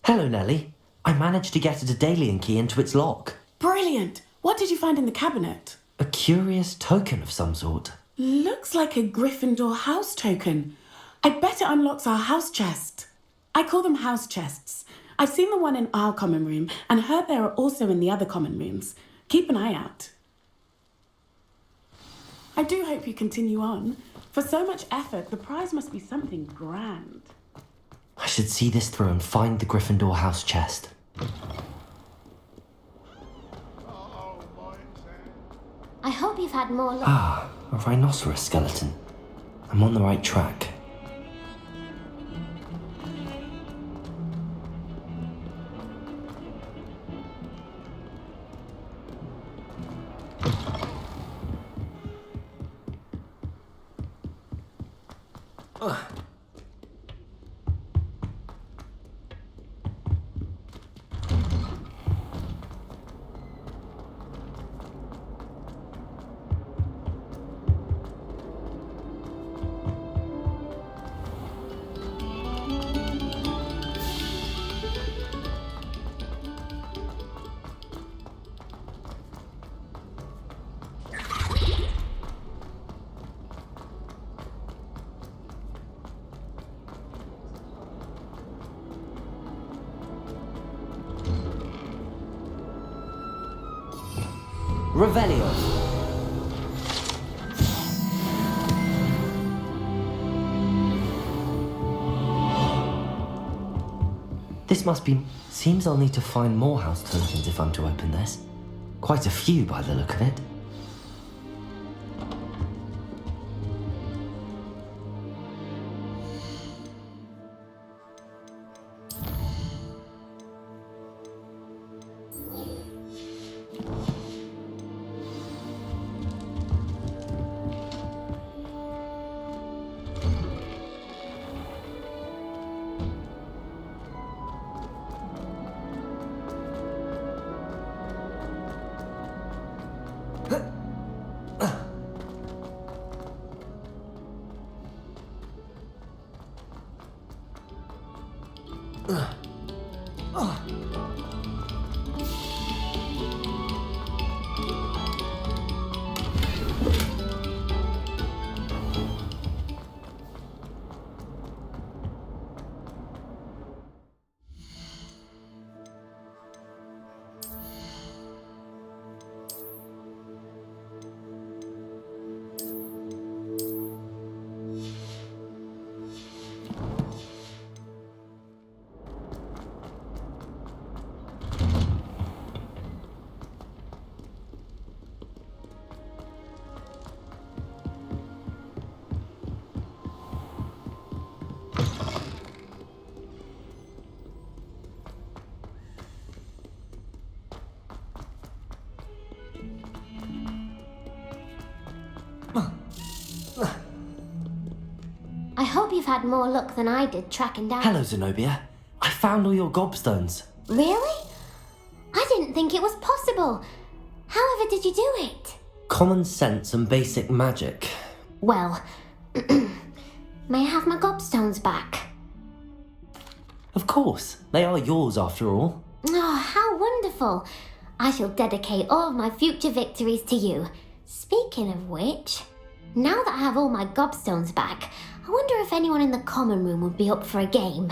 Hello, Nellie. I managed to get a Daedalian key into its lock. Brilliant! What did you find in the cabinet? A curious token of some sort. Looks like a Gryffindor house token. I bet it unlocks our house chest. I call them house chests. I've seen the one in our common room and heard there are also in the other common rooms. Keep an eye out. I do hope you continue on. For so much effort, the prize must be something grand. I should see this through and find the Gryffindor house chest. I hope you've had more luck. Ah, a rhinoceros skeleton. I'm on the right track. Revelio. This must be... Seems I'll need to find more house tokens if I'm to open this. Quite a few by the look of it. I hope you've had more luck than I did tracking down... Hello, Zenobia. I found all your gobstones. Really? I didn't think it was possible. However did you do it? Common sense and basic magic. Well, may I have my gobstones back? Of course. They are yours after all. Oh, how wonderful. I shall dedicate all of my future victories to you. Speaking of which, now that I have all my gobstones back, I wonder if anyone in the common room would be up for a game.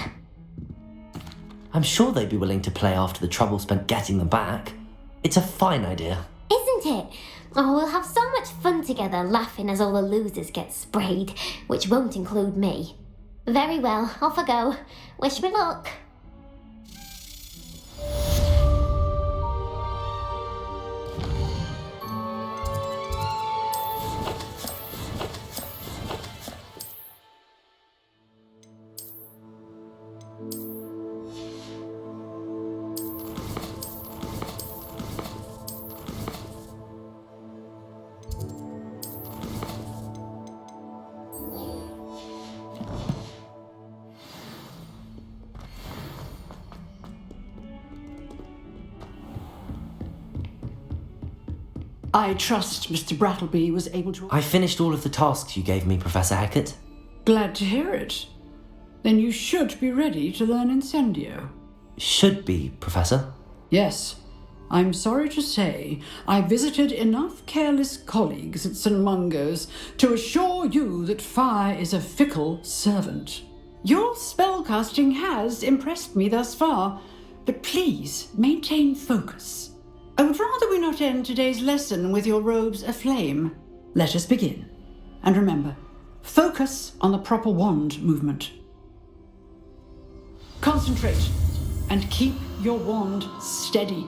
I'm sure they'd be willing to play after the trouble spent getting them back. It's a fine idea. Isn't it? Oh, we'll have so much fun together laughing as all the losers get sprayed, which won't include me. Very well, off I go. Wish me luck. I trust Mr. Brattleby was able to... I finished all of the tasks you gave me, Professor Hackett. Glad to hear it. Then you should be ready to learn Incendio. should be, Professor. Yes. I'm sorry to say, I visited enough careless colleagues at St. Mungo's to assure you that fire is a fickle servant. Your spellcasting has impressed me thus far, but please maintain focus. I would rather we not end today's lesson with your robes aflame. Let us begin. And remember, focus on the proper wand movement. Concentrate and keep your wand steady.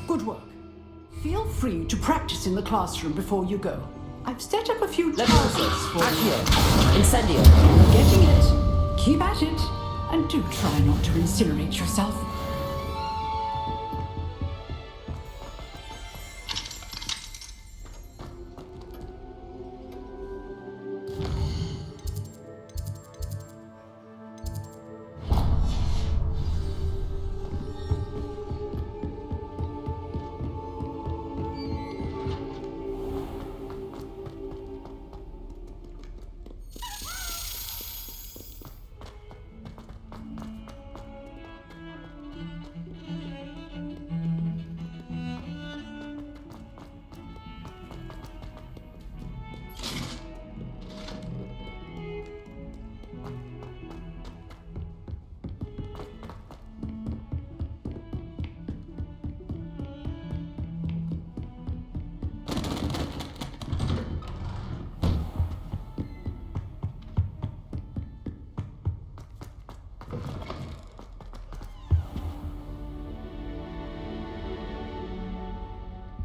Good work. Feel free to practice in the classroom before you go. I've set up a few targets for you. Incendio. Getting it. Keep at it. And do try not to incinerate yourself.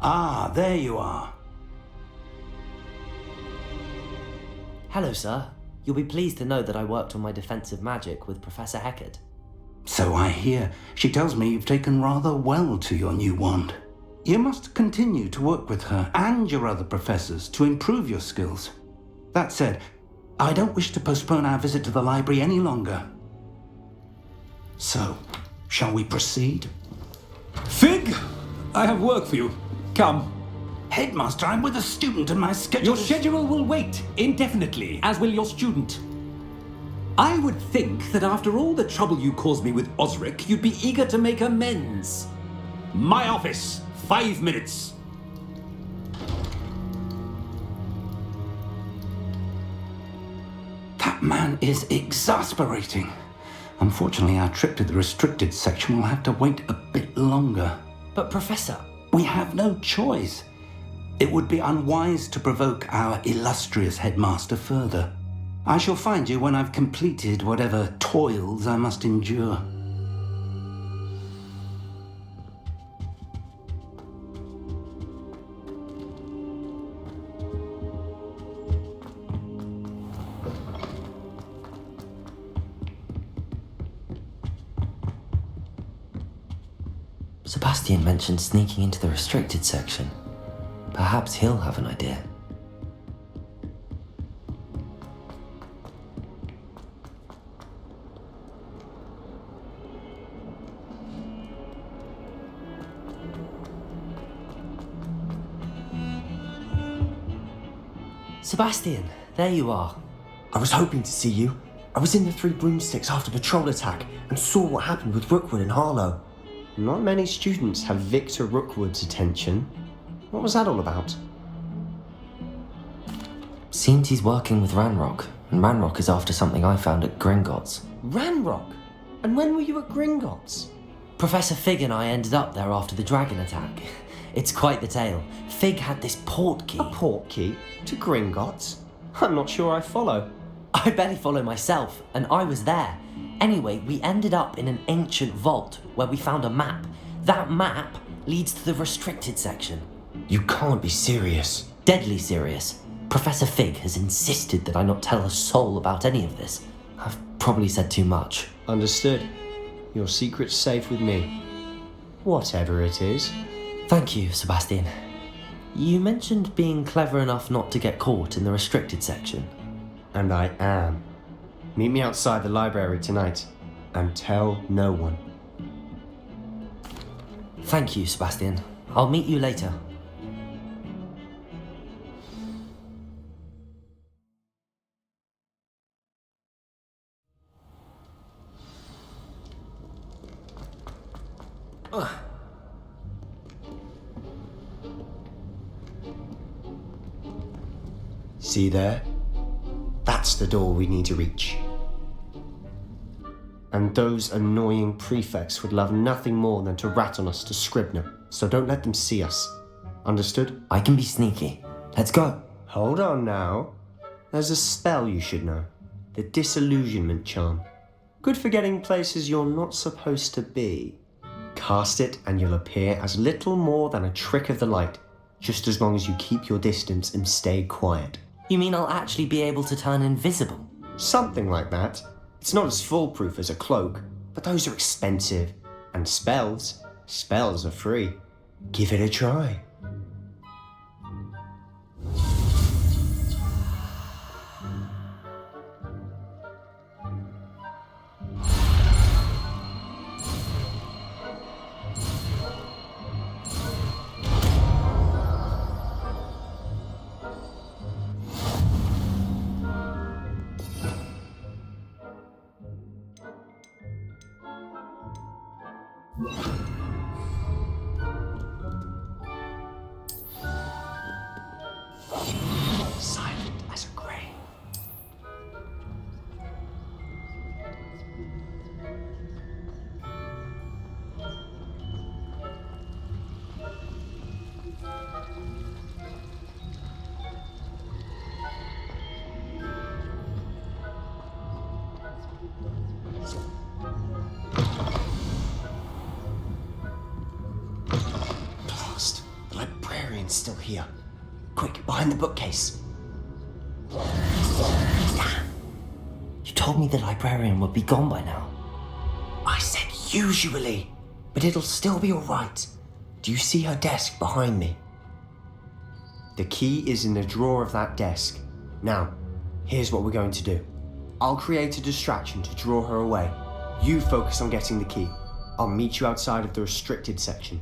Ah, there you are. Hello, sir. You'll be pleased to know that I worked on my defensive magic with Professor Heckard. So I hear. She tells me you've taken rather well to your new wand. You must continue to work with her and your other professors to improve your skills. That said, I don't wish to postpone our visit to the library any longer. So, shall we proceed? Fig, I have work for you. Come. Headmaster, I'm with a student and my schedule... Your schedule will wait indefinitely, as will your student. I would think that after all the trouble you caused me with Osric, you'd be eager to make amends. My office, 5 minutes. That man is exasperating. Unfortunately, our trip to the restricted section will have to wait a bit longer. But Professor... We have no choice. It would be unwise to provoke our illustrious headmaster further. I shall find you when I've completed whatever toils I must endure. Sebastian mentioned sneaking into the restricted section. Perhaps he'll have an idea. Sebastian, there you are. I was hoping to see you. I was in the Three Broomsticks after patrol attack and saw what happened with Rookwood and Harlow. Not many students have Victor Rookwood's attention. What was that all about? Seems he's working with Ranrock, and Ranrock is after something I found at Gringotts. Ranrock? And when were you at Gringotts? Professor Fig and I ended up there after the dragon attack. It's quite the tale. Fig had this port key. A port key? To Gringotts? I'm not sure I follow. I barely follow myself, and I was there. Anyway, we ended up in an ancient vault where we found a map. That map leads to the restricted section. You can't be serious. Deadly serious. Professor Fig has insisted that I not tell a soul about any of this. I've probably said too much. Understood. Your secret's safe with me. Whatever it is. Thank you, Sebastian. You mentioned being clever enough not to get caught in the restricted section. And I am. Meet me outside the library tonight, and tell no one. Thank you, Sebastian. I'll meet you later. See there? That's the door we need to reach. And those annoying prefects would love nothing more than to rat on us to Scribner, so don't let them see us. Understood? I can be sneaky. Let's go. Hold on now. There's a spell you should know. The Disillusionment Charm. Good for getting places you're not supposed to be. Cast it and you'll appear as little more than a trick of the light, just as long as you keep your distance and stay quiet. You mean I'll actually be able to turn invisible? Something like that. It's not as foolproof as a cloak, but those are expensive. And spells are free. Give it a try. Silent as a grave. Blast! The librarian's still here. Quick, behind the bookcase. Damn. You told me the librarian would be gone by now. I said usually, but it'll still be alright. Do you see her desk behind me? The key is in the drawer of that desk. Now, here's what we're going to do. I'll create a distraction to draw her away. You focus on getting the key. I'll meet you outside of the restricted section.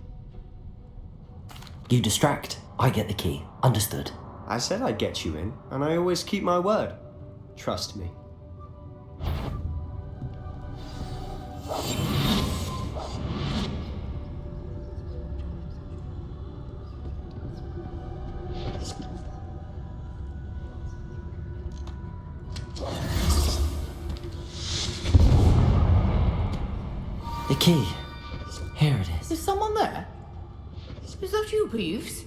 You distract, I get the key. Understood. I said I'd get you in, and I always keep my word. Trust me. The key. Here it is. Is someone there? Is that you, Peeves?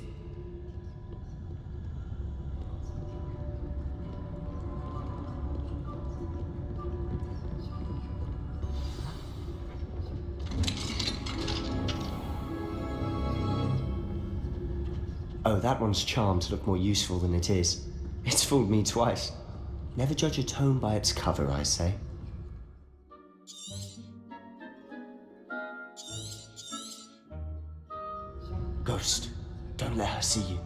Oh, that one's charmed to look more useful than it is. It's fooled me twice. Never judge a tome by its cover, I say. Ghost, don't let her see you.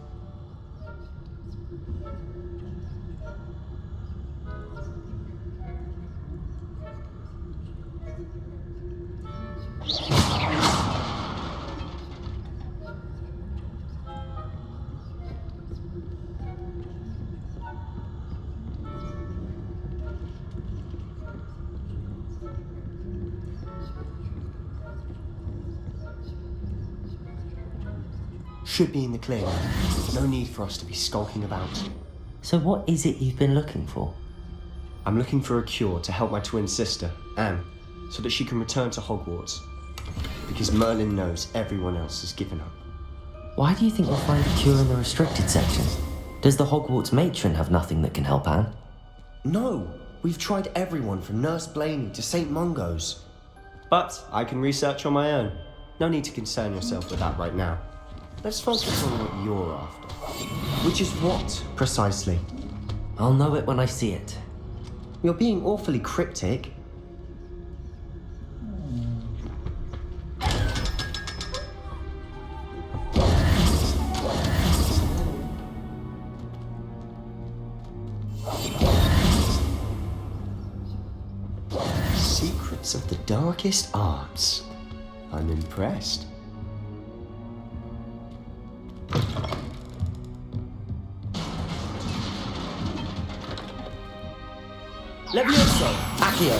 Should be in the clear. No need for us to be skulking about. So what is it you've been looking for? I'm looking for a cure to help my twin sister, Anne, so that she can return to Hogwarts. Because Merlin knows everyone else has given up. Why do you think we'll find a cure in the restricted section? Does the Hogwarts matron have nothing that can help Anne? No! We've tried everyone from Nurse Blaney to St. Mungo's. But I can research on my own. No need to concern yourself with that right now. Let's focus on what you're after. Which is what, precisely? I'll know it when I see it. You're being awfully cryptic. Secrets of the darkest arts. I'm impressed. Levioso! Accio!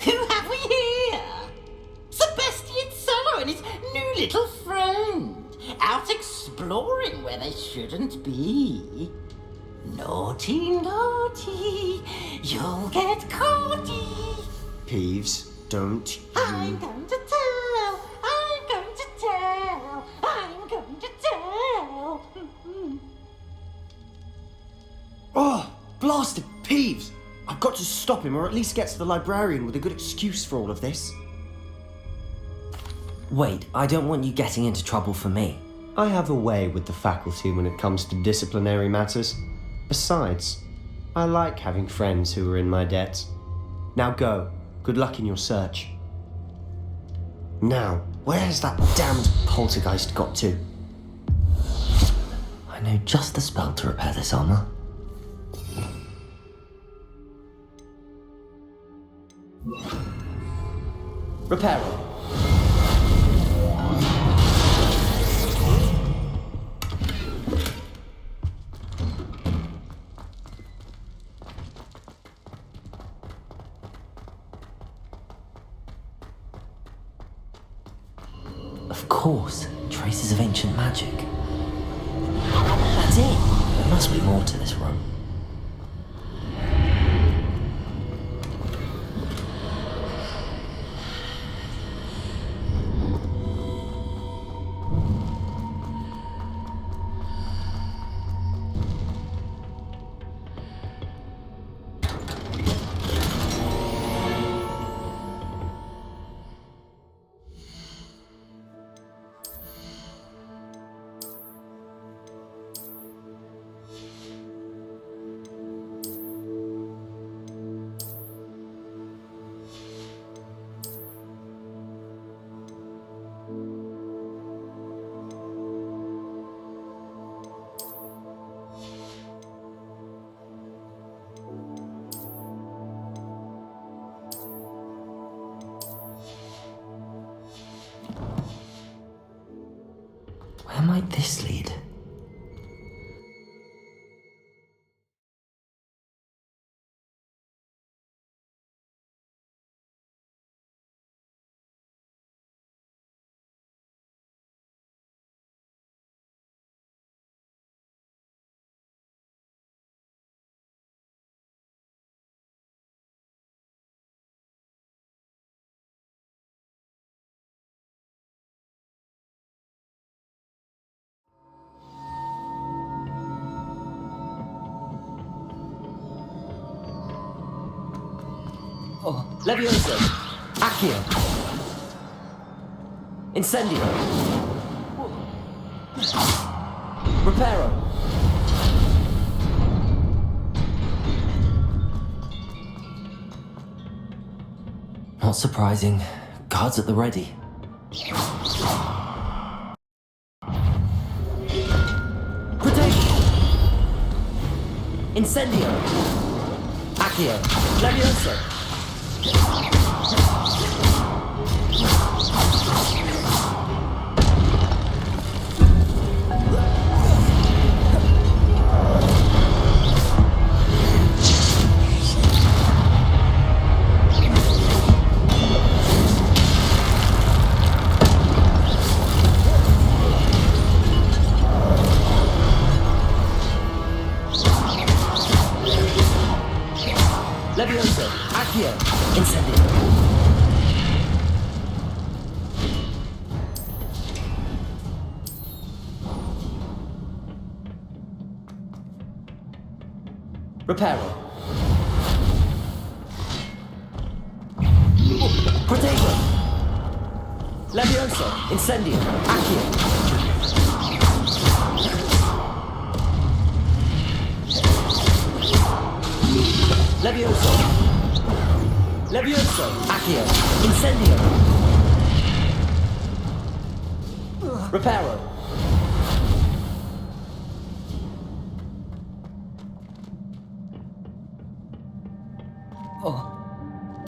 Who have we here? Sebastian Solo and his new little friend. Out exploring where they shouldn't be. Naughty, naughty, you'll get caughty. Peeves, don't you... I'm going to tell, I'm going to tell, I'm going to tell. Oh, blasted Peeves! I've got to stop him, or at least get to the librarian with a good excuse for all of this. Wait, I don't want you getting into trouble for me. I have a way with the faculty when it comes to disciplinary matters. Besides, I like having friends who are in my debt. Now go. Good luck in your search. Now, where has that damned poltergeist got to? I know just the spell to repair this armor. Repair it. Of course, traces of ancient magic. That's it. There must be more to this room. Where might this lead? Oh, Levioso! Accio! Incendio! Reparo! Not surprising. Guards at the ready. Protection! Incendio! Accio! Levioso! Levioso! Accio! Incendio! Reparo! Levioso, incendio, accio. Levioso. Levioso, accio, incendio. Reparo.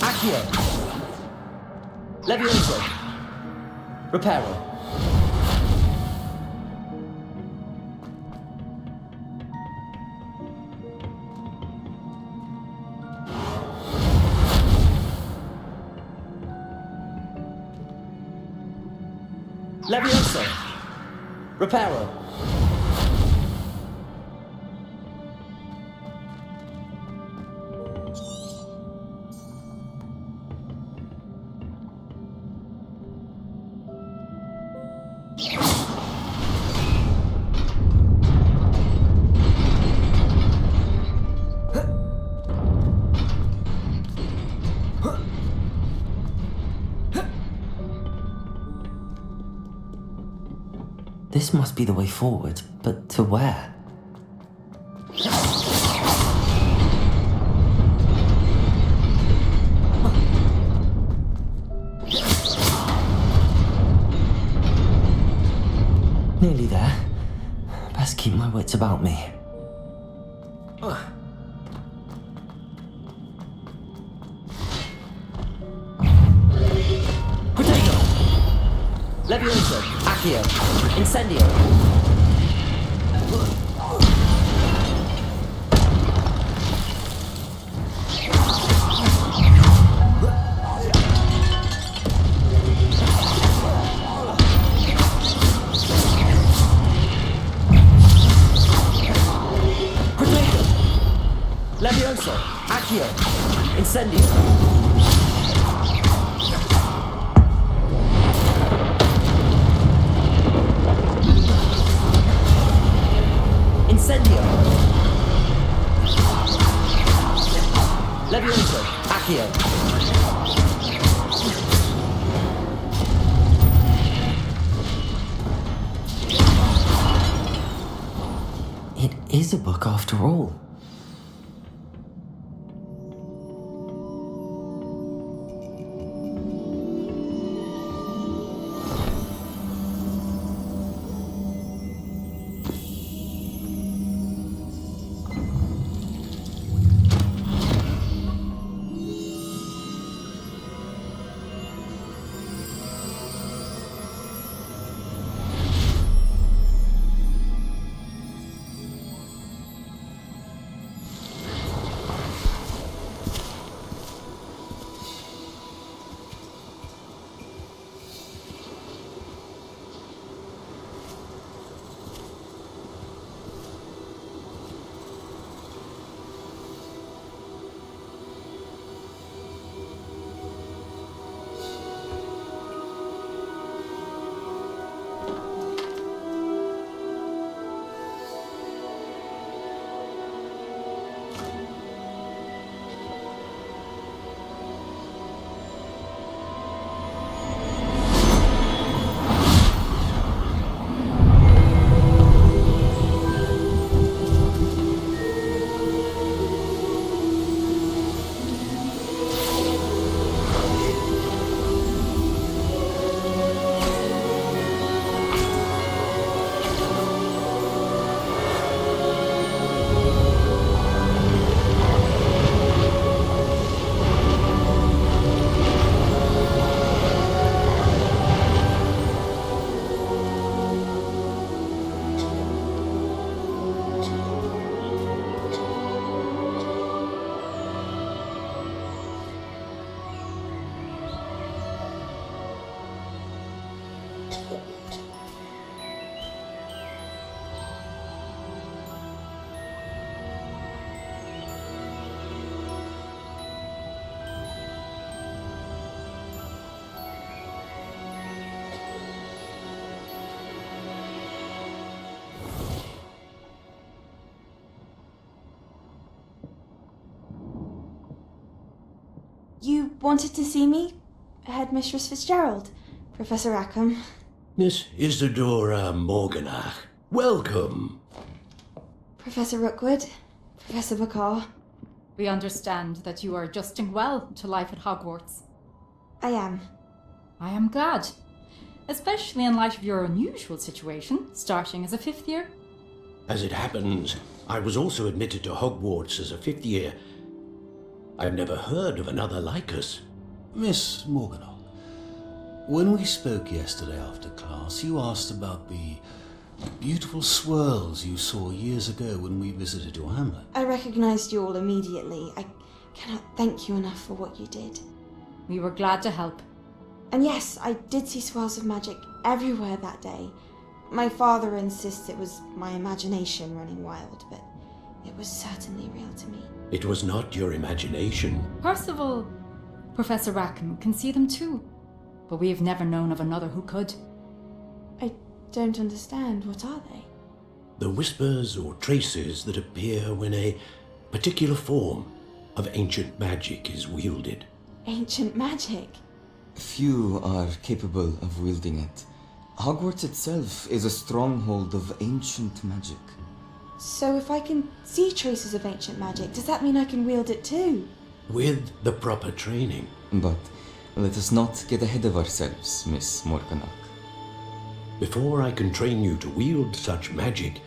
Accio. Levioso. Reparo. Levioso. Reparo. This must be the way forward, but to where? Nearly there. Best keep my wits about me. Potato! Levioso! Accio! Incendio! Potato! Levioso! Accio! Incendio! Incendio! Levioso! Accio! It is a book after all. You wanted to see me, Headmistress Fitzgerald? Professor Rackham. Miss Isadora Morganach, welcome. Professor Rookwood. Professor Bakar. We understand that you are adjusting well to life at Hogwarts. I am. I am glad. Especially in light of your unusual situation, starting as a 5th year. As it happens, I was also admitted to Hogwarts as a 5th year. I've never heard of another like us. Miss Morganach, when we spoke yesterday after class, you asked about the beautiful swirls you saw years ago when we visited your hamlet. I recognized you all immediately. I cannot thank you enough for what you did. We were glad to help. And yes, I did see swirls of magic everywhere that day. My father insists it was my imagination running wild, but it was certainly real to me. It was not your imagination. Percival, Professor Rackham can see them too, but we have never known of another who could. I don't understand. What are they? The whispers or traces that appear when a particular form of ancient magic is wielded. Ancient magic? Few are capable of wielding it. Hogwarts itself is a stronghold of ancient magic. So if I can see traces of ancient magic, does that mean I can wield it too? With the proper training. But let us not get ahead of ourselves, Miss Morganach. Before I can train you to wield such magic,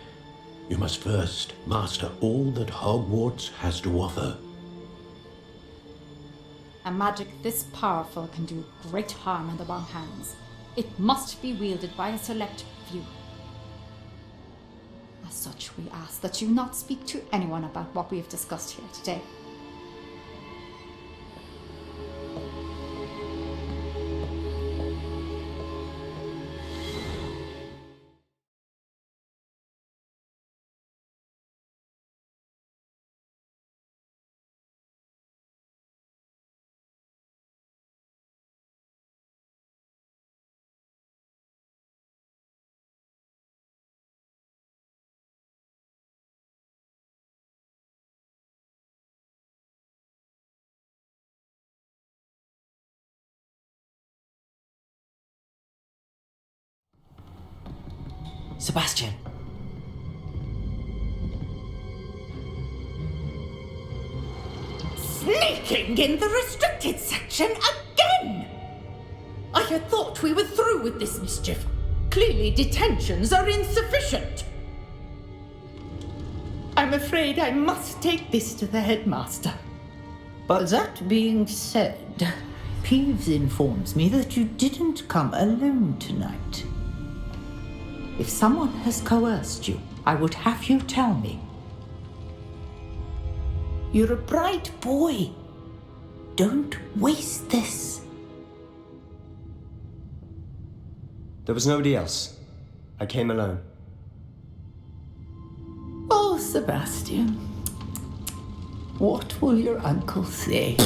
you must first master all that Hogwarts has to offer. A magic this powerful can do great harm in the wrong hands. It must be wielded by a select few. As such, we ask that you not speak to anyone about what we have discussed here today. Sebastian! Sneaking in the restricted section again! I had thought we were through with this mischief. Clearly detentions are insufficient. I'm afraid I must take this to the headmaster. But that being said, Peeves informs me that you didn't come alone tonight. If someone has coerced you, I would have you tell me. You're a bright boy. Don't waste this. There was nobody else. I came alone. Oh, Sebastian. What will your uncle say?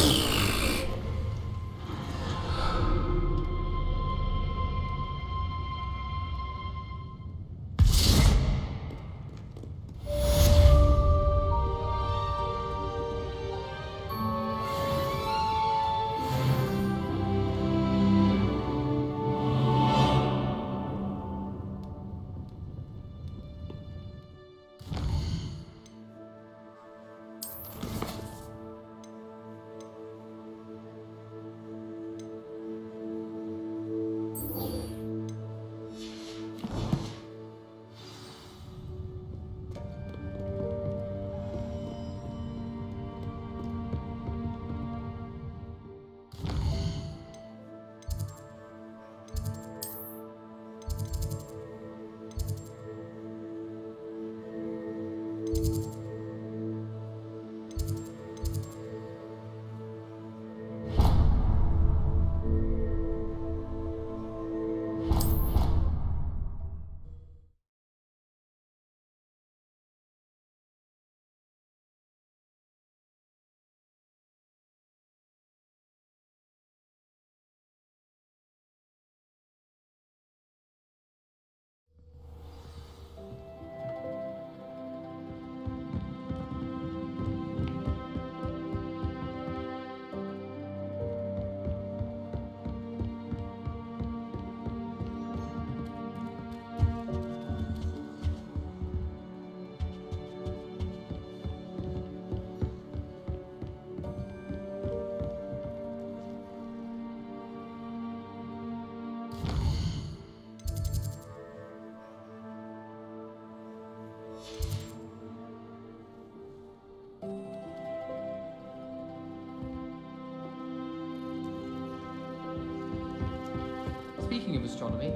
astronomy.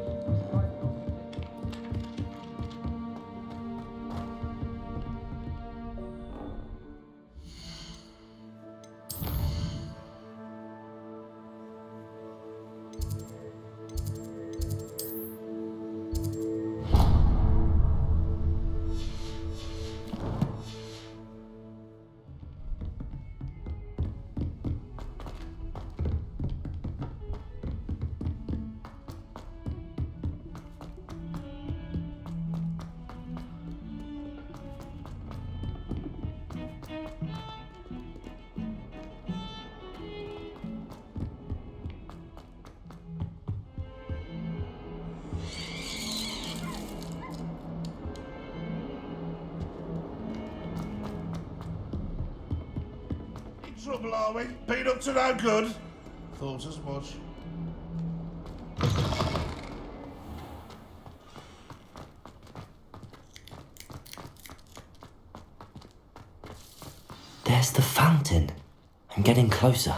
Trouble, are we? Been up to no good? Thought as much. There's the fountain. I'm getting closer.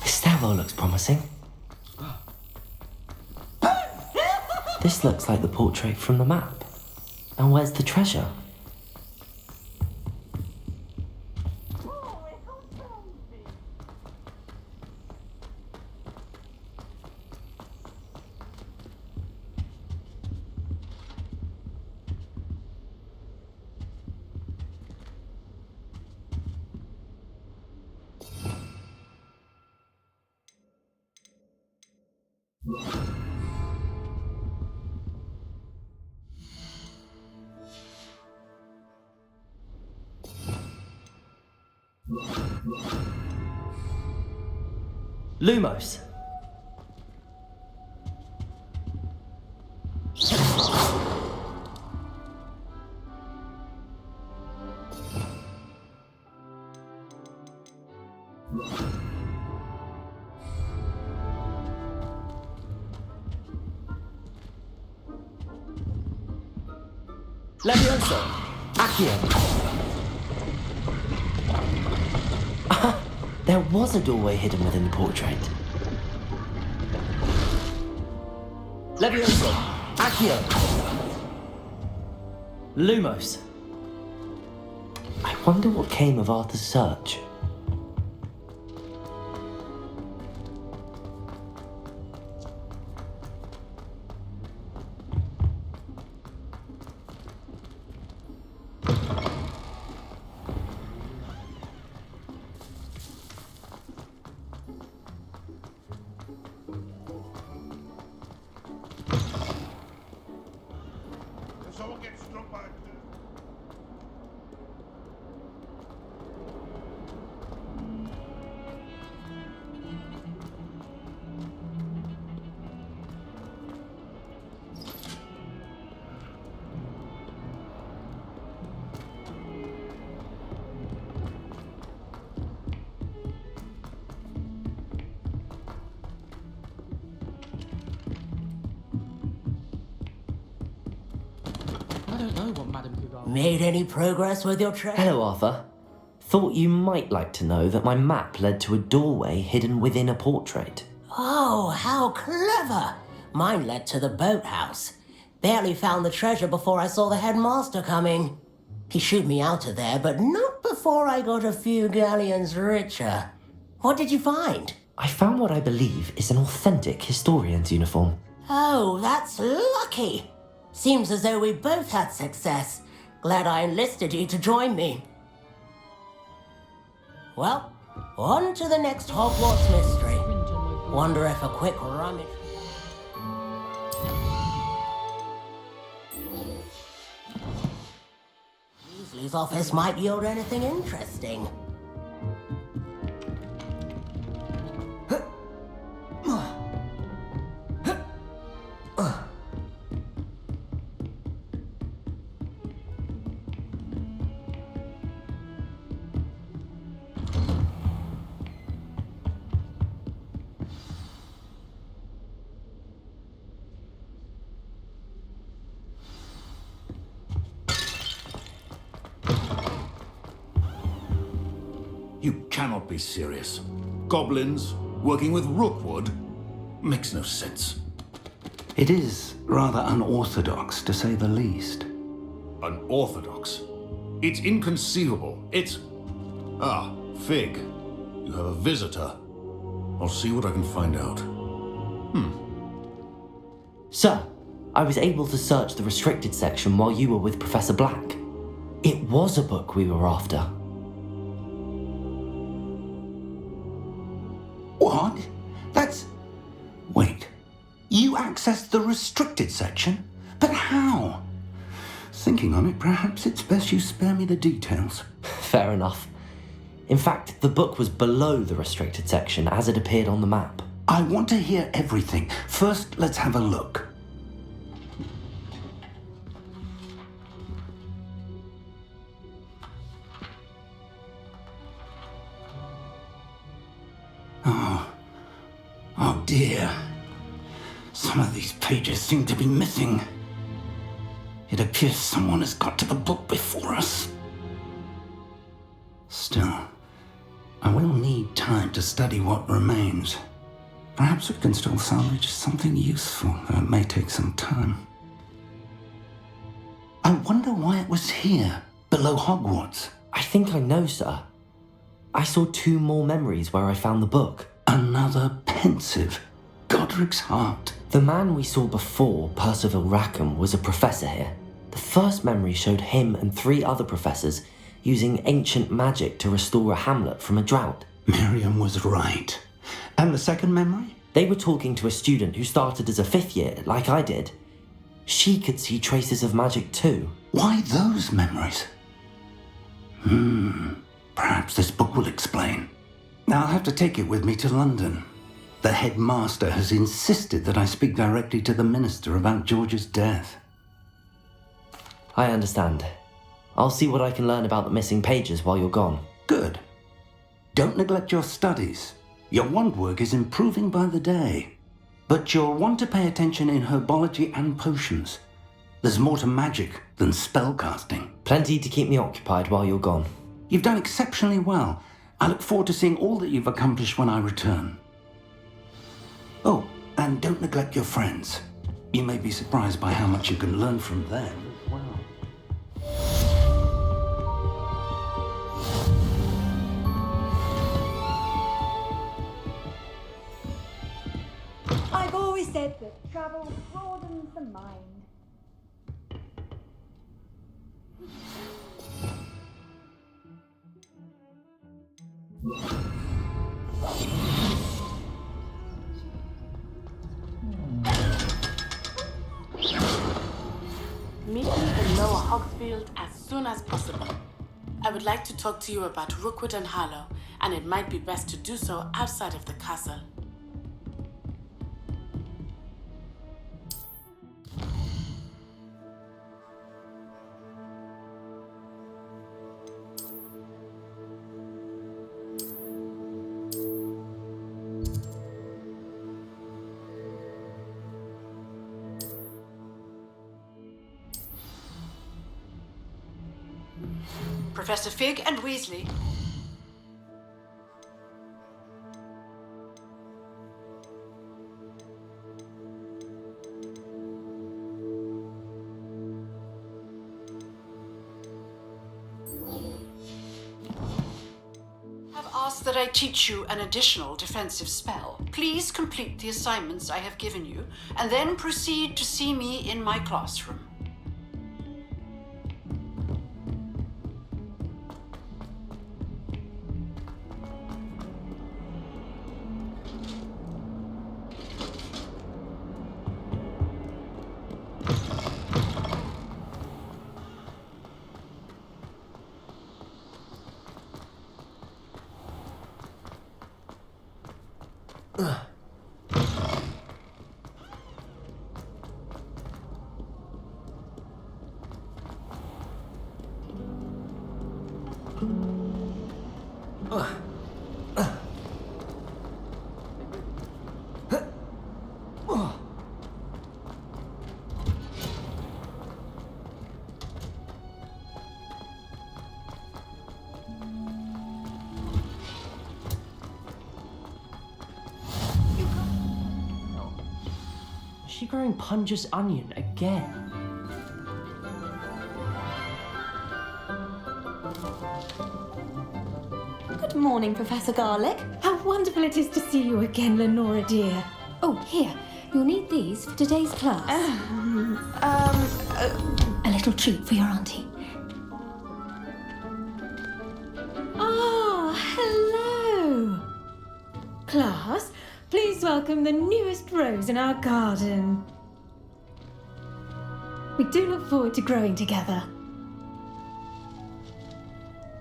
Stairwell looks promising. This looks like the portrait from the map. And where's the treasure? Lumos. Levioso. Accio. There was a doorway hidden within the portrait. Levioso. Accio. Lumos. I wonder what came of Arthur's search. Made any progress with your trek? Hello, Arthur. Thought you might like to know that my map led to a doorway hidden within a portrait. Oh, how clever! Mine led to the boathouse. Barely found the treasure before I saw the headmaster coming. He shooed me out of there, but not before I got a few galleons richer. What did you find? I found what I believe is an authentic historian's uniform. Oh, that's lucky. Seems as though we both had success. Glad I enlisted you to join me. Well, on to the next Hogwarts mystery. Wonder if a quick rummage... Weasley's office might yield anything interesting. You cannot be serious. Goblins working with Rookwood makes no sense. It is rather unorthodox, to say the least. Unorthodox? It's inconceivable. It's... Ah, Fig. You have a visitor. I'll see what I can find out. Sir, I was able to search the restricted section while you were with Professor Black. It was a book we were after. What? That's... Wait. You accessed the restricted section? But how? Thinking on it, perhaps it's best you spare me the details. Fair enough. In fact, the book was below the restricted section as it appeared on the map. I want to hear everything. First, let's have a look. Oh dear. Some of these pages seem to be missing. It appears someone has got to the book before us. Still, I will need time to study what remains. Perhaps we can still salvage something useful, though it may take some time. I wonder why it was here, below Hogwarts. I think I know, sir. I saw 2 more memories where I found the book. Another pensive Godric's heart. The man we saw before, Percival Rackham, was a professor here. The first memory showed him and 3 other professors using ancient magic to restore a hamlet from a drought. Miriam was right. And the second memory? They were talking to a student who started as a 5th year, like I did. She could see traces of magic too. Why those memories? Perhaps this book will explain. I'll have to take it with me to London. The headmaster has insisted that I speak directly to the minister about George's death. I understand. I'll see what I can learn about the missing pages while you're gone. Good. Don't neglect your studies. Your wand work is improving by the day. But you'll want to pay attention in herbology and potions. There's more to magic than spellcasting. Plenty to keep me occupied while you're gone. You've done exceptionally well. I look forward to seeing all that you've accomplished when I return. Oh, and don't neglect your friends. You may be surprised by how much you can learn from them as well. I've always said that travel broadens the mind. Meet me in Lower Hogsfield as soon as possible. I would like to talk to you about Rookwood and Harlow, and it might be best to do so outside of the castle. Professor Fig and Weasley. Have asked that that I teach you an additional defensive spell, please complete the assignments I have given you, and then proceed to see me in my classroom. Is she growing Punja's onion again? Good morning, Professor Garlick. How wonderful it is to see you again, Lenora dear. Oh, here. You'll need these for today's class. A little treat for your auntie. Ah, hello. Class, please welcome the newest rose in our garden. We do look forward to growing together.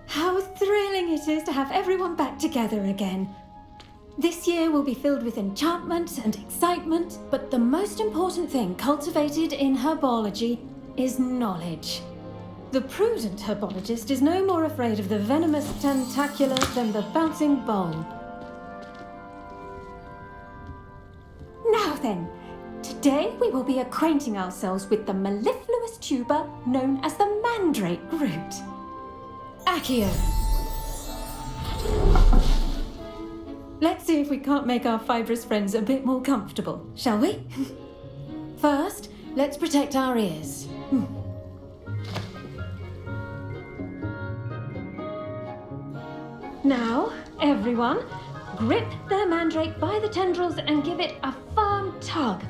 How thrilling it is to have everyone back together again. This year will be filled with enchantment and excitement, but the most important thing cultivated in herbology is knowledge. The prudent herbologist is no more afraid of the venomous tentacula than the bouncing bulb. Now then, today we will be acquainting ourselves with the mellifluous tuber known as the mandrake root. Accio. Let's see if we can't make our fibrous friends a bit more comfortable, shall we? First, let's protect our ears. Now, everyone, grip their mandrake by the tendrils and give it a firm tug.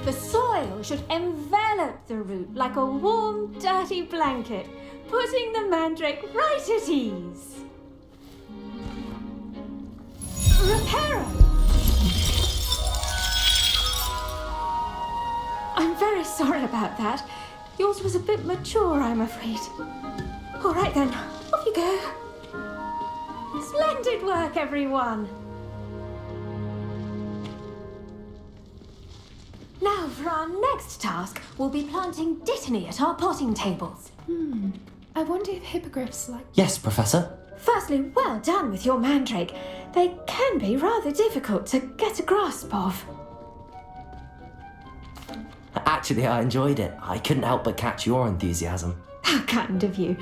The soil should envelop the root like a warm, dirty blanket, putting the mandrake right at ease. Reparo! I'm very sorry about that. Yours was a bit mature, I'm afraid. All right then, off you go. Splendid work, everyone. Now, for our next task, we'll be planting dittany at our potting tables. I wonder if hippogriffs like... Yes, Professor. Firstly, well done with your mandrake. They can be rather difficult to get a grasp of. Actually, I enjoyed it. I couldn't help but catch your enthusiasm. How kind of you.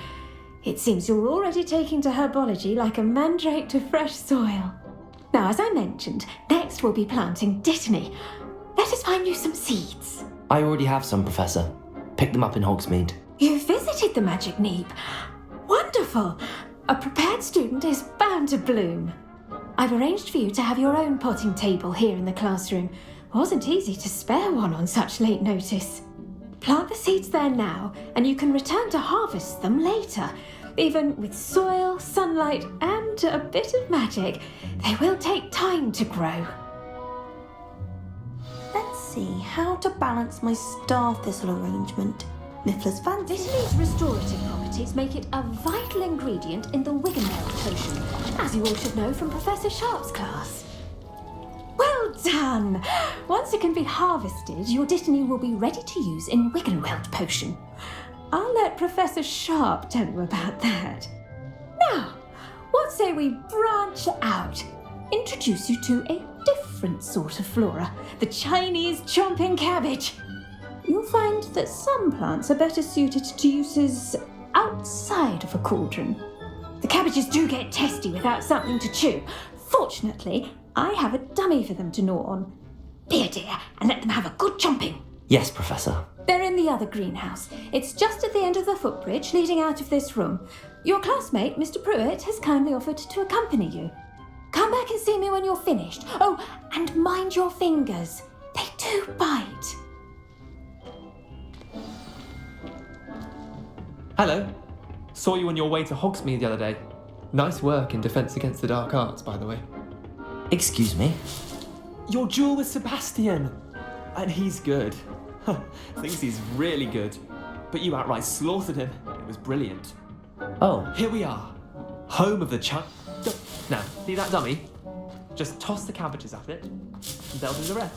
It seems you're already taking to herbology like a mandrake to fresh soil. Now, as I mentioned, next we'll be planting dittany. Let us find you some seeds. I already have some, Professor. Pick them up in Hogsmeade. You visited the Magic Neep. Wonderful. A prepared student is bound to bloom. I've arranged for you to have your own potting table here in the classroom. Wasn't easy to spare one on such late notice. Plant the seeds there now, and you can return to harvest them later. Even with soil, sunlight, and a bit of magic, they will take time to grow. Let's see how to balance my star thistle arrangement. Mifflin's fancy. Dittany's restorative properties make it a vital ingredient in the Wiggenweld potion, as you all should know from Professor Sharp's class. Well done! Once it can be harvested, your dittany will be ready to use in Wiggenweld potion. I'll let Professor Sharp tell you about that. Now, What say we branch out? Introduce you to a different sort of flora, the Chinese chomping cabbage. You'll find that some plants are better suited to uses outside of a cauldron. The cabbages do get testy without something to chew. Fortunately, I have a dummy for them to gnaw on. Be a dear and let them have a good chomping. Yes, Professor. They're in the other greenhouse. It's just at the end of the footbridge leading out of this room. Your classmate, Mr. Pruitt, has kindly offered to accompany you. Come back and see me when you're finished. Oh, and mind your fingers. They do bite. Hello. Saw you on your way to Hogsmeade the other day. Nice work in Defence Against the Dark Arts, by the way. Excuse me? Your duel with Sebastian. And he's good. Thinks he's really good. But you outright slaughtered him. It was brilliant. Oh. Here we are. Home of the Now, see that dummy? Just toss the cabbages at it, and they'll do the rest.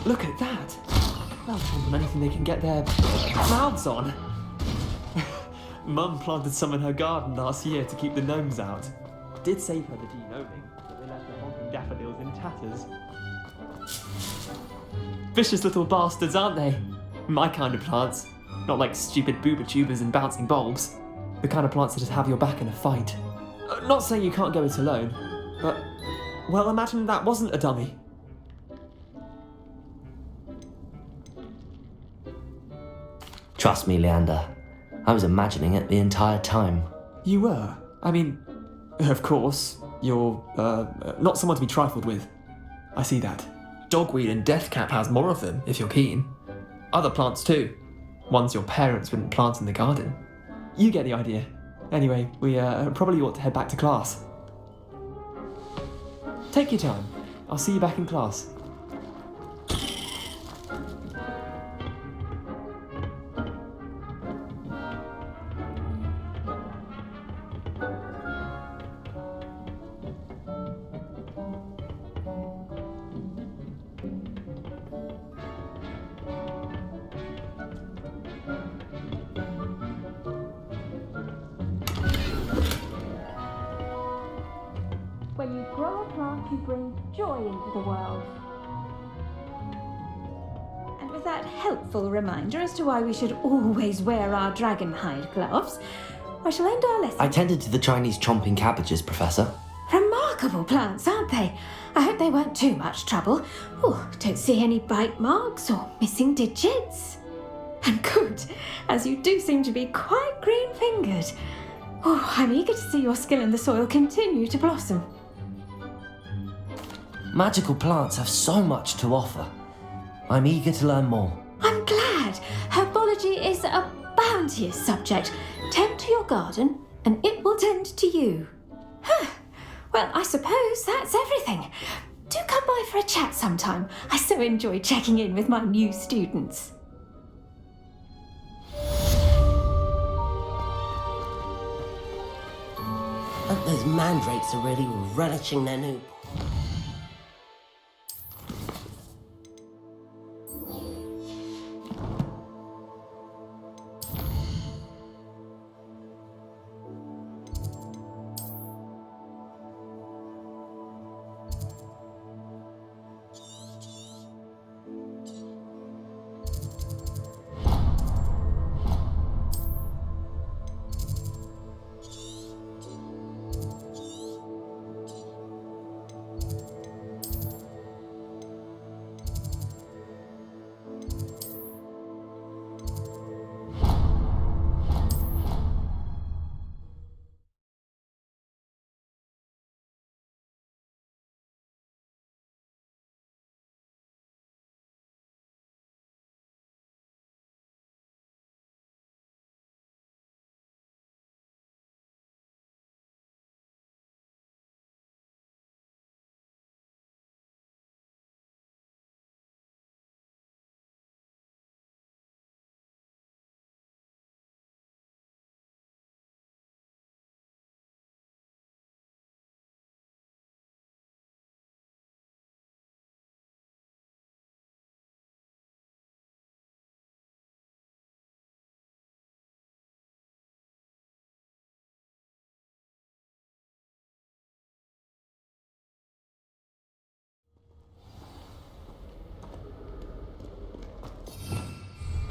Look at that! They'll chomp on anything they can get their mouths on. Mum planted some in her garden last year to keep the gnomes out. Did save her the de-gnoming, but they left the honking daffodils in tatters. Vicious little bastards, aren't they? My kind of plants. Not like stupid booba tubers and bouncing bulbs. The kind of plants that just have your back in a fight. Not saying you can't go it alone, but, well, imagine that wasn't a dummy. Trust me, Leander. I was imagining it the entire time. You were? I mean, of course, you're, not someone to be trifled with. I see that. Dogweed and deathcap has more of them, if you're keen. Other plants too. Ones your parents wouldn't plant in the garden. You get the idea. Anyway, we probably ought to head back to class. Take your time. I'll see you back in class. When you grow a plant, you bring joy into the world. And with that helpful reminder as to why we should always wear our dragon hide gloves, I shall end our lesson. I tended to the Chinese chomping cabbages, Professor. Remarkable plants, aren't they? I hope they weren't too much trouble. Oh, don't see any bite marks or missing digits. And good, as you do seem to be quite green-fingered. Oh, I'm eager to see your skill in the soil continue to blossom. Magical plants have so much to offer. I'm eager to learn more. I'm glad. Herbology is a bounteous subject. Tend to your garden, and it will tend to you. Well, I suppose that's everything. Do come by for a chat sometime. I so enjoy checking in with my new students. Those mandrakes are really relishing their new...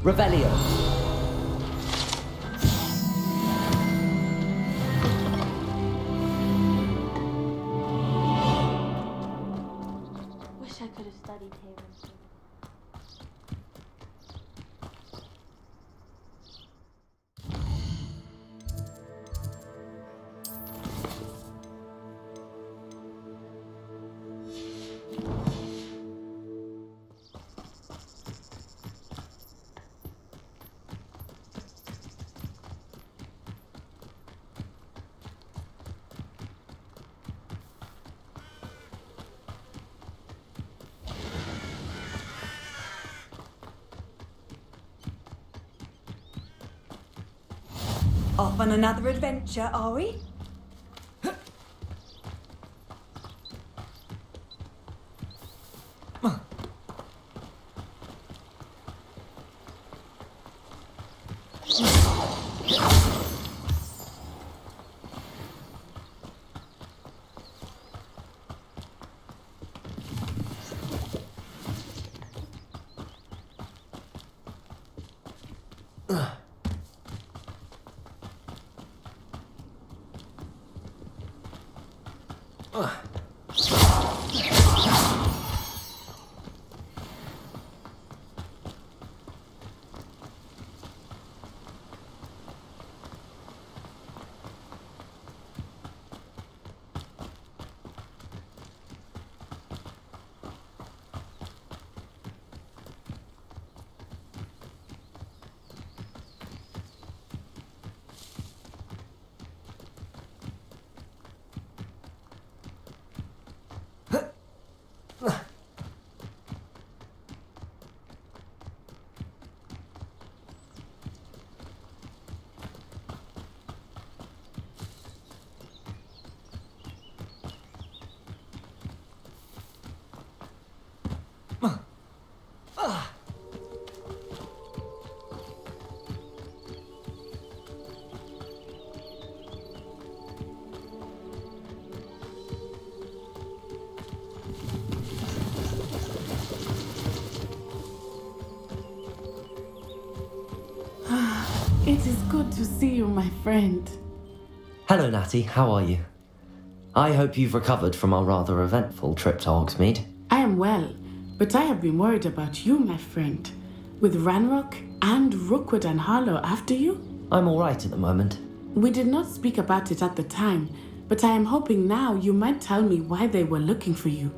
Revelio. Wish I could have studied here. Off on another adventure, are we? It is good to see you, my friend. Hello, Natty. How are you? I hope you've recovered from our rather eventful trip to Hogsmeade. I am well, but I have been worried about you, my friend. With Ranrock and Rookwood and Harlow after you? I'm all right at the moment. We did not speak about it at the time, but I am hoping now you might tell me why they were looking for you.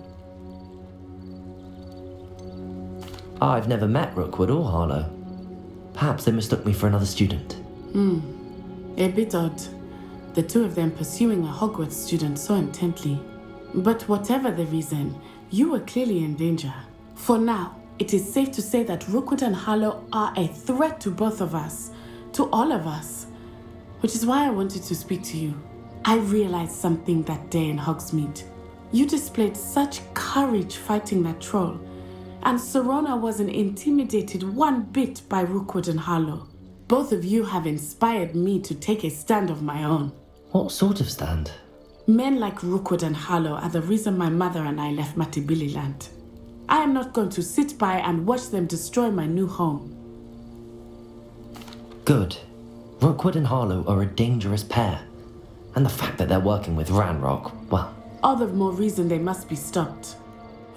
I've never met Rookwood or Harlow. Perhaps they mistook me for another student. A bit odd. The two of them pursuing a Hogwarts student so intently. But whatever the reason, you were clearly in danger. For now, it is safe to say that Rookwood and Harlow are a threat to both of us, to all of us. Which is why I wanted to speak to you. I realized something that day in Hogsmeade. You displayed such courage fighting that troll. And Serona wasn't intimidated one bit by Rookwood and Harlow. Both of you have inspired me to take a stand of my own. What sort of stand? Men like Rookwood and Harlow are the reason my mother and I left Matibililand. I am not going to sit by and watch them destroy my new home. Good. Rookwood and Harlow are a dangerous pair. And the fact that they're working with Ranrock, well... All the more reason they must be stopped.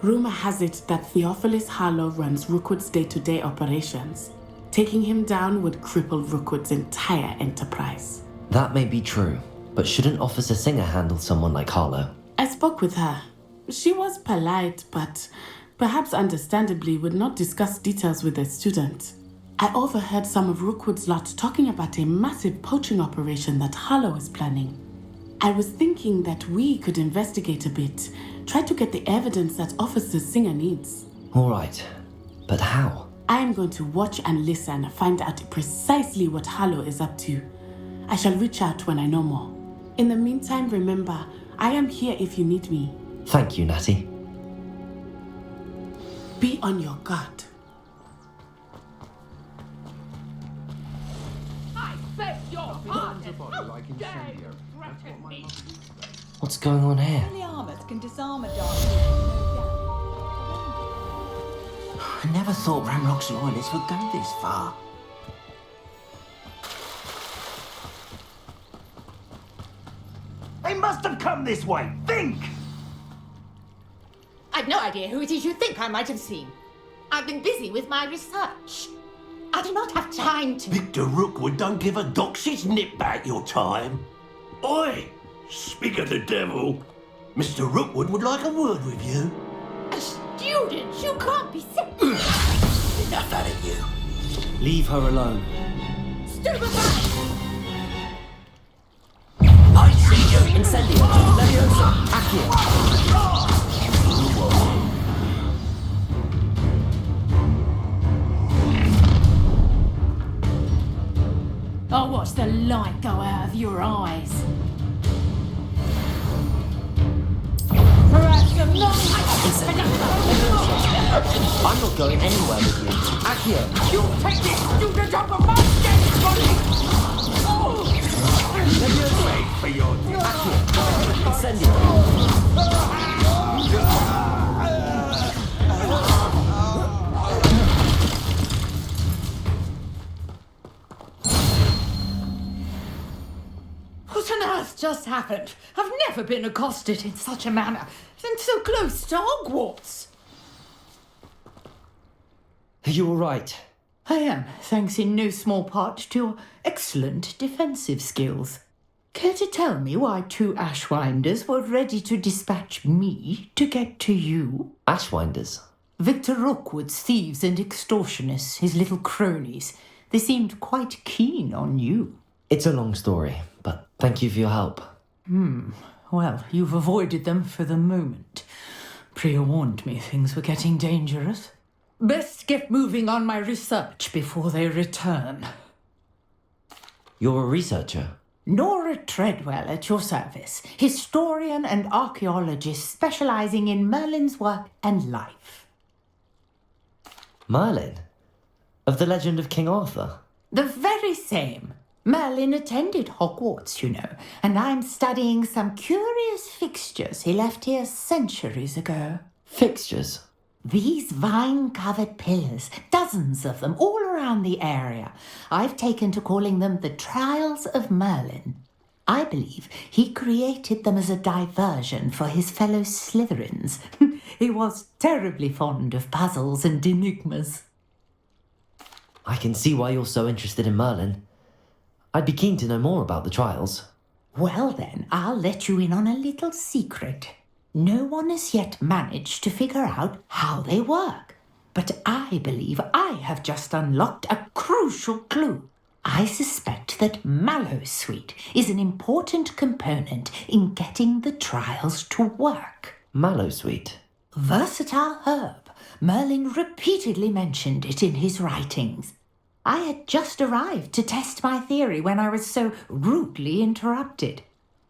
Rumor has it that Theophilus Harlow runs Rookwood's day-to-day operations. Taking him down would cripple Rookwood's entire enterprise. That may be true, but shouldn't Officer Singer handle someone like Harlow? I spoke with her. She was polite, but perhaps understandably would not discuss details with a student. I overheard some of Rookwood's lot talking about a massive poaching operation that Harlow is planning. I was thinking that we could investigate a bit, try to get the evidence that Officer Singer needs. All right, but how? I am going to watch and listen, find out precisely what Harlow is up to. I shall reach out when I know more. In the meantime, remember, I am here if you need me. Thank you, Natty. Be on your guard. I beg your pardon! How dare you threaten me? What's going on here? Only armors can disarm a dark vision, no doubt. never thought Ranrock's loyalists would go this far. They must have come this way. Think! I've no idea who it is you think I might have seen. I've been busy with my research. I do not have time to... Victor Rookwood don't give a doxy's nip back your time. Oi! Speak of the devil. Mr. Rookwood would like a word with you. A student? You can't be sick. Enough out of you. Leave her alone. Stupefy! I see you. Incendio. Leviosa. Accio. I'll watch the light go out of your eyes. Perhaps I'm I'm not going anywhere with you. Accio. You take this student off of my dead body! Leviosa. Wait for your... Accio. Incendio. What on earth just happened? I've never been accosted in such a manner, and so close to Hogwarts. Are you all right? I am, thanks in no small part to your excellent defensive skills. Care to tell me why 2 Ashwinders were ready to dispatch me to get to you? Ashwinders? Victor Rookwood's thieves and extortionists, his little cronies. They seemed quite keen on you. It's a long story, but thank you for your help. Well, you've avoided them for the moment. Priya warned me things were getting dangerous. Best get moving on my research before they return. You're a researcher? Nora Treadwell at your service, historian and archaeologist specialising in Merlin's work and life. Merlin? Of the legend of King Arthur? The very same. Merlin attended Hogwarts, you know, and I'm studying some curious fixtures he left here centuries ago. Fixtures? These vine-covered pillars, dozens of them, all around the area. I've taken to calling them the Trials of Merlin. I believe he created them as a diversion for his fellow Slytherins. He was terribly fond of puzzles and enigmas. I can see why you're so interested in Merlin. I'd be keen to know more about the trials. Well then, I'll let you in on a little secret. No one has yet managed to figure out how they work. But I believe I have just unlocked a crucial clue. I suspect that Mallowsweet is an important component in getting the trials to work. Mallowsweet? Versatile herb. Merlin repeatedly mentioned it in his writings. I had just arrived to test my theory when I was so rudely interrupted.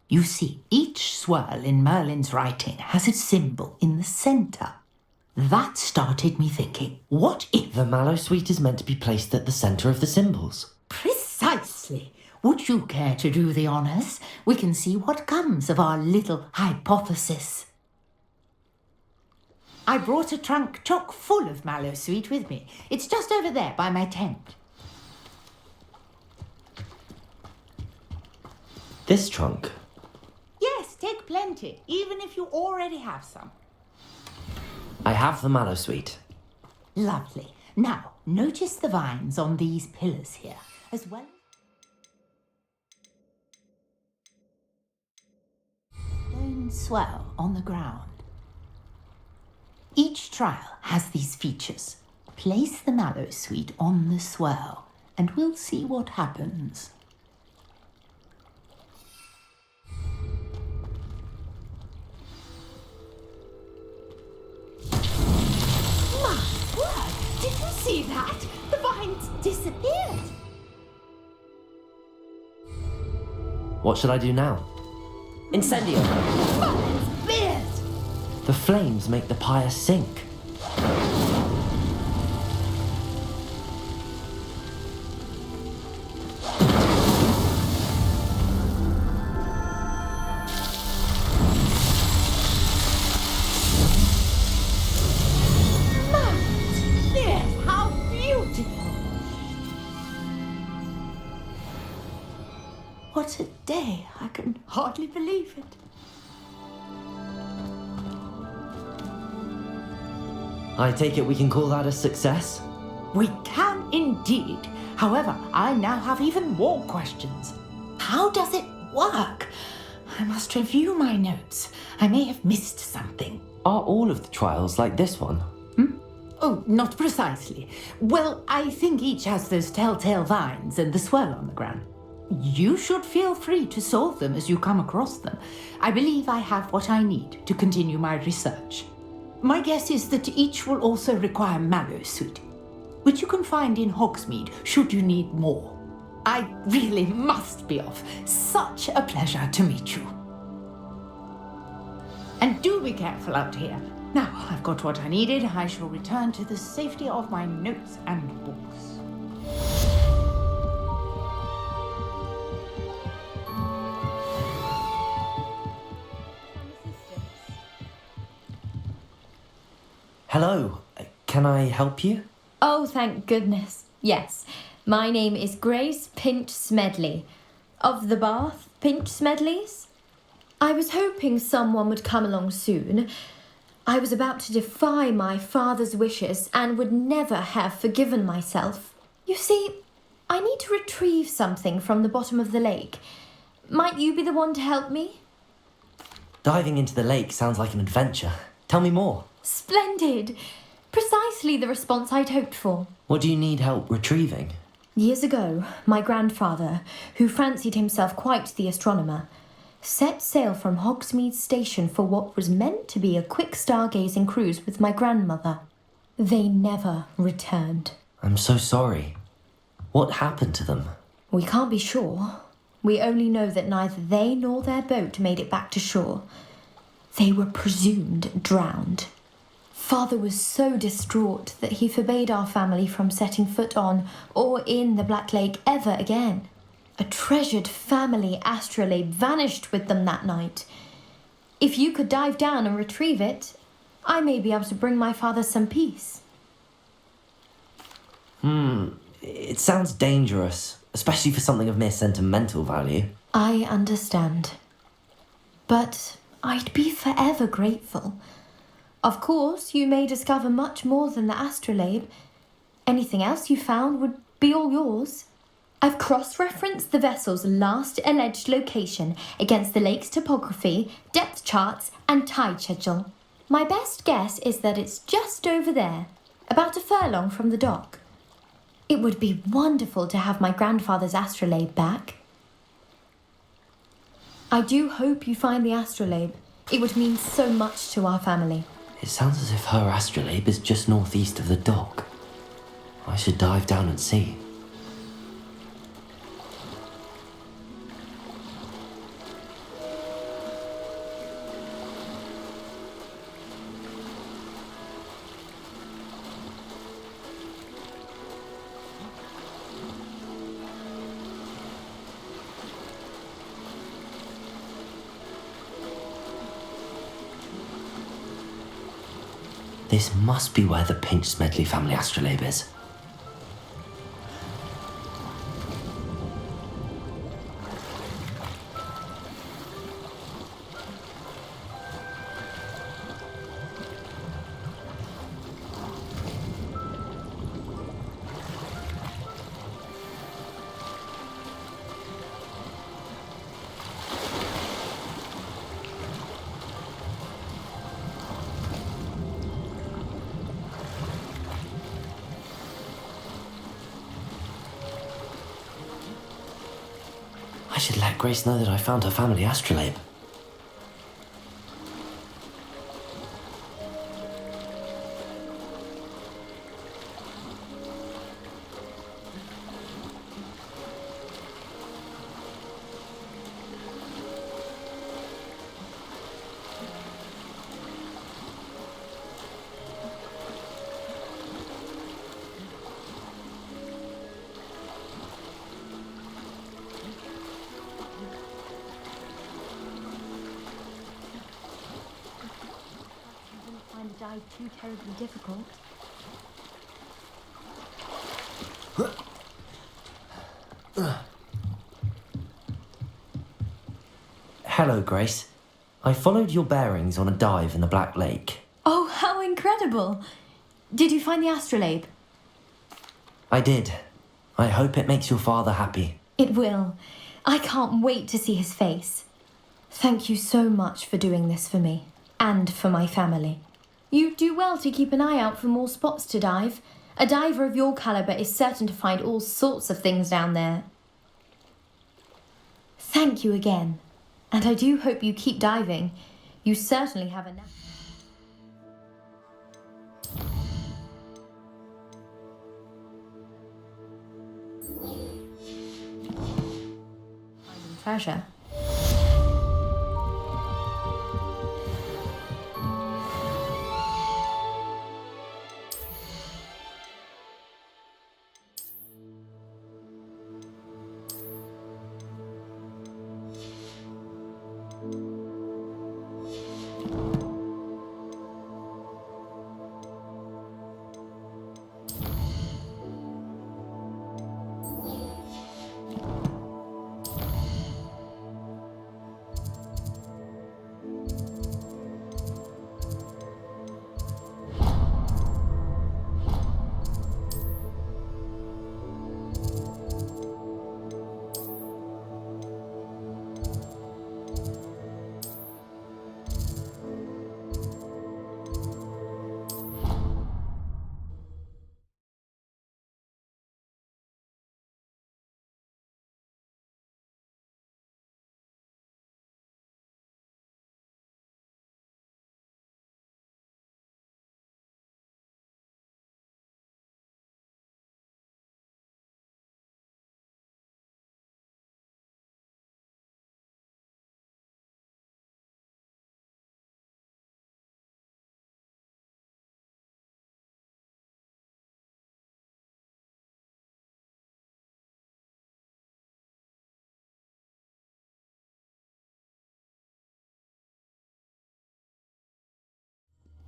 You see, each swirl in Merlin's writing has a symbol in the centre. That started me thinking, what if... The Mallowsweet is meant to be placed at the centre of the symbols. Precisely. Would you care to do the honours? We can see what comes of our little hypothesis. I brought a trunk chock full of Mallowsweet with me. It's just over there by my tent. This trunk? Yes, take plenty, even if you already have some. I have the Mallowsweet. Lovely. Now, notice the vines on these pillars here, as well as stone swell on the ground. Each trial has these features. Place the Mallowsweet on the swirl, and we'll see what happens. Did you see that? The vines disappeared. What should I do now? Incendio! Merlin's beard! The flames make the pyre sink. what a day. I can hardly believe it. I take it we can call that a success? We can indeed. However, I now have even more questions. How does it work? I must review my notes. I may have missed something. Are all of the trials like this one? Oh, not precisely. Well, I think each has those telltale vines and the swirl on the ground. You should feel free to solve them as you come across them. I believe I have what I need to continue my research. My guess is that each will also require mallowsweet, which you can find in Hogsmeade should you need more. I really must be off. Such a pleasure to meet you. And do be careful out here. Now I've got what I needed. I shall return to the safety of my notes and books. Hello, can I help you? Oh, thank goodness. Yes, my name is Grace Pinch Smedley, of the Bath Pinch Smedleys. I was hoping someone would come along soon. I was about to defy my father's wishes and would never have forgiven myself. You see, I need to retrieve something from the bottom of the lake. Might you be the one to help me? Diving into the lake sounds like an adventure. Tell me more. Splendid! Precisely the response I'd hoped for. What do you need help retrieving? Years ago, my grandfather, who fancied himself quite the astronomer, set sail from Hogsmeade Station for what was meant to be a quick stargazing cruise with my grandmother. They never returned. I'm so sorry. What happened to them? We can't be sure. We only know that neither they nor their boat made it back to shore. They were presumed drowned. Father was so distraught that he forbade our family from setting foot on or in the Black Lake ever again. A treasured family astrolabe vanished with them that night. If you could dive down and retrieve it, I may be able to bring my father some peace. It sounds dangerous, especially for something of mere sentimental value. I understand. But I'd be forever grateful. Of course, you may discover much more than the astrolabe. Anything else you found would be all yours. I've cross-referenced the vessel's last alleged location against the lake's topography, depth charts, and tide schedule. My best guess is that it's just over there, about a furlong from the dock. It would be wonderful to have my grandfather's astrolabe back. I do hope you find the astrolabe. It would mean so much to our family. It sounds as if her astrolabe is just northeast of the dock. I should dive down and see. This must be where the Pinch Smedley family astrolabe is. I should let Grace know that I found her family astrolabe. Too terribly difficult. Grace. I followed your bearings on a dive in the Black Lake. Oh, how incredible! Did you find the astrolabe? I did. I hope it makes your father happy. It will. I can't wait to see his face. Thank you so much for doing this for me, and for my family. You do well to keep an eye out for more spots to dive. A diver of your caliber is certain to find all sorts of things down there. Thank you again, and I do hope you keep diving. You certainly have a treasure.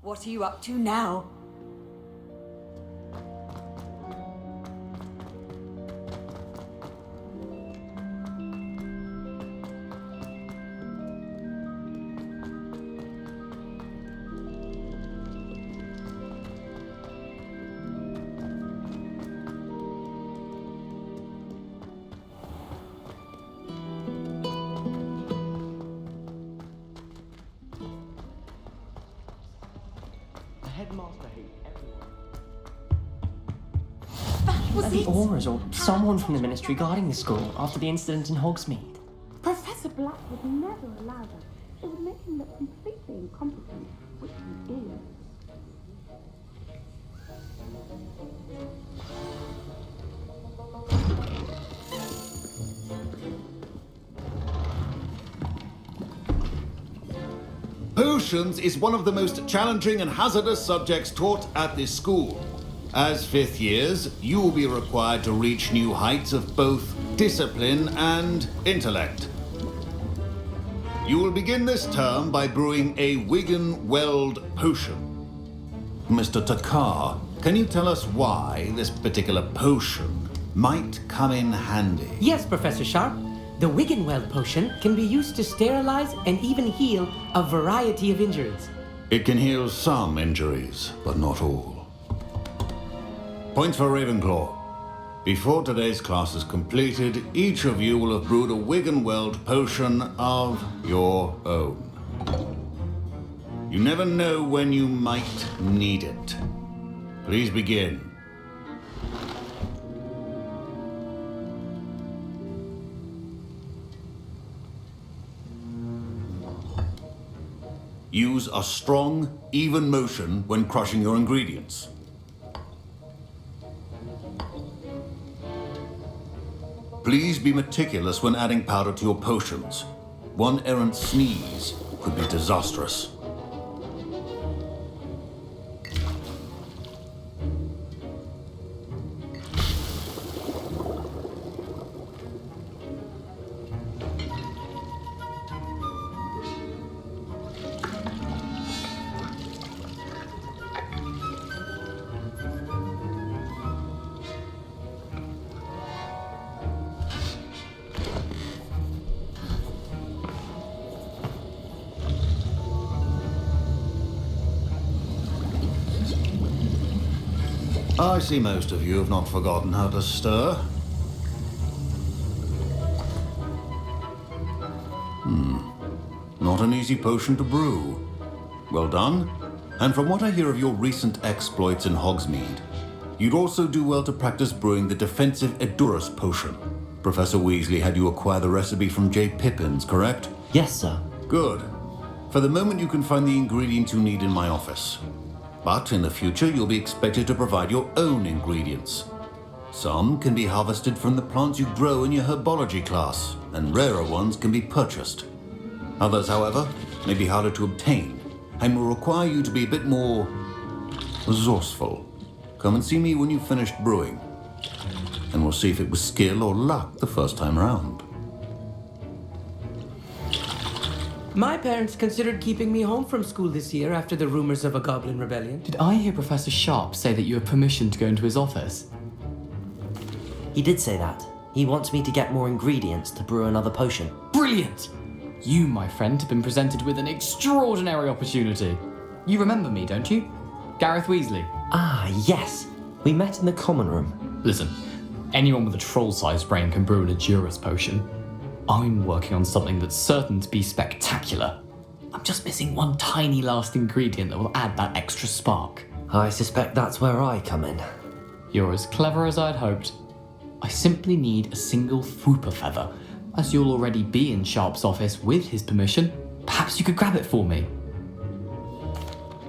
What are you up to now? The Auras or someone from the ministry guarding the school after the incident in Hogsmeade. Professor Black would never allow that. It would make him look completely incompetent, which he is. Potions is one of the most challenging and hazardous subjects taught at this school. As fifth years, you will be required to reach new heights of both discipline and intellect. You will begin this term by brewing a Wiggen-Weld potion. Mr. Takar, can you tell us why this particular potion might come in handy? Yes, Professor Sharp. The Wiggen-Weld potion can be used to sterilize and even heal a variety of injuries. It can heal some injuries, but not all. Points for Ravenclaw. Before today's class is completed, each of you will have brewed a Wiggen-Weld potion of your own. You never know when you might need it. Please begin. Use a strong, even motion when crushing your ingredients. Please be meticulous when adding powder to your potions. One errant sneeze could be disastrous. I see most of you have not forgotten how to stir. Not an easy potion to brew. Well done. And from what I hear of your recent exploits in Hogsmeade, you'd also do well to practice brewing the defensive Edurus potion. Professor Weasley had you acquire the recipe from J. Pippins, correct? Yes, sir. Good. For the moment, you can find the ingredients you need in my office. But in the future, you'll be expected to provide your own ingredients. Some can be harvested from the plants you grow in your herbology class, and rarer ones can be purchased. Others, however, may be harder to obtain, and will require you to be a bit more resourceful. Come and see me when you've finished brewing, and we'll see if it was skill or luck the first time round. My parents considered keeping me home from school this year after the rumors of a goblin rebellion. Did I hear Professor Sharp say that you have permission to go into his office? He did say that. He wants me to get more ingredients to brew another potion. Brilliant! You, my friend, have been presented with an extraordinary opportunity. You remember me, don't you? Gareth Weasley. Ah, yes. We met in the common room. Listen, anyone with a troll-sized brain can brew an Edurus potion. I'm working on something that's certain to be spectacular. I'm just missing one tiny last ingredient that will add that extra spark. I suspect that's where I come in. You're as clever as I'd hoped. I simply need a single Fwooper feather. As you'll already be in Sharp's office with his permission, perhaps you could grab it for me.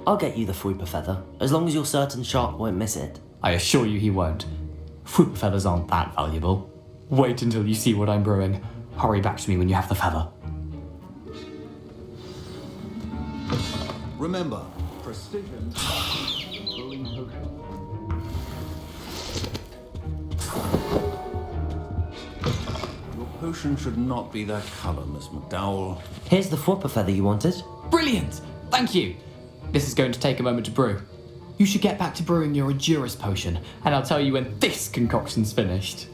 I'll get you the Fwooper feather, as long as you're certain Sharp won't miss it. I assure you he won't. Fwooper feathers aren't that valuable. Wait until you see what I'm brewing. Hurry back to me when you have the feather. Remember, precision. Your potion should not be that color, Miss McDowell. Here's the Fwooper feather you wanted. Brilliant! Thank you! This is going to take a moment to brew. You should get back to brewing your Edurus potion, and I'll tell you when this concoction's finished.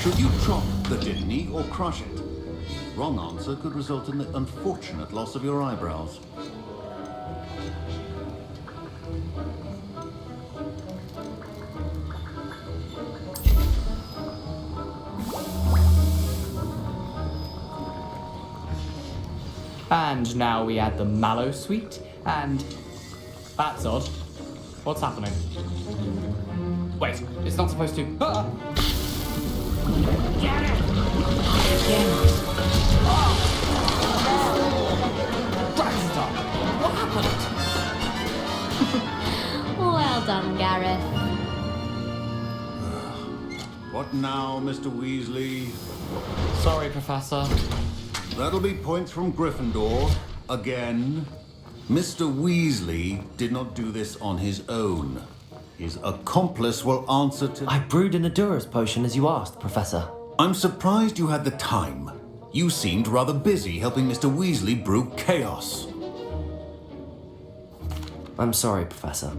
Should you chop the Disney or crush it? Wrong answer could result in the unfortunate loss of your eyebrows. And now we add the mallow sweet, and... That's odd. What's happening? Wait, it's not supposed to... Ah! Get it! Dragon's What happened? Well done, Gareth. What now, Mr. Weasley? Sorry, Professor. That'll be points from Gryffindor. Again. Mr. Weasley did not do this on his own. His accomplice will answer to... I brewed an Edurus potion as you asked, Professor. I'm surprised you had the time. You seemed rather busy helping Mr. Weasley brew chaos. I'm sorry, Professor.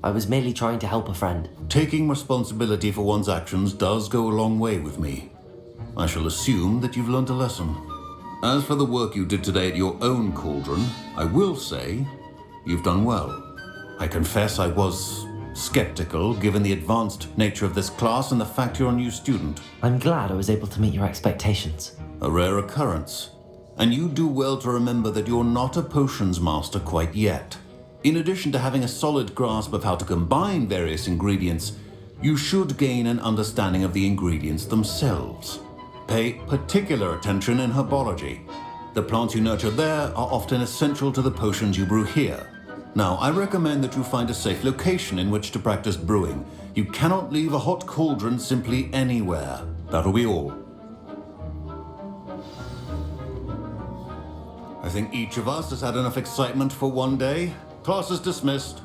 I was merely trying to help a friend. Taking responsibility for one's actions does go a long way with me. I shall assume that you've learned a lesson. As for the work you did today at your own cauldron, I will say you've done well. I confess I was skeptical given the advanced nature of this class and the fact you're a new student. I'm glad I was able to meet your expectations. A rare occurrence. And you do well to remember that you're not a potions master quite yet. In addition to having a solid grasp of how to combine various ingredients, you should gain an understanding of the ingredients themselves. Pay particular attention in herbology. The plants you nurture there are often essential to the potions you brew here. Now, I recommend that you find a safe location in which to practice brewing. You cannot leave a hot cauldron simply anywhere. That'll be all. I think each of us has had enough excitement for one day. Class is dismissed.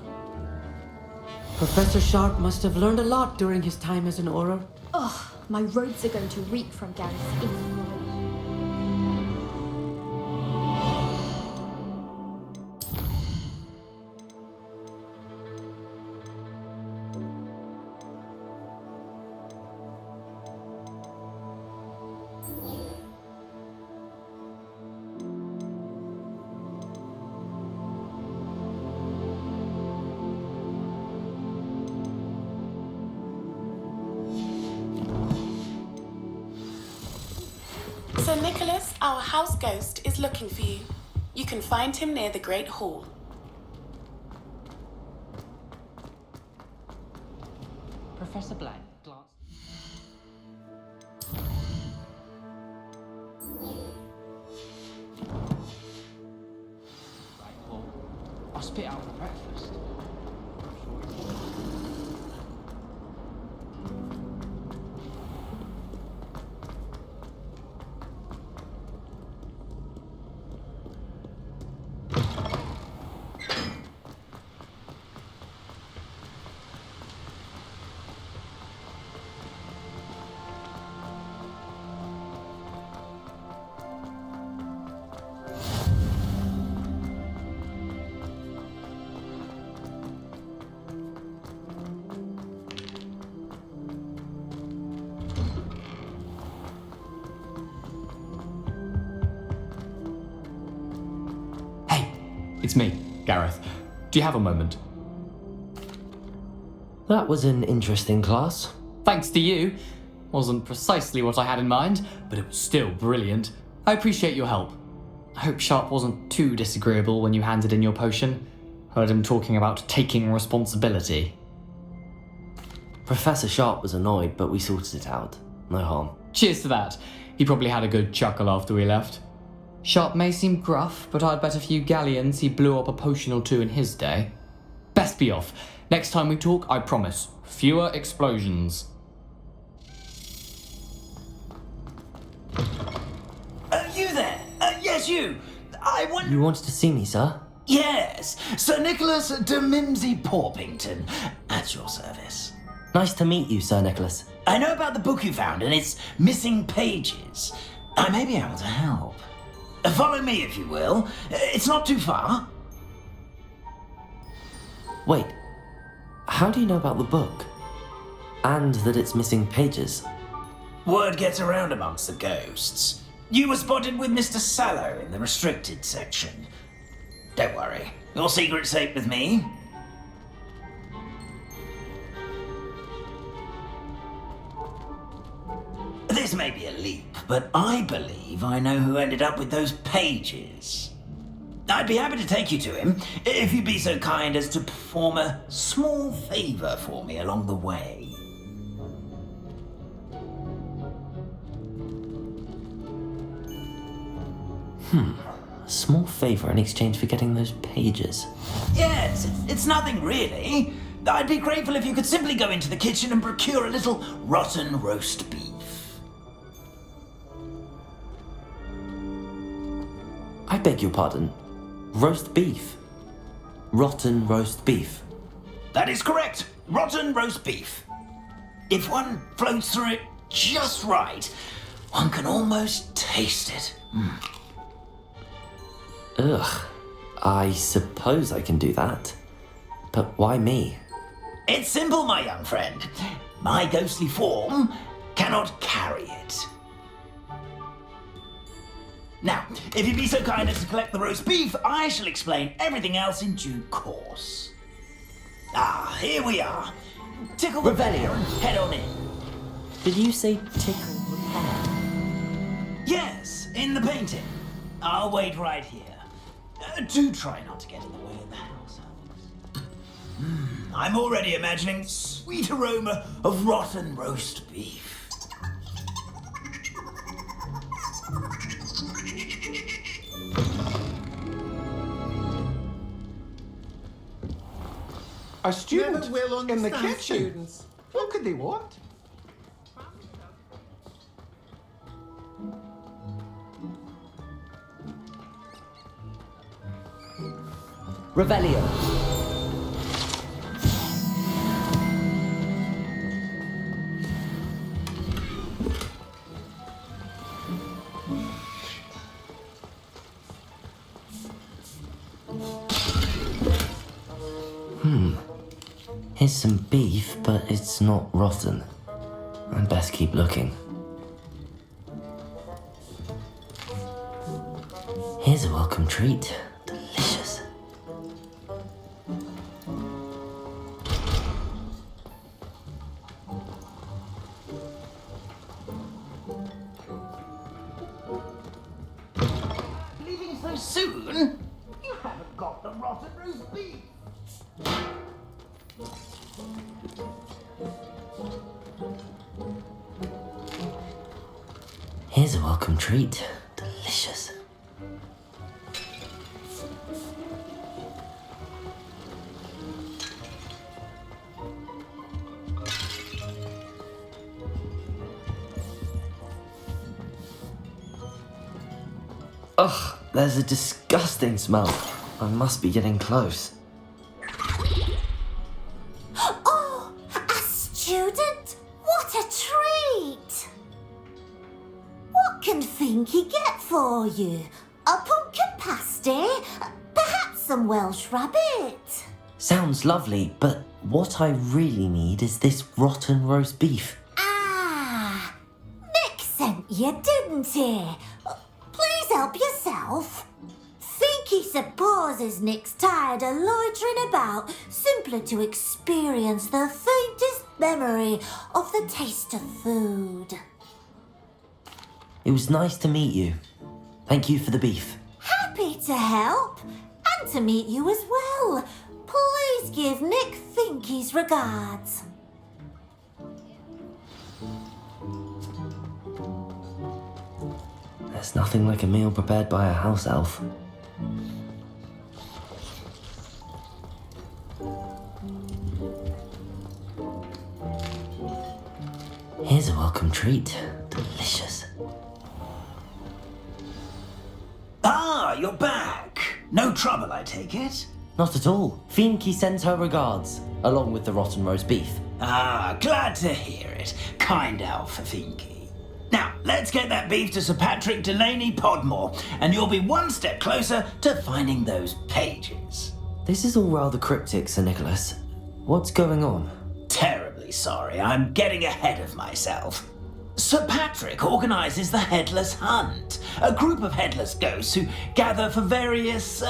Professor Sharp must have learned a lot during his time as an Auror. Ugh, my robes are going to reek from Gareth's influence. Nicholas, our house ghost, is looking for you. You can find him near the Great Hall. Professor Black glanced. Right, well, I'll spit out for breakfast. It's me, Gareth. Do you have a moment? That was an interesting class. Thanks to you. Wasn't precisely what I had in mind, but it was still brilliant. I appreciate your help. I hope Sharp wasn't too disagreeable when you handed in your potion. Heard him talking about taking responsibility. Professor Sharp was annoyed, but we sorted it out. No harm. Cheers to that. He probably had a good chuckle after we left. Sharp may seem gruff, but I'd bet a few galleons he blew up a potion or two in his day. Best be off. Next time we talk, I promise, fewer explosions. You there? Yes, you. I wonder... You wanted to see me, sir? Yes, Sir Nicholas de Mimsy Porpington, at your service. Nice to meet you, Sir Nicholas. I know about the book you found and its missing pages. I may be able to help. Follow me, if you will. It's not too far. Wait, how do you know about the book? And that it's missing pages? Word gets around amongst the ghosts. You were spotted with Mr. Sallow in the restricted section. Don't worry, your secret's safe with me. This may be a leap, but I believe I know who ended up with those pages. I'd be happy to take you to him, if you'd be so kind as to perform a small favor for me along the way. A small favor in exchange for getting those pages. Yes, it's nothing really. I'd be grateful if you could simply go into the kitchen and procure a little rotten roast beef. I beg your pardon. Roast beef. Rotten roast beef. That is correct. Rotten roast beef. If one floats through it just right, one can almost taste it. Ugh. I suppose I can do that. But why me? It's simple, my young friend. My ghostly form cannot carry it. Now, if you'd be so kind as to collect the roast beef, I shall explain everything else in due course. Ah, here we are. Tickle the belly and head on in. Did you say tickle the pear? Yes, in the painting. I'll wait right here. Do try not to get in the way of the house. I'm already imagining sweet aroma of rotten roast beef. A student Never will in the understand kitchen. students. What could they want? Revelio. Here's some beef, but it's not rotten. I'd best keep looking. Here's a welcome treat. Delicious. so soon? You haven't got the rotten roast beef. Here's a welcome treat. Delicious. Ugh, there's a disgusting smell. I must be getting close. Oh, a student? What a treat! What can Finky get for you? A pumpkin pasty? Perhaps some Welsh rabbit? Sounds lovely, but what I really need is this rotten roast beef. Ah, Nick sent you, didn't he? Please help yourself. Finky supposes Nick's tired of loitering about simply to experience the faintest memory of the taste of food. It was nice to meet you. Thank you for the beef. Happy to help, and to meet you as well. Please give Nick Finky's regards. There's nothing like a meal prepared by a house elf. Here's a welcome treat. Delicious. Ah, you're back. No trouble, I take it? Not at all. Finky sends her regards, along with the rotten roast beef. Ah, glad to hear it. Kind elf for Finky. Now, let's get that beef to Sir Patrick Delaney Podmore, and you'll be one step closer to finding those pages. This is all rather cryptic, Sir Nicholas. What's going on? Terribly sorry, I'm getting ahead of myself. Sir Patrick organises the Headless Hunt, a group of headless ghosts who gather for various,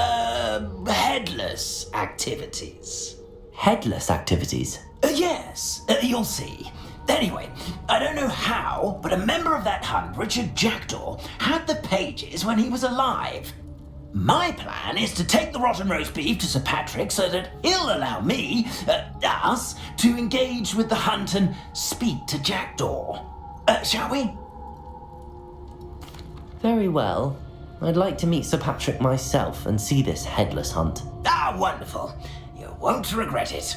headless activities. Headless activities? Yes, you'll see. Anyway, I don't know how, but a member of that hunt, Richard Jackdaw, had the pages when he was alive. My plan is to take the rotten roast beef to Sir Patrick so that he'll allow me, us, to engage with the hunt and speak to Jackdaw. Shall we? Very well. I'd like to meet Sir Patrick myself and see this headless hunt. Ah, wonderful. You won't regret it.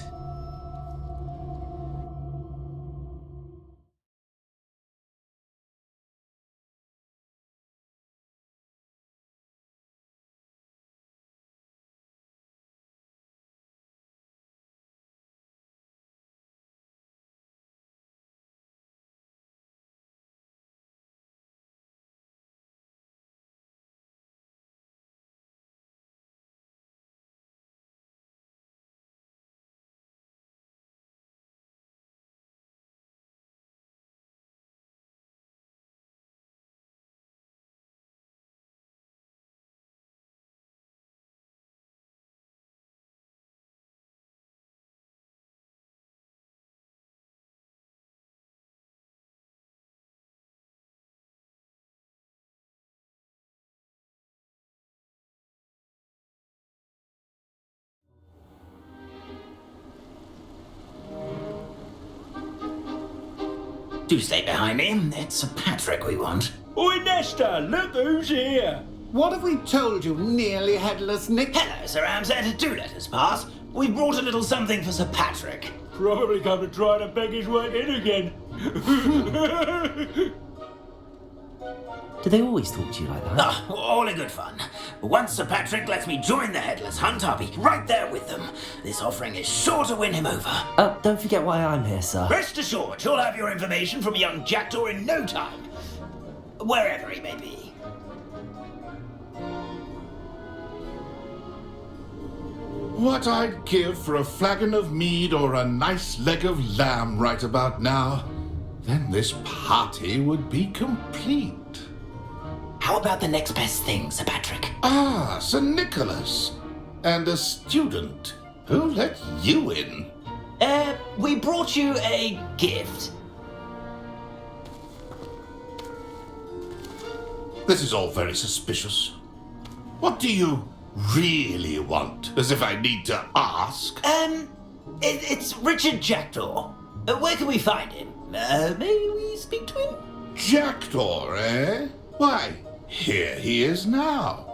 Do stay behind me. It's Sir Patrick we want. Oi, Nesta, look who's here. What have we told you, nearly headless Nick? Hello, Sir Ramsed. Do let us pass. We brought a little something for Sir Patrick. Probably come to try to beg his way in again. Do they always talk to you like that? Ah, all in good fun. Once Sir Patrick lets me join the Headless Hunt, I'll be right there with them. This offering is sure to win him over. Don't forget why I'm here, sir. Rest assured, you'll have your information from young Jackdaw in no time. Wherever he may be. What I'd give for a flagon of mead or a nice leg of lamb right about now. Then this party would be complete. How about the next best thing, Sir Patrick? Ah, Sir Nicholas. And a student. Who let you in? We brought you a gift. This is all very suspicious. What do you really want? As if I need to ask. It's Richard Jackdaw. Where can we find him? May we speak to him? Jackdaw, eh? Why, here he is now.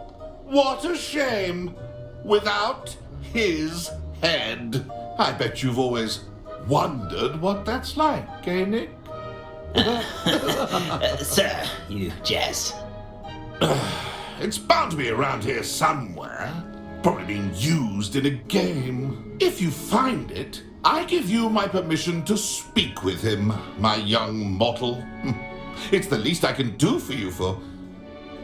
What a shame. Without his head. I bet you've always wondered what that's like, eh, Nick? Sir, you jest. It's bound to be around here somewhere. Probably being used in a game. If you find it, I give you my permission to speak with him, my young mortal. It's the least I can do for you for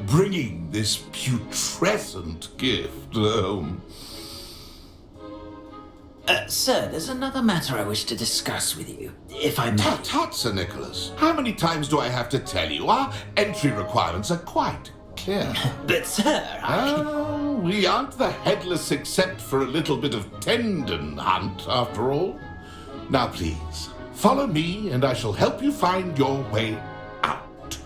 bringing this putrescent gift home. Sir, there's another matter I wish to discuss with you, if I may. Tut, Sir Nicholas. How many times do I have to tell you? Our entry requirements are quite clear. But, sir, we aren't the headless except for a little bit of tendon hunt, after all. Now, please, follow me, and I shall help you find your way out.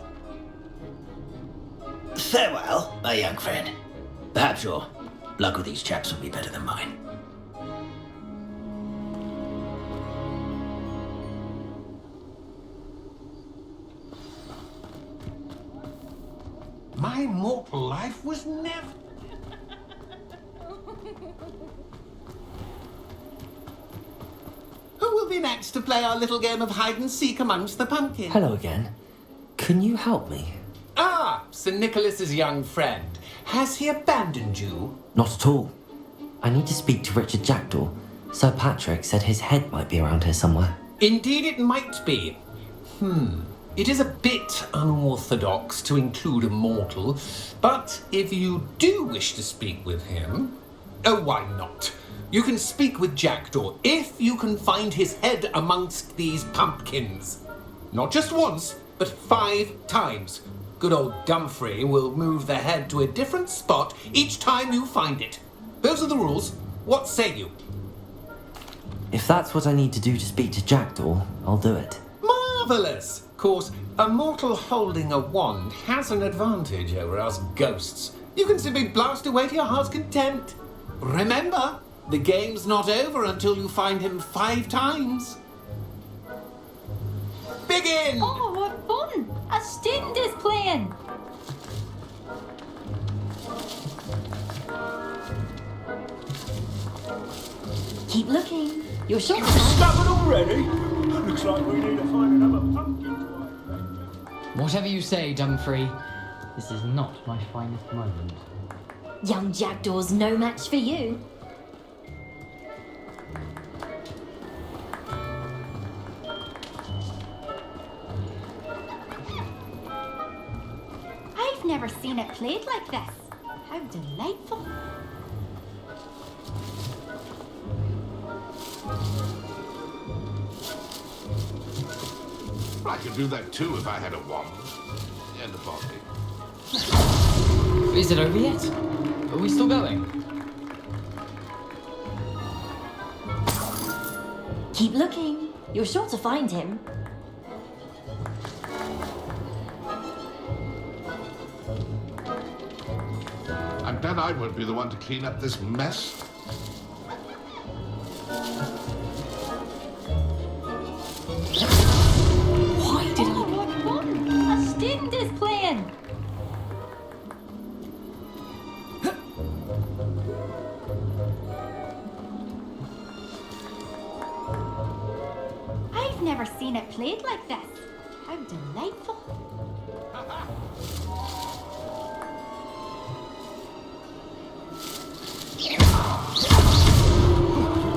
Farewell, my young friend. Perhaps your luck with these chaps will be better than mine. My mortal life was never... Who will be next to play our little game of hide and seek amongst the pumpkins? Hello again. Can you help me? Ah, Sir Nicholas's young friend. Has he abandoned you? Not at all. I need to speak to Richard Jackdaw. Sir Patrick said his head might be around here somewhere. Indeed it might be. It is a bit unorthodox to include a mortal, but if you do wish to speak with him, why not? You can speak with Jackdaw if you can find his head amongst these pumpkins. Not just once, but 5 times. Good old Dumfrey will move the head to a different spot each time you find it. Those are the rules. What say you? If that's what I need to do to speak to Jackdaw, I'll do it. Marvellous! Of course, a mortal holding a wand has an advantage over us ghosts. You can simply blast away to your heart's content. Remember, the game's not over until you find him 5 times. Begin! Oh, what fun! A student is playing! Keep looking. You're sure to Stubborn already? Looks like we need to find another pumpkin. Whatever you say, Dumfrey, this is not my finest moment. Young Jackdaw's no match for you. I've never seen it played like this. How delightful. I could do that too if I had a wand. And a body. Is it over yet? Are we still going? Keep looking. You're sure to find him. I'm glad I won't be the one to clean up this mess. Why did I... What fun! A student is playing! I've never seen it played like this. How delightful.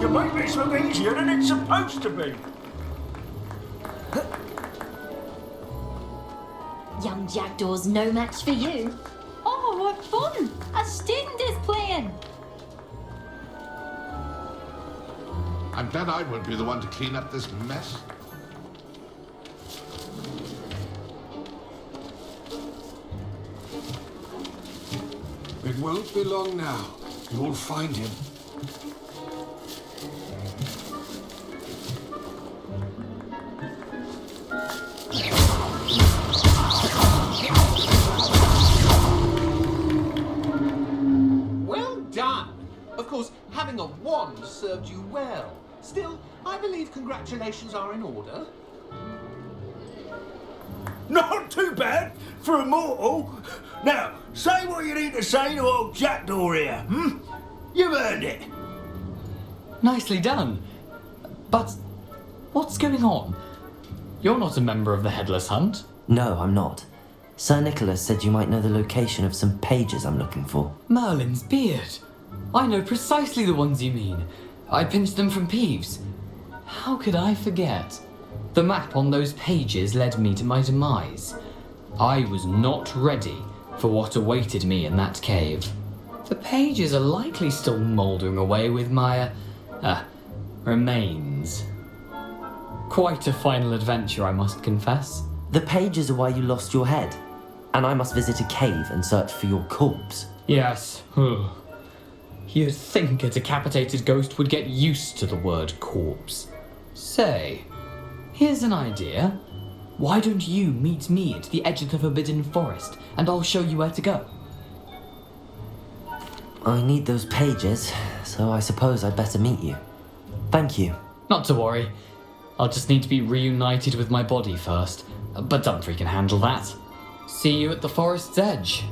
You make this look easier than it's supposed to be. Young Jackdaw's no match for you. Oh, what fun! A student is playing! I'm glad I won't be the one to clean up this mess. It won't be long now. You'll find him. done. Of course, having a wand served you well. Still, I believe congratulations are in order. Not too bad for a mortal. Now, say what you need to say to old Jackdaw here, hmm? You've earned it. Nicely done. But what's going on? You're not a member of the Headless Hunt. No, I'm not. Sir Nicholas said you might know the location of some pages I'm looking for. Merlin's beard. I know precisely the ones you mean. I pinched them from Peeves. How could I forget? The map on those pages led me to my demise. I was not ready for what awaited me in that cave. The pages are likely still mouldering away with my, remains. Quite a final adventure, I must confess. The pages are why you lost your head, and I must visit a cave and search for your corpse. Yes. You'd think a decapitated ghost would get used to the word corpse. Say, here's an idea. Why don't you meet me at the edge of the Forbidden Forest, and I'll show you where to go? I need those pages, so I suppose I'd better meet you. Thank you. Not to worry. I'll just need to be reunited with my body first, but Dumfries can handle that. See you at the forest's edge.